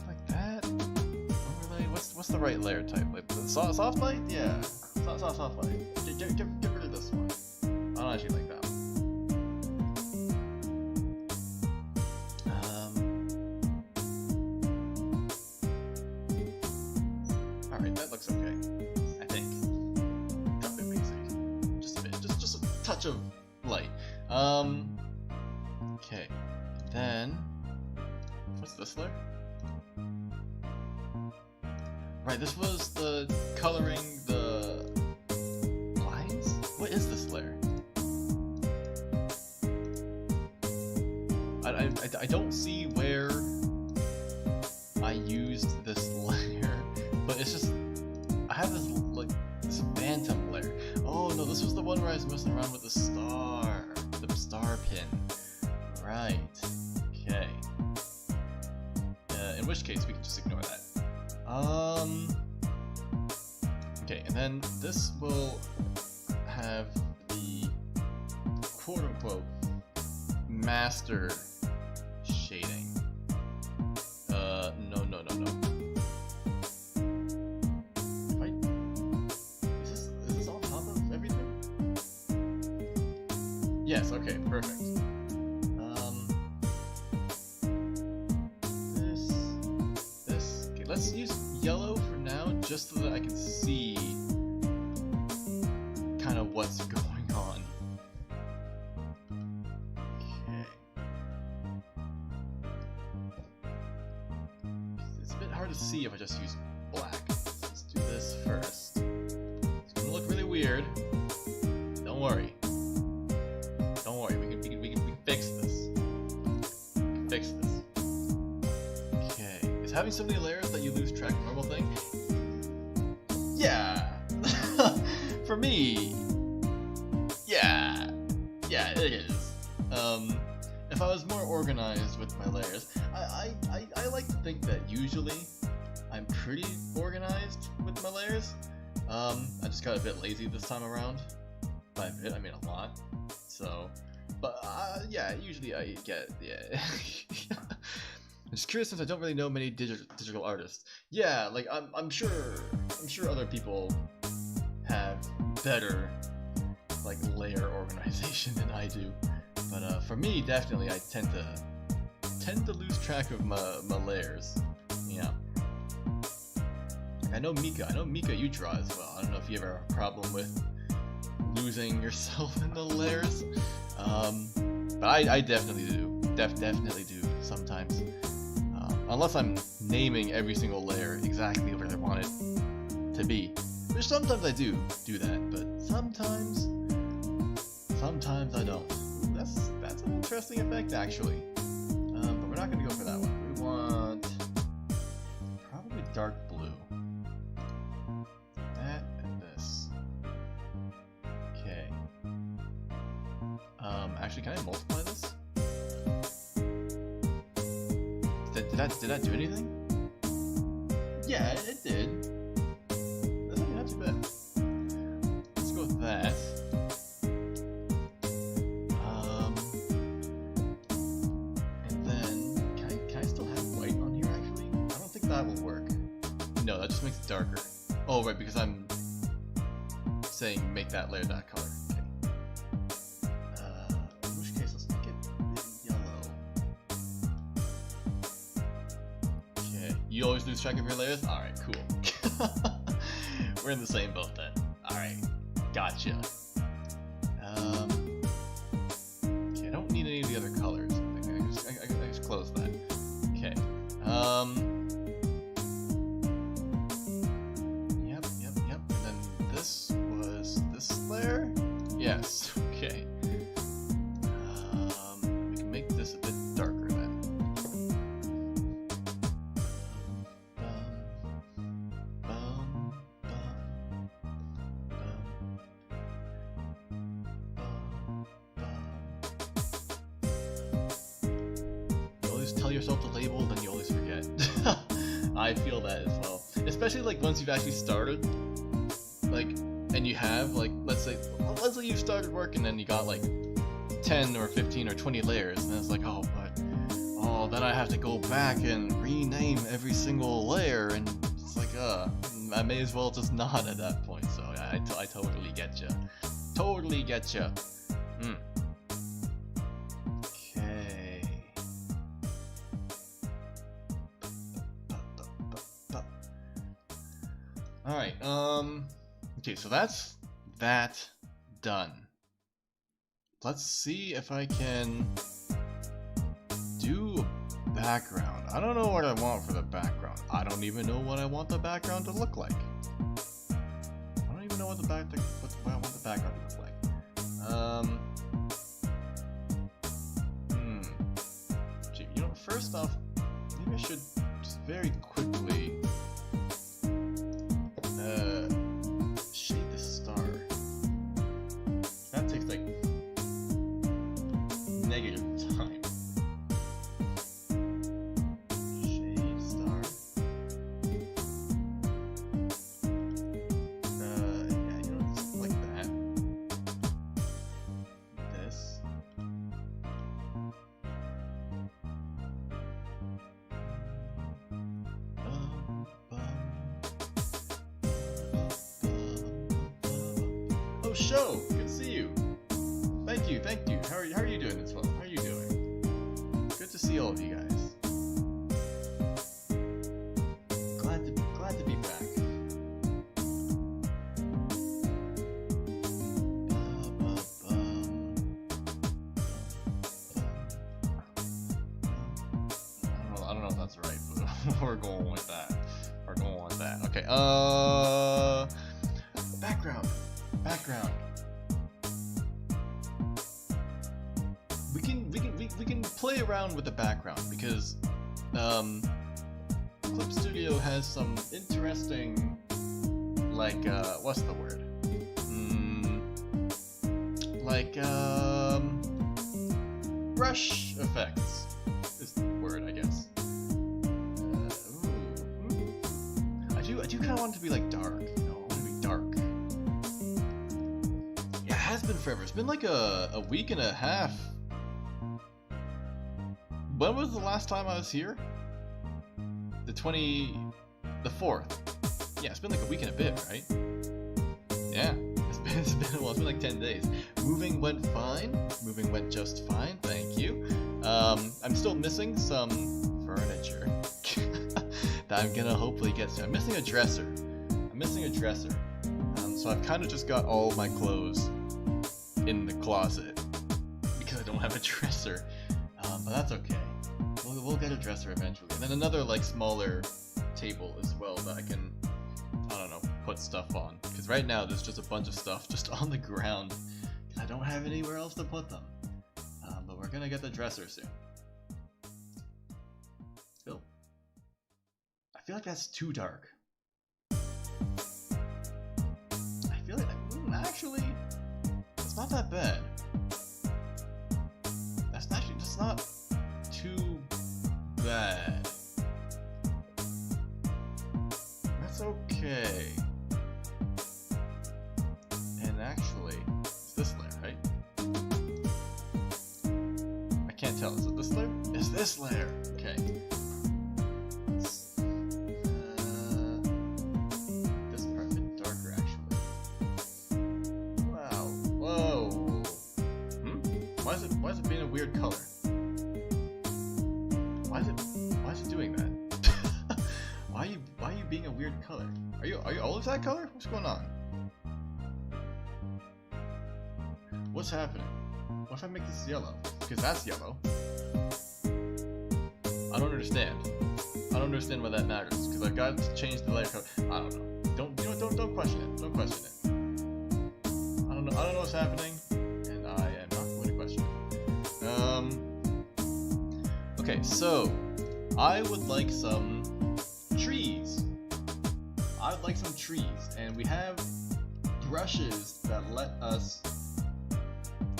like that. Overlay. What's the right layer type? Like the soft light? Yeah. Soft light. Get rid of this one. I don't actually like that one. Alright, that looks okay. I think. Drop it basic. Just a bit. Just a touch of light. Okay. Then what's this layer? Right, this was the coloring the lines? What is this layer? I don't see where I used this layer, but it's just I have this like this phantom layer. Oh no, this was the one where I was messing around with the star pin. Right. Okay. In which case we can just ignore that. Okay, and then this will have the quote-unquote master shading. No. Is this on top of everything? Yes, okay, perfect. This. Okay, let's use yellow for now, just so that I can see kind of what's going on. Okay. It's a bit hard to see if I just use black. Let's do this first. It's gonna look really weird. Don't worry. Don't worry. We can fix this. We can fix this. Okay. Is having so many layers that you lose track of normal thing? Yeah. For me, yeah, it is. If I was more organized with my layers, I like to think that usually I'm pretty organized with my layers. I just got a bit lazy this time around. By a bit, I mean a lot. So, but yeah, usually I get I'm just curious since I don't really know many digital artists. Yeah, like I'm sure other people have better like layer organization than I do, but for me, definitely, I tend to lose track of my layers. Yeah. I know Mika, you draw as well. I don't know if you ever have a problem with losing yourself in the layers, but I definitely do. Definitely do sometimes. Unless I'm naming every single layer exactly where I want it to be. Which sometimes I do that, but sometimes I don't. Ooh, that's an interesting effect actually. But we're not gonna go for that one. We want probably dark blue. That and this. Okay. Actually, can I multiply this? Did that do anything? Yeah, it did. That's actually not too bad. Let's go with that. And then can I still have white on here actually? I don't think that will work. No, that just makes it darker. Oh right, because I'm saying make that layer that color. Okay. In which case let's make it yellow. Okay. You always lose track of your layers? Alright, cool. We're in the same boat then. Alright. Gotcha. Okay, I don't need any of the other colors. I can just close that. Okay. Yep. And then this was this layer? Yes. Okay. We can make this a bit darker then. just tell yourself the label, then you always forget. I feel that as well. Especially like once you've actually started, like, and you have like, let's say you started work and then you got like 10 or 15 or 20 layers, and it's like, oh, then I have to go back and rename every single layer, and it's like, I may as well just not at that point. So I totally get you. Totally get you. Okay. All right. Okay, so that's that done. Let's see if I can do a background. I don't know what I want for the background. I don't even know what I want the background to look like. I don't even know what I want the background to look like. Gee, you know, first off, maybe I should just very quickly shade the star. That takes like negative time. Shade star. Yeah, you know, just like that. This. Oh, Show! Good to see you. Thank you. How are you doing as well? How are you doing? Good to see all of you guys. Glad to be back. I don't know if that's right, but we're going with that. Okay. Background. We can play around with the background because Clip Studio has some interesting, like, what's the word? Like, brush effects is the word, I guess. I do kind of want it to be like dark, you know, I want it to be dark. Yeah, it has been forever. It's been like a week and a half. When was the last time I was here? The 4th. Yeah, it's been like a week and a bit, right? Yeah, it's been like 10 days. Moving went fine. Moving went just fine, thank you. I'm still missing some furniture that I'm gonna hopefully get to. I'm missing a dresser. So I've kind of just got all my clothes in the closet because I don't have a dresser. But that's okay. We'll get a dresser eventually. And then another like smaller table as well that I can, I don't know, put stuff on. Because right now there's just a bunch of stuff just on the ground. I don't have anywhere else to put them. But we're gonna get the dresser soon. Still, I feel like that's too dark. I feel like, actually, it's not that bad. That's actually just not too bad. That's okay. And actually, it's this layer, right? I can't tell. Is it this layer? It's this layer. Okay. This part a bit darker, actually. Wow. Whoa. Why is it being a weird color? Why is it doing that? Why are you being a weird color? Are you always that color? What's going on? What's happening? What if I make this yellow? Because that's yellow. I don't understand. I don't understand why that matters. Because I've got to change the layer color. I don't know. Don't question it. Don't question it. I don't know what's happening, and I am not going to question it. Okay, so I would like some trees. And we have brushes that let us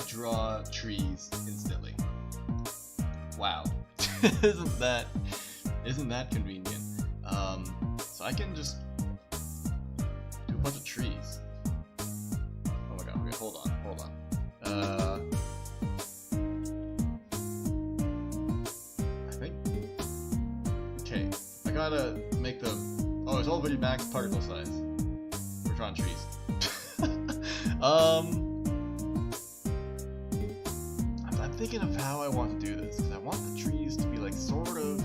draw trees instantly. Wow. Isn't that convenient? So I can just do a bunch of trees. Oh my god, okay, hold on. I think, okay, I gotta make the, oh, it's already max particle size. We're drawing trees. I'm thinking of how I want to do this, because I want the trees to be like sort of,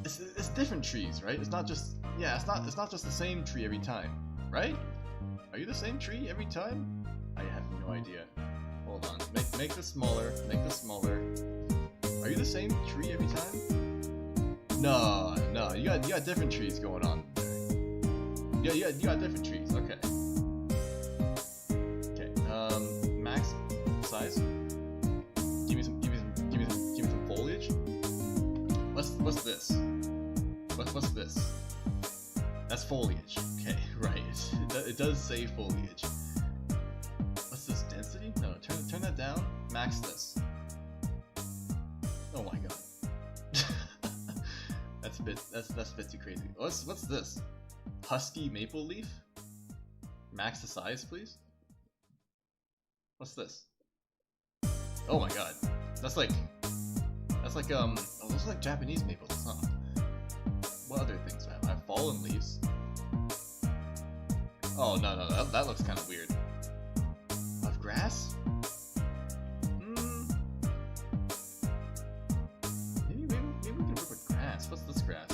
it's different trees, right? It's not just, yeah, it's not just the same tree every time, right? Are you the same tree every time? I have no idea. Hold on, make this smaller, Are you the same tree every time? No, you got different trees going on there. Yeah, you got different trees. Okay. Max size. Give me some foliage. What's this? What's this? That's foliage. Okay, right. It does say foliage. What's this? Density? No, turn that down. Max this. Oh my god. That's a bit too crazy. What's this? Husky maple leaf? Max the size, please. What's this? Oh my god. That's like oh, those are like Japanese maples, huh? What other things do I have? I have fallen leaves. Oh no, that looks kind of weird. Of grass? Maybe we can work with grass. What's this grass?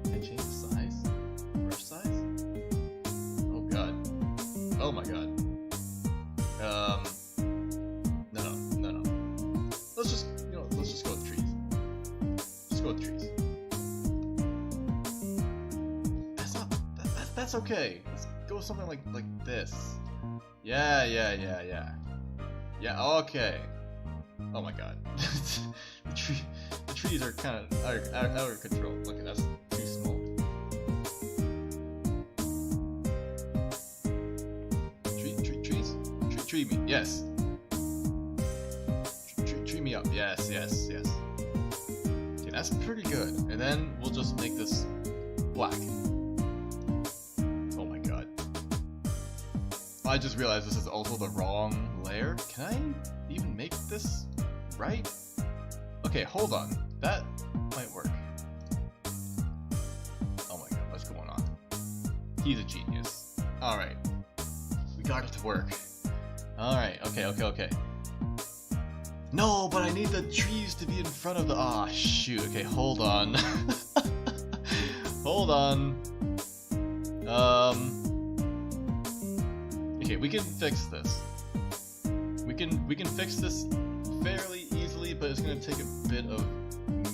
Can I change the size? Brush size? Oh god. Oh my god. No. Let's just go with trees. Just go with trees. That's okay. Let's go with something like this. Yeah. Yeah, okay. Oh my god. the trees are kind of out of control. Look, that's too small. Trees? Tree me. Yes. Tree me up. Yes. Okay, that's pretty good. And then we'll just make this black. Oh my god. I just realized this is also the wrong layer. Can I even make this right? Okay, hold on. That might work. Oh my god, what's going on? He's a genius. Alright. We got it to work. Alright, okay. No, but I need the trees to be in front of the... Aw, shoot. Okay, hold on. Hold on. Okay, we can fix this. We can fix this fairly easily, but it's gonna take a bit of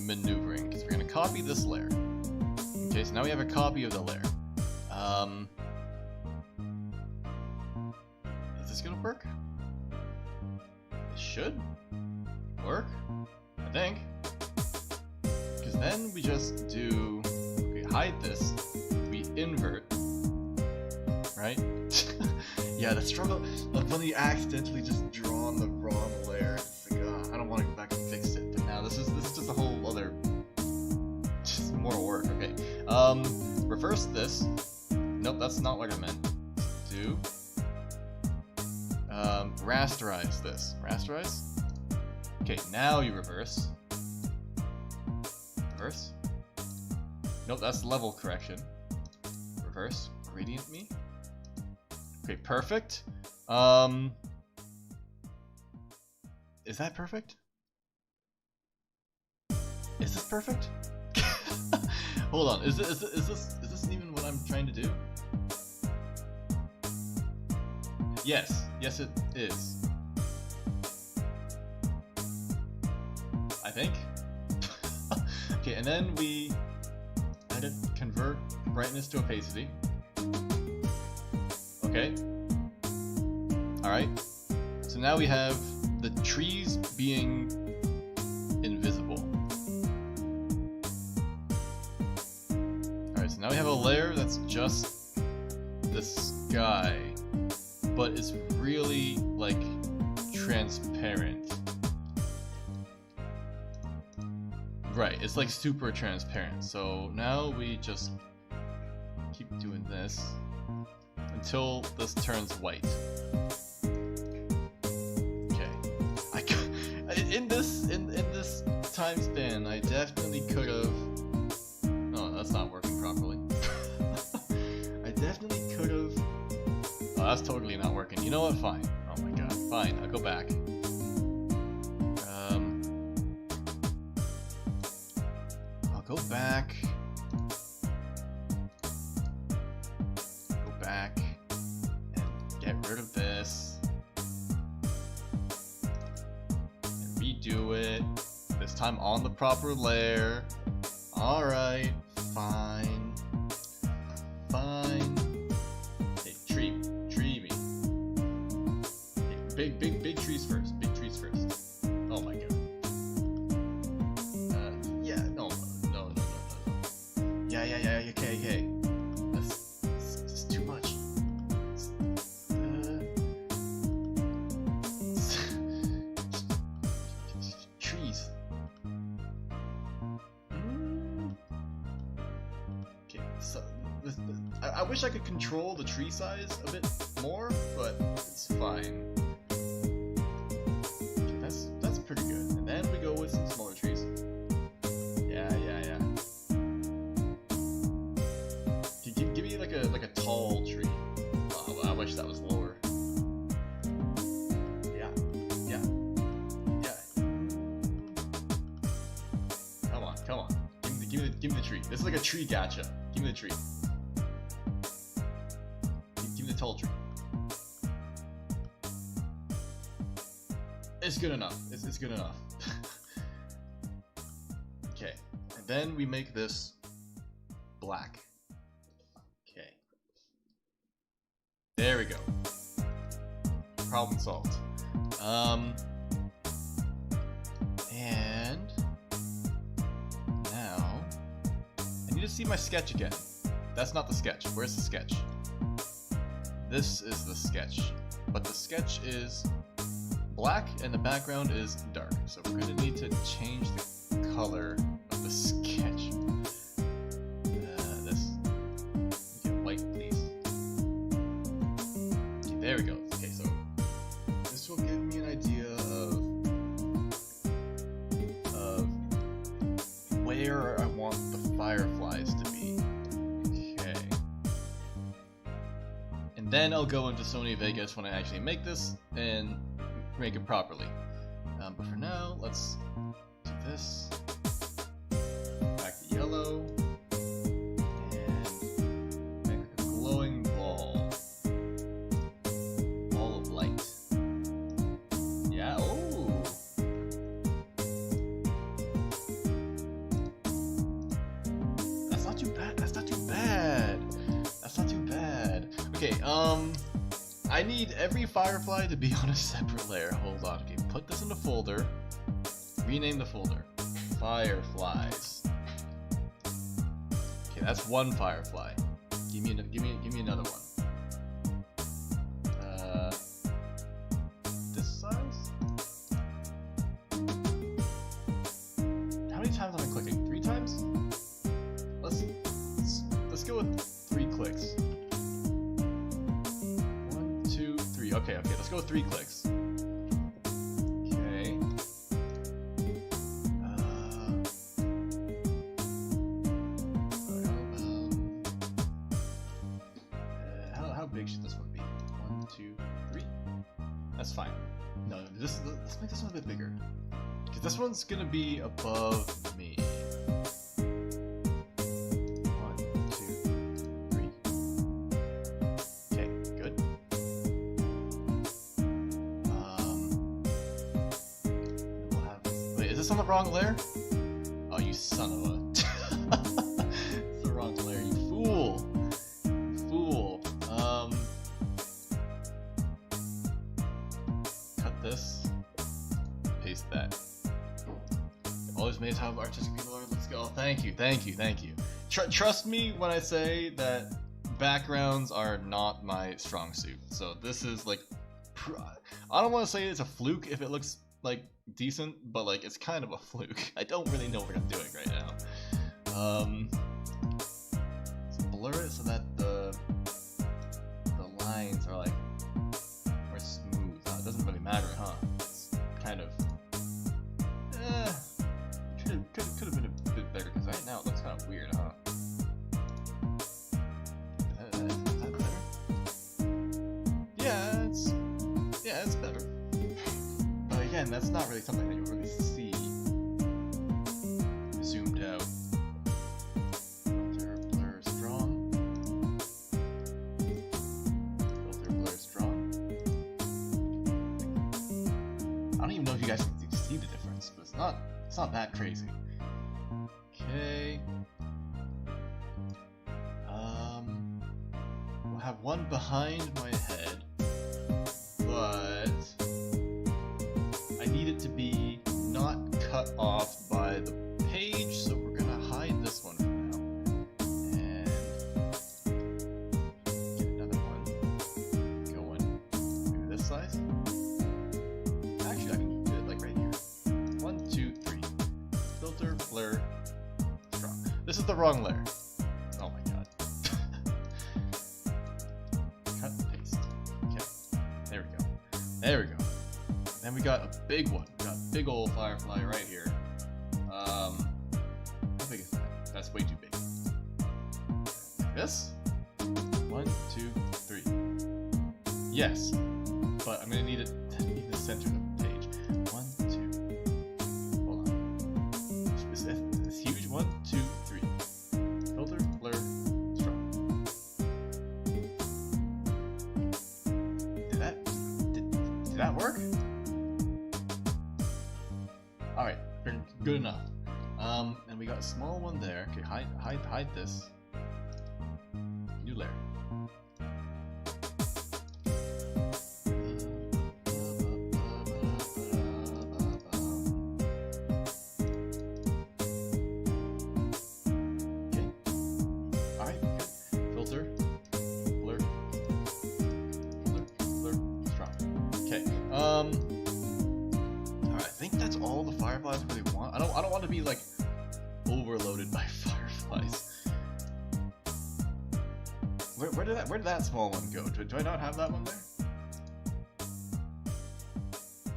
maneuvering, because we're gonna copy this layer. Okay, so now we have a copy of the layer. Is this gonna work? It should work, I think. Because then we just do, we hide this, we invert, right? Yeah, the struggle of when you accidentally just draw on the wrong layer. It's like, I don't want to go back and fix it. But now this is just a whole other, just more work. Okay, reverse this. Nope, that's not what I meant. Do rasterize this. Rasterize. Okay, now you reverse. Reverse. Nope, that's level correction. Reverse. Gradient me. Okay, perfect. Is that perfect? Is this perfect? Hold on. Is this even what I'm trying to do? Yes. Yes, it is. I think. Okay, and then we edit, convert brightness to opacity. Okay. Alright. So now we have the trees being invisible. Alright, so now we have a layer that's just the sky. but it's really like transparent. Right, it's like super transparent. So now we just keep doing this until this turns white. Okay. In this time span, I definitely could have. No, that's not working properly. I definitely could have. Oh, that's totally not working. You know what? Fine. Oh my god. Fine. I'll go back. I'll go back. Go back and get rid of this. And redo it. This time on the proper layer. Alright. Fine. Fine. Hey, tree me. Hey, big trees first. Big trees first. Oh my god. Yeah, no. Yeah, okay. That's too much. Trees. Okay, so I wish I could control the tree size a bit more, but it's fine. Okay, that's pretty good. And then we go with some smaller trees. Yeah. Give me like a tall tree. Oh, I wish that was lower. Yeah. Come on. Give me the tree. This is like a tree gacha. Give me the tree. Give me the tall tree. It's good enough. It's good enough. Okay, and then we make this black. Okay. There we go. Problem solved. And now I need to see my sketch again. That's not the sketch. Where's the sketch? This is the sketch. But the sketch is black and the background is dark. So we're gonna need to change the color of the sketch. This. Get white, please. Okay, there we go. Okay, so this will give me an idea of where I want the fireflies to be. Okay. And then I'll go into Sony Vegas when I actually make this and make it properly. But for now, let's do this. Back to yellow. And make a glowing ball. Ball of light. Yeah, oh! That's not too bad. That's not too bad. Okay, I need every firefly to be on a separate layer. Hold on. Okay, put this in the folder. Rename the folder. Fireflies. Okay, that's one firefly. Give me another one. This size? How many times am I clicking? 3 times? Let's go with 3 clicks. Okay, let's go with 3 clicks. Okay. How big should this one be? 1, 2, 3. That's fine. No, let's make this one a bit bigger. Because this one's gonna be above me. 1, 2, 3. Okay, good. Wait, is this on the wrong layer? Oh, you son of a... It's the wrong layer, you fool! You fool. Cut this. Paste that. Always amazed how artistic people are. Let's go. Thank you. Trust me when I say that backgrounds are not my strong suit. So this is like, I don't want to say it's a fluke if it looks like decent, but like it's kind of a fluke. I don't really know what I'm doing right now. Let's blur it so that the lines are like more smooth. It doesn't really matter, huh? It's kind of could have been a bit better, because right now it looks kind of weird, huh? Is that better? Yeah, it's better. But again, that's not really something that you really see zoomed out. Filter blur strong. Filter blur strong. I don't even know if you guys can see the difference, but it's not that crazy. Okay. We'll have one behind my head, but I need it to be not cut off by the page, so we're gonna hide this one for now. And get another one going. Maybe this size? Actually, I can do it like right here. 1, 2, 3. Filter, blur, strong. This is the wrong layer. Oh my god. Cut and paste. Okay. There we go. There we go. Then we got a big one. We got a big old firefly right here. How big is that? That's way too big. Like this? 1, 2, 3. Yes. But I'm gonna need it. I need the center of the page. 1, 2. Hold on. It's huge. 1, 2, 3. Filter, blur, strong. Did that work? Alright, good enough. And we got a small one there. Okay, hide this. New layer. Okay. Alright, good. Filter, blur, strong. Okay. Alright, I think that's all the fireflies really want. I don't want to be like overloaded by fireflies. Where did that small one go? Do I not have that one there?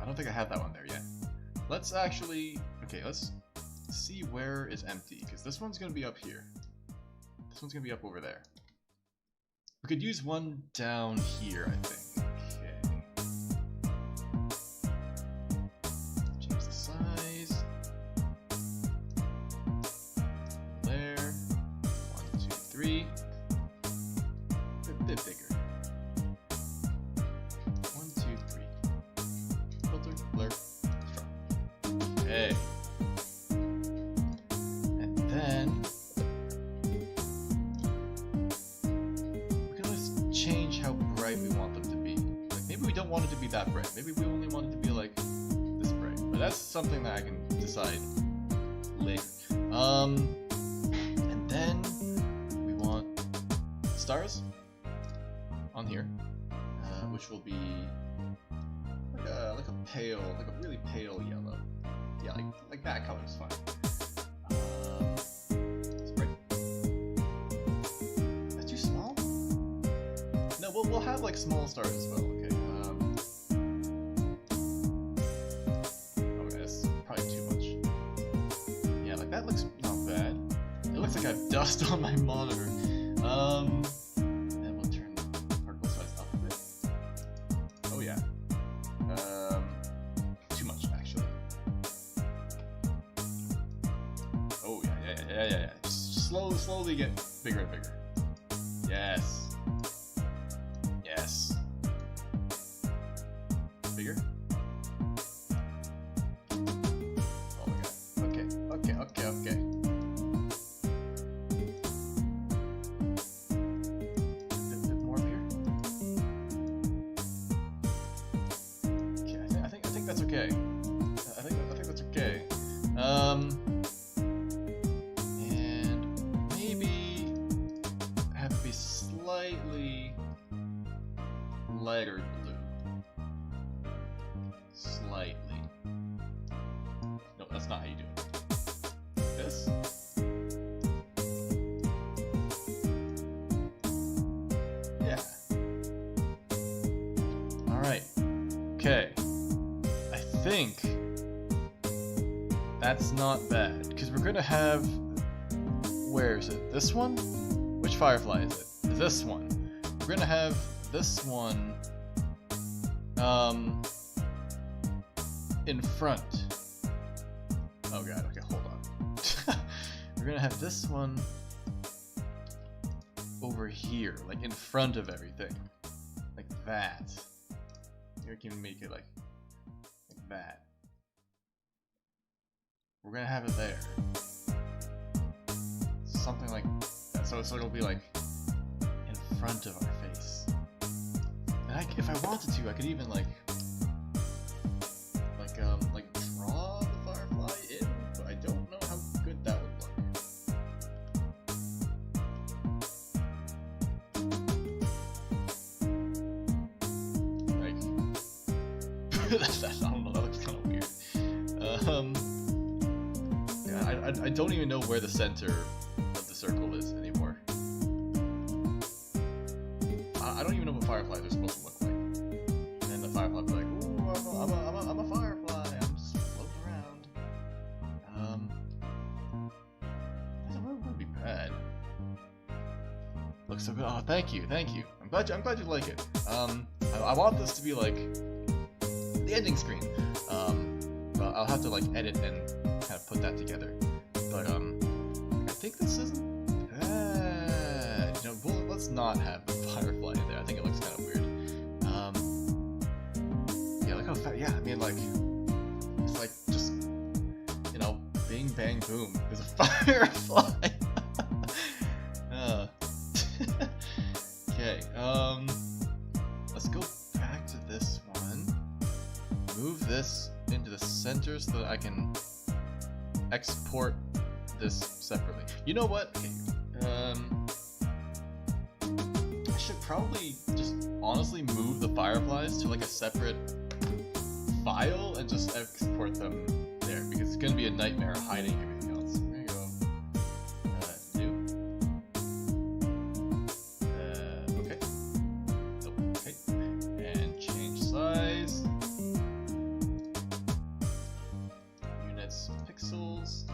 I don't think I have that one there yet. Let's actually, okay, let's see where is empty, because this one's gonna be up here. This one's gonna be up over there. We could use one down here, I think. Change the size. There. 1, 2, 3. A bit bigger. 1, 2, 3. Filter, blur, strong. Okay. And then we can always change how bright we want them to be. Like maybe we don't want it to be that bright. Maybe we only want it to be like this bright. But that's something that I can decide later. And then we want stars on here, which will be like a pale, like a really pale yellow. Yeah, like that color is fine. It's bright. That's too small? No, we'll have like small stars as well. Okay. Okay, that's probably too much. Yeah, like that looks not bad. It looks like I have dust on my monitor. And then we'll turn the particle size up a bit. Oh yeah. Too much actually. Oh yeah. Just slowly get bigger and bigger. Yes. Yes. Bigger. Oh my god. Okay. More up here. Okay, I think that's okay. I think that's okay. And maybe have to be slightly lighter blue. Slightly. No, that's not how you do it. This? Yeah. Alright. Okay. I think that's not bad. Because we're gonna have... Where is it? This one? Which Firefly is it? This one. We're gonna have this one in front. Oh god, okay, hold on. We're gonna have this one over here, like in front of everything. Like that. Here we can make it like that. We're gonna have it there. Something like that. So it'll be like in front of our face. And if I wanted to, I could even like draw the firefly in, but I don't know how good that would look. Like, I don't know, that looks kind of weird. Yeah, I don't even know where the center of the circle is anymore. I don't even know what fireflies are supposed to look like. And then the firefly will be like, ooh, I'm a firefly, I'm just floating around. That wouldn't be bad. Looks so good. Oh, thank you. I'm glad you like it. I want this to be like the ending screen. But I'll have to like edit and kind of put that together. But I think this isn't bad. You know, let's not have the firefly in there. I think it looks kind of weird. Yeah, look how fast. Yeah, I mean, like, it's like just, you know, bing bang boom. There's a firefly. Okay. Let's go back to this one. Move this into the center so that I can export this separately. You know what? Okay. I should probably just honestly move the fireflies to like a separate file and just export them there, because it's gonna be a nightmare hiding everything else. There you go. New. Okay. Nope. Okay. And change size. Units, pixels.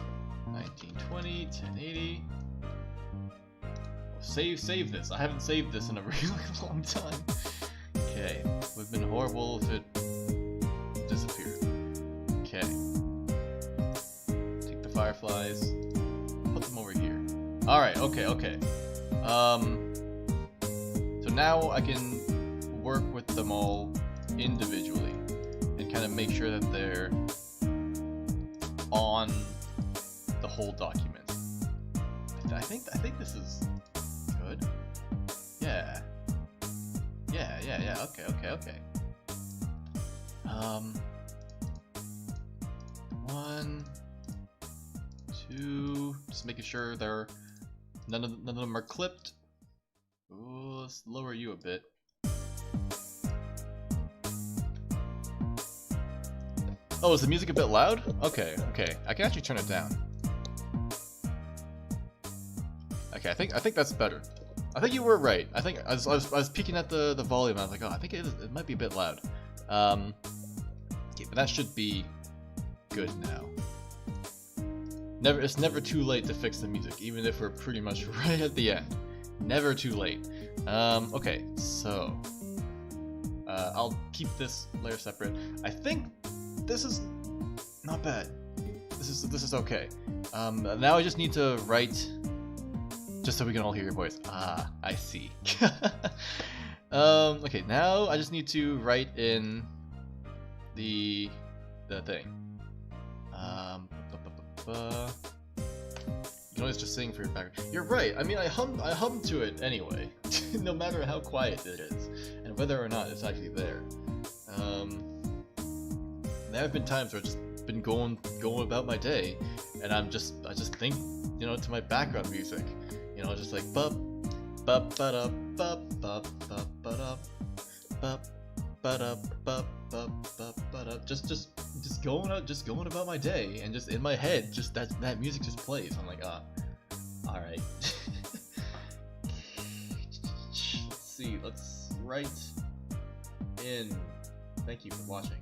1920, 1080. Save this. I haven't saved this in a really long time. Okay. Would have been horrible if it disappeared. Okay. Take the fireflies. Put them over here. Alright, okay. So now I can work with them all individually and kind of make sure that they're on the whole document. I think this is good. Yeah. Okay. 1, 2. Just making sure none of them are clipped. Ooh, let's lower you a bit. Oh, is the music a bit loud? Okay. I can actually turn it down. Okay, I think that's better. I think you were right. I think I was peeking at the volume. I was like, oh, I think it might be a bit loud. Okay, but that should be good now. It's never too late to fix the music, even if we're pretty much right at the end. Never too late. Okay, so I'll keep this layer separate. I think this is not bad. This is okay. Now I just need to write, just so we can all hear your voice. Ah, I see. Okay, now I just need to write in the thing. You can always just sing for your background. You're right. I mean, I hum to it anyway, no matter how quiet it is, and whether or not it's actually there. There have been times where I've just been going about my day, and I just think, you know, to my background music, you know, just like bup bup ba da bup bup bup ba da bup just going about my day, and just in my head, just that music just plays. I'm like, all right. Let's see. Let's write in. Thank you for watching.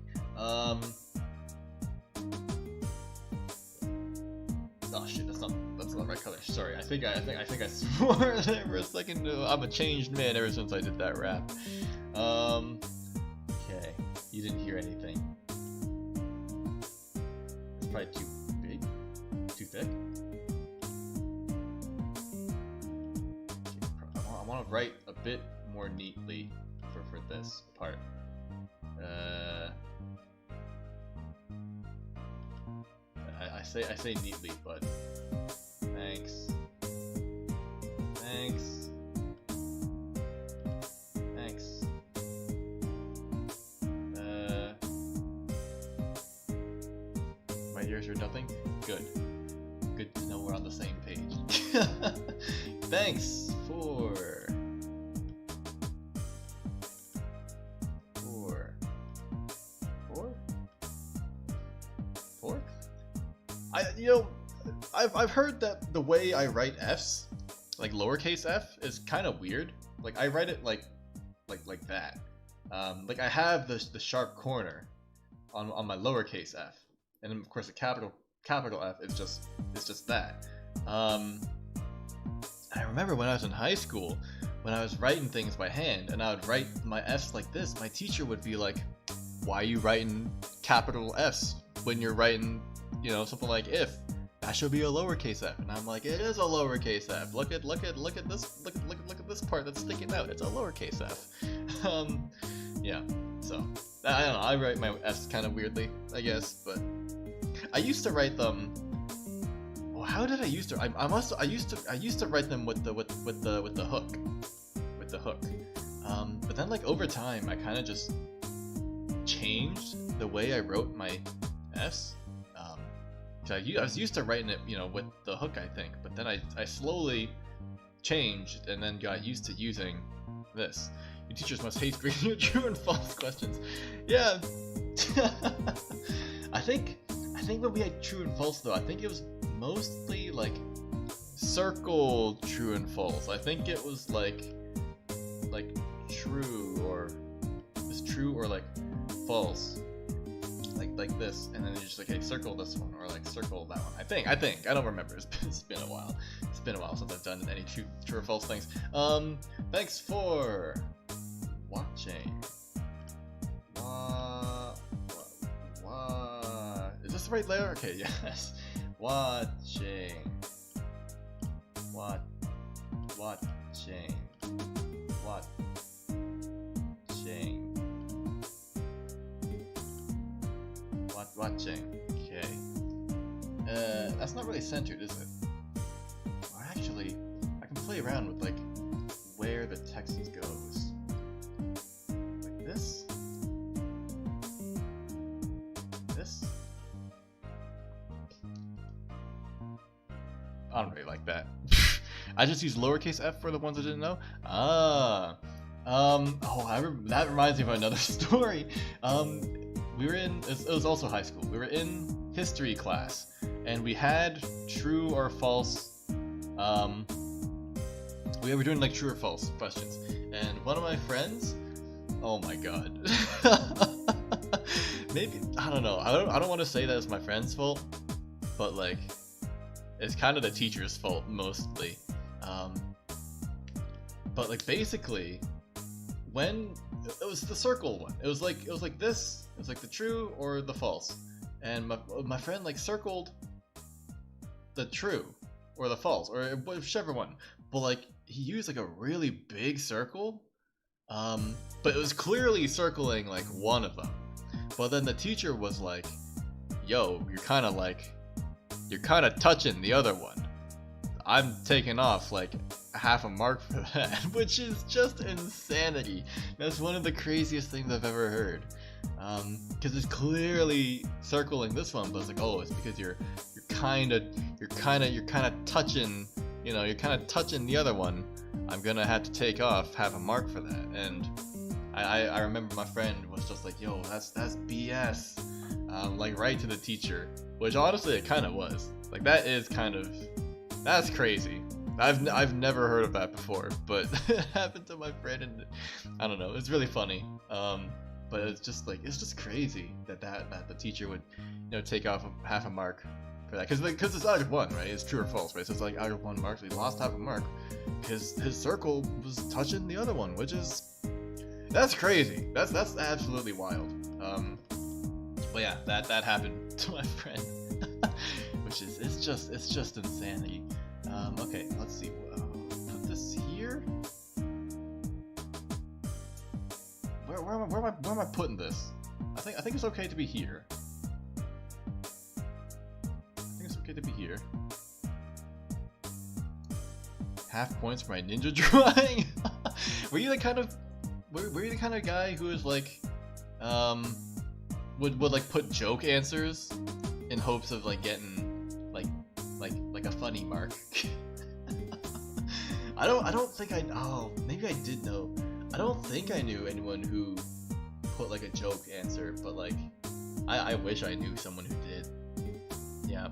Oh shit, that's not the right color. Sorry, I think I swore there for a second. I'm a changed man ever since I did that rap. Okay, you didn't hear anything. It's probably too big, too thick. Okay, I want to write a bit more neatly for this part. I say neatly, but thanks. My ears are nothing? Good to know we're on the same page. Thanks for I've heard that the way I write F's, like lowercase f, is kind of weird. Like I write it like that. Like I have the sharp corner on my lowercase f, and then of course the capital F is just that. I remember when I was in high school, when I was writing things by hand, and I would write my F's like this. My teacher would be like, "Why are you writing capital F's when you're writing, something like if? That should be a lowercase f." And I'm like, it is a lowercase f. Look at this part that's sticking out. It's a lowercase f. Yeah. So I don't know. I write my f's kind of weirdly, I guess, but I used to write them. Well, how did I used to? I used to write them with the hook, But then like over time, I kind of just changed the way I wrote my f's. I was used to writing it, with the hook, I think, but then I slowly changed and then got used to using this. Your teachers must hate grading your true and false questions. Yeah. I think when we had true and false though, I think it was mostly like circle true and false. I think it was like true or just true or like false. Like this, and then you just like, hey, circle this one, or like circle that one. I think. I don't remember. It's been a while. It's been a while since I've done any true or false things. Thanks for watching. Is this the right layer? Okay, yes. Watching. Watching. Okay. That's not really centered, is it? Or actually, I can play around with like where the text goes. Like this. This. I don't really like that. I just use lowercase f for the ones I didn't know. That reminds me of another story. We were in, it was also high school, we were in history class, and we had true or false, we were doing like true or false questions, and one of my friends, oh my god, maybe, I don't know, I don't want to say that it's my friend's fault, but like, it's kind of the teacher's fault mostly, but like basically, when it was the circle one, it was like this. It was like the true or the false, and my friend like circled the true or the false or whichever one. But like he used like a really big circle, but it was clearly circling like one of them. But then the teacher was like, "Yo, you're kind of touching the other one. I'm taking off like half a mark for that," which is just insanity. That's one of the craziest things I've ever heard. Because it's clearly circling this one, but it's like, oh, it's because you're kind of touching, you're kind of touching the other one. I'm gonna have to take off half a mark for that, and I remember my friend was just like, yo, that's BS, like right to the teacher, which honestly it kind of was. Like that's crazy. I've never heard of that before, but it happened to my friend, and I don't know, it's really funny. But it's just crazy that the teacher would, take off half a mark for that, because it's out of one, right? It's true or false, right? So it's like out of 1 mark, so he lost half a mark because his circle was touching the other one, which is that's crazy. That's absolutely wild. But yeah, that happened to my friend, which is it's just insanity. Okay, let's see. Put this here. Where am I putting this? I think it's okay to be here. To be here. Half points for my ninja drawing. Were you the kind of guy who was like, would like put joke answers in hopes of like getting like a funny mark? I don't think maybe I did know. I don't think I knew anyone who put like a joke answer, but like I wish I knew someone who did. Yeah.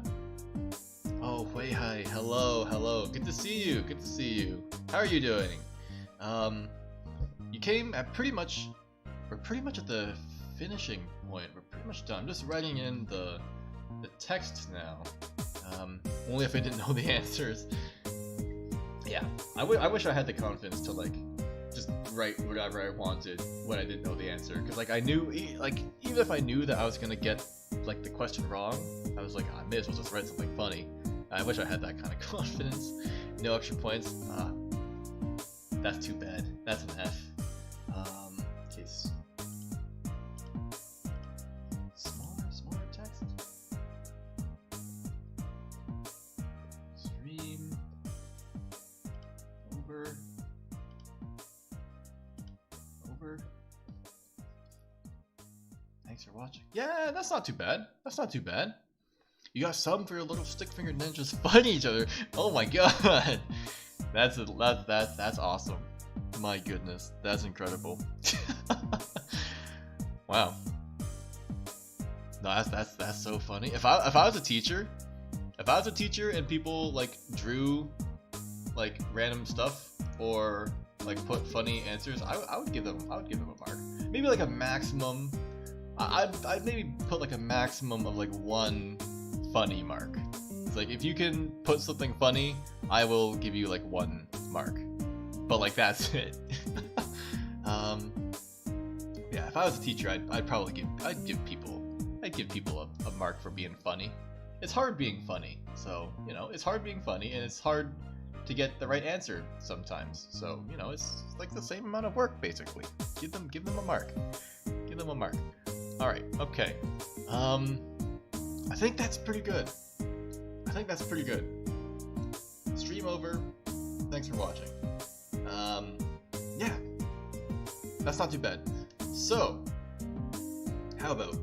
Oh, Wei Hai, hello, good to see you, How are you doing? You came at we're pretty much at the finishing point, we're pretty much done. I'm just writing in the text now, only if I didn't know the answers. Yeah, I wish I had the confidence to like, just write whatever I wanted when I didn't know the answer, because like I knew, like even if I knew that I was gonna get like the question wrong, I was like, I may as well just write something funny. I wish I had that kind of confidence. No extra points. That's too bad. That's an F. Case. Smaller text. Stream. Over. Thanks for watching. Yeah, that's not too bad. You got some for your little stick finger ninjas fighting each other. Oh my god, that's awesome. My goodness, that's incredible. Wow. No, that's so funny. If I was a teacher, and people like drew like random stuff or like put funny answers, I would give them a mark. Maybe like a maximum. I'd maybe put like a maximum of like 1 funny mark. It's like, if you can put something funny, I will give you like 1 mark, but like that's it. Yeah, if I was a teacher, I'd probably give people a mark for being funny. It's hard being funny, so it's hard being funny, and it's hard to get the right answer sometimes, so it's like the same amount of work basically. Give them a mark. All right, okay. I think that's pretty good. Stream over. Thanks for watching. Yeah, that's not too bad. So, how about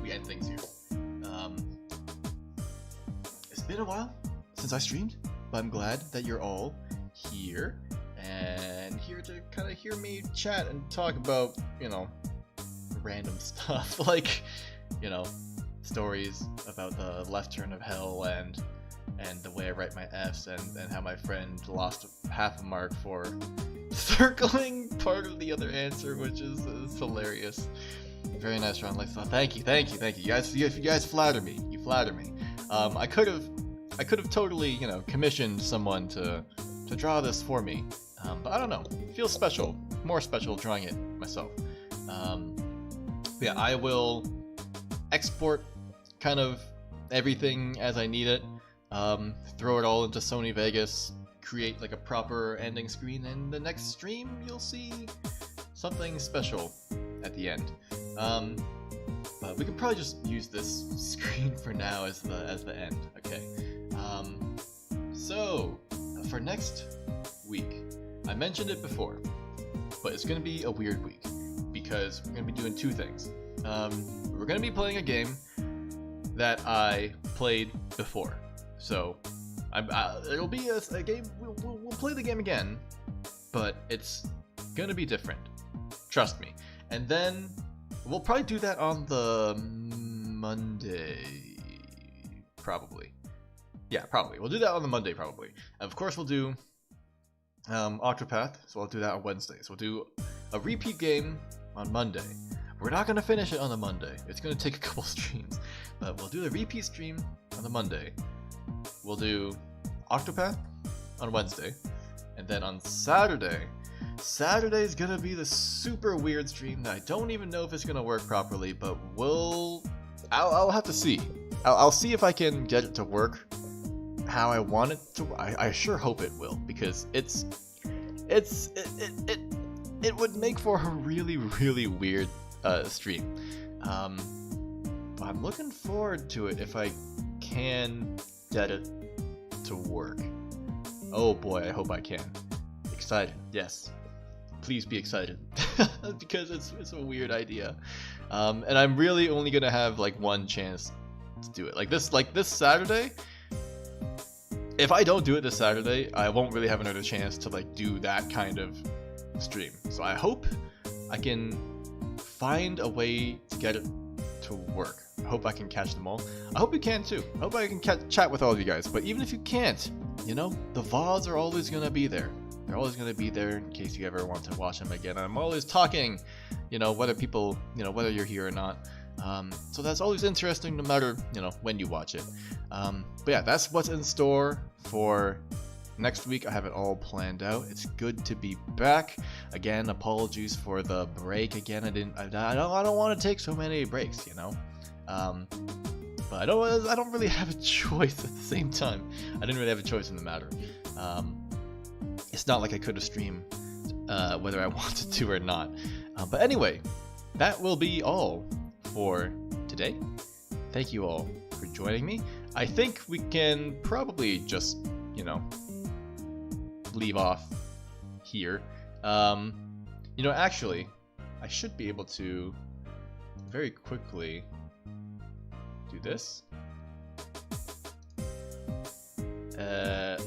we end things here? It's been a while since I streamed, but I'm glad that you're all here and here to kind of hear me chat and talk about, random stuff like, stories about the left turn of hell and the way I write my F's and how my friend lost half a mark for circling part of the other answer, which is hilarious. Very nice, Ron. Thank you. You guys flatter me. I could have totally, commissioned someone to draw this for me, but I don't know. It feels special, more special drawing it myself. Yeah, I will export kind of everything as I need it, throw it all into Sony Vegas, create like a proper ending screen, and the next stream you'll see something special at the end. But we can probably just use this screen for now as the end. Okay. So for next week, I mentioned it before, but it's gonna be a weird week because we're gonna be doing 2 things. We're gonna be playing a game that I played before, so it'll be a game. We'll play the game again, but it's gonna be different. Trust me. And then we'll probably do that on the Monday. Probably. Yeah, probably. We'll do that on the Monday, probably. And of course, we'll do Octopath, so I'll do that on Wednesday. So we'll do a repeat game on Monday. We're not going to finish it on the Monday. It's going to take a couple streams. But we'll do the repeat stream on the Monday. We'll do Octopath on Wednesday. And then on Saturday's gonna be the super weird stream that I don't even know if it's gonna work properly, but I'll have to see. I'll see if I can get it to work how I want it to. I sure hope it will, because it would make for a really, really weird stream. But I'm looking forward to it if I can get it to work. Oh boy, I hope I can. Excited, yes. Please be excited. Because it's a weird idea. And I'm really only gonna have like one chance to do it. Like this Saturday, if I don't do it this Saturday, I won't really have another chance to like do that kind of stream. So I hope I can find a way to get it to work. I hope I can catch them all. I hope you can too. I hope I can chat with all of you guys. But even if you can't, you know, the VODs are always gonna be there. They're always gonna be there in case you ever want to watch them again. I'm always talking, you know, whether people, you know, whether you're here or not. So that's always interesting no matter, you know, when you watch it. But yeah, that's what's in store for next week. I have it all planned out. It's good to be back. Again, apologies for the break again. I don't want to take so many breaks, you know. But I don't really have a choice at the same time. I didn't really have a choice in the matter. It's not like I could have streamed whether I wanted to or not. But anyway, that will be all for today. Thank you all for joining me. I think we can probably just, you know, leave off here. You know, actually, I should be able to very quickly do this.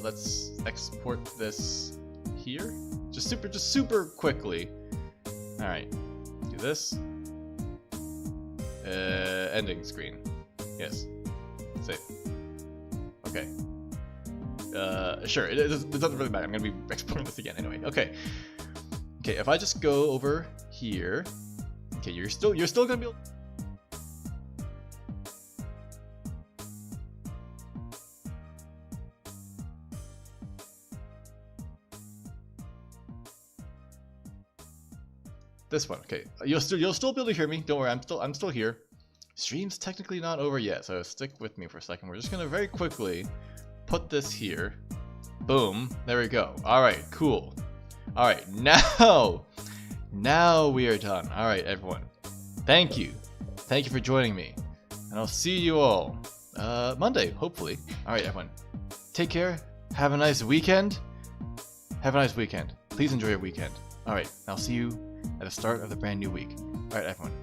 Let's export this here. Just super quickly. All right, do this. Ending screen. Yes. Save. Okay. Sure. It doesn't really matter. I'm gonna be exporting this again anyway. Okay. Okay. If I just go over here. Okay. You're still gonna be. This one, okay. You'll still be able to hear me. Don't worry, I'm still here. Stream's technically not over yet, so stick with me for a second. We're just gonna very quickly put this here. Boom. There we go. Alright, cool. Alright, now we are done. Alright, everyone. Thank you. Thank you for joining me. And I'll see you all Monday, hopefully. Alright, everyone. Take care. Have a nice weekend. Have a nice weekend. Please enjoy your weekend. Alright, I'll see you at the start of the brand new week. Alright, everyone.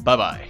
Bye-bye.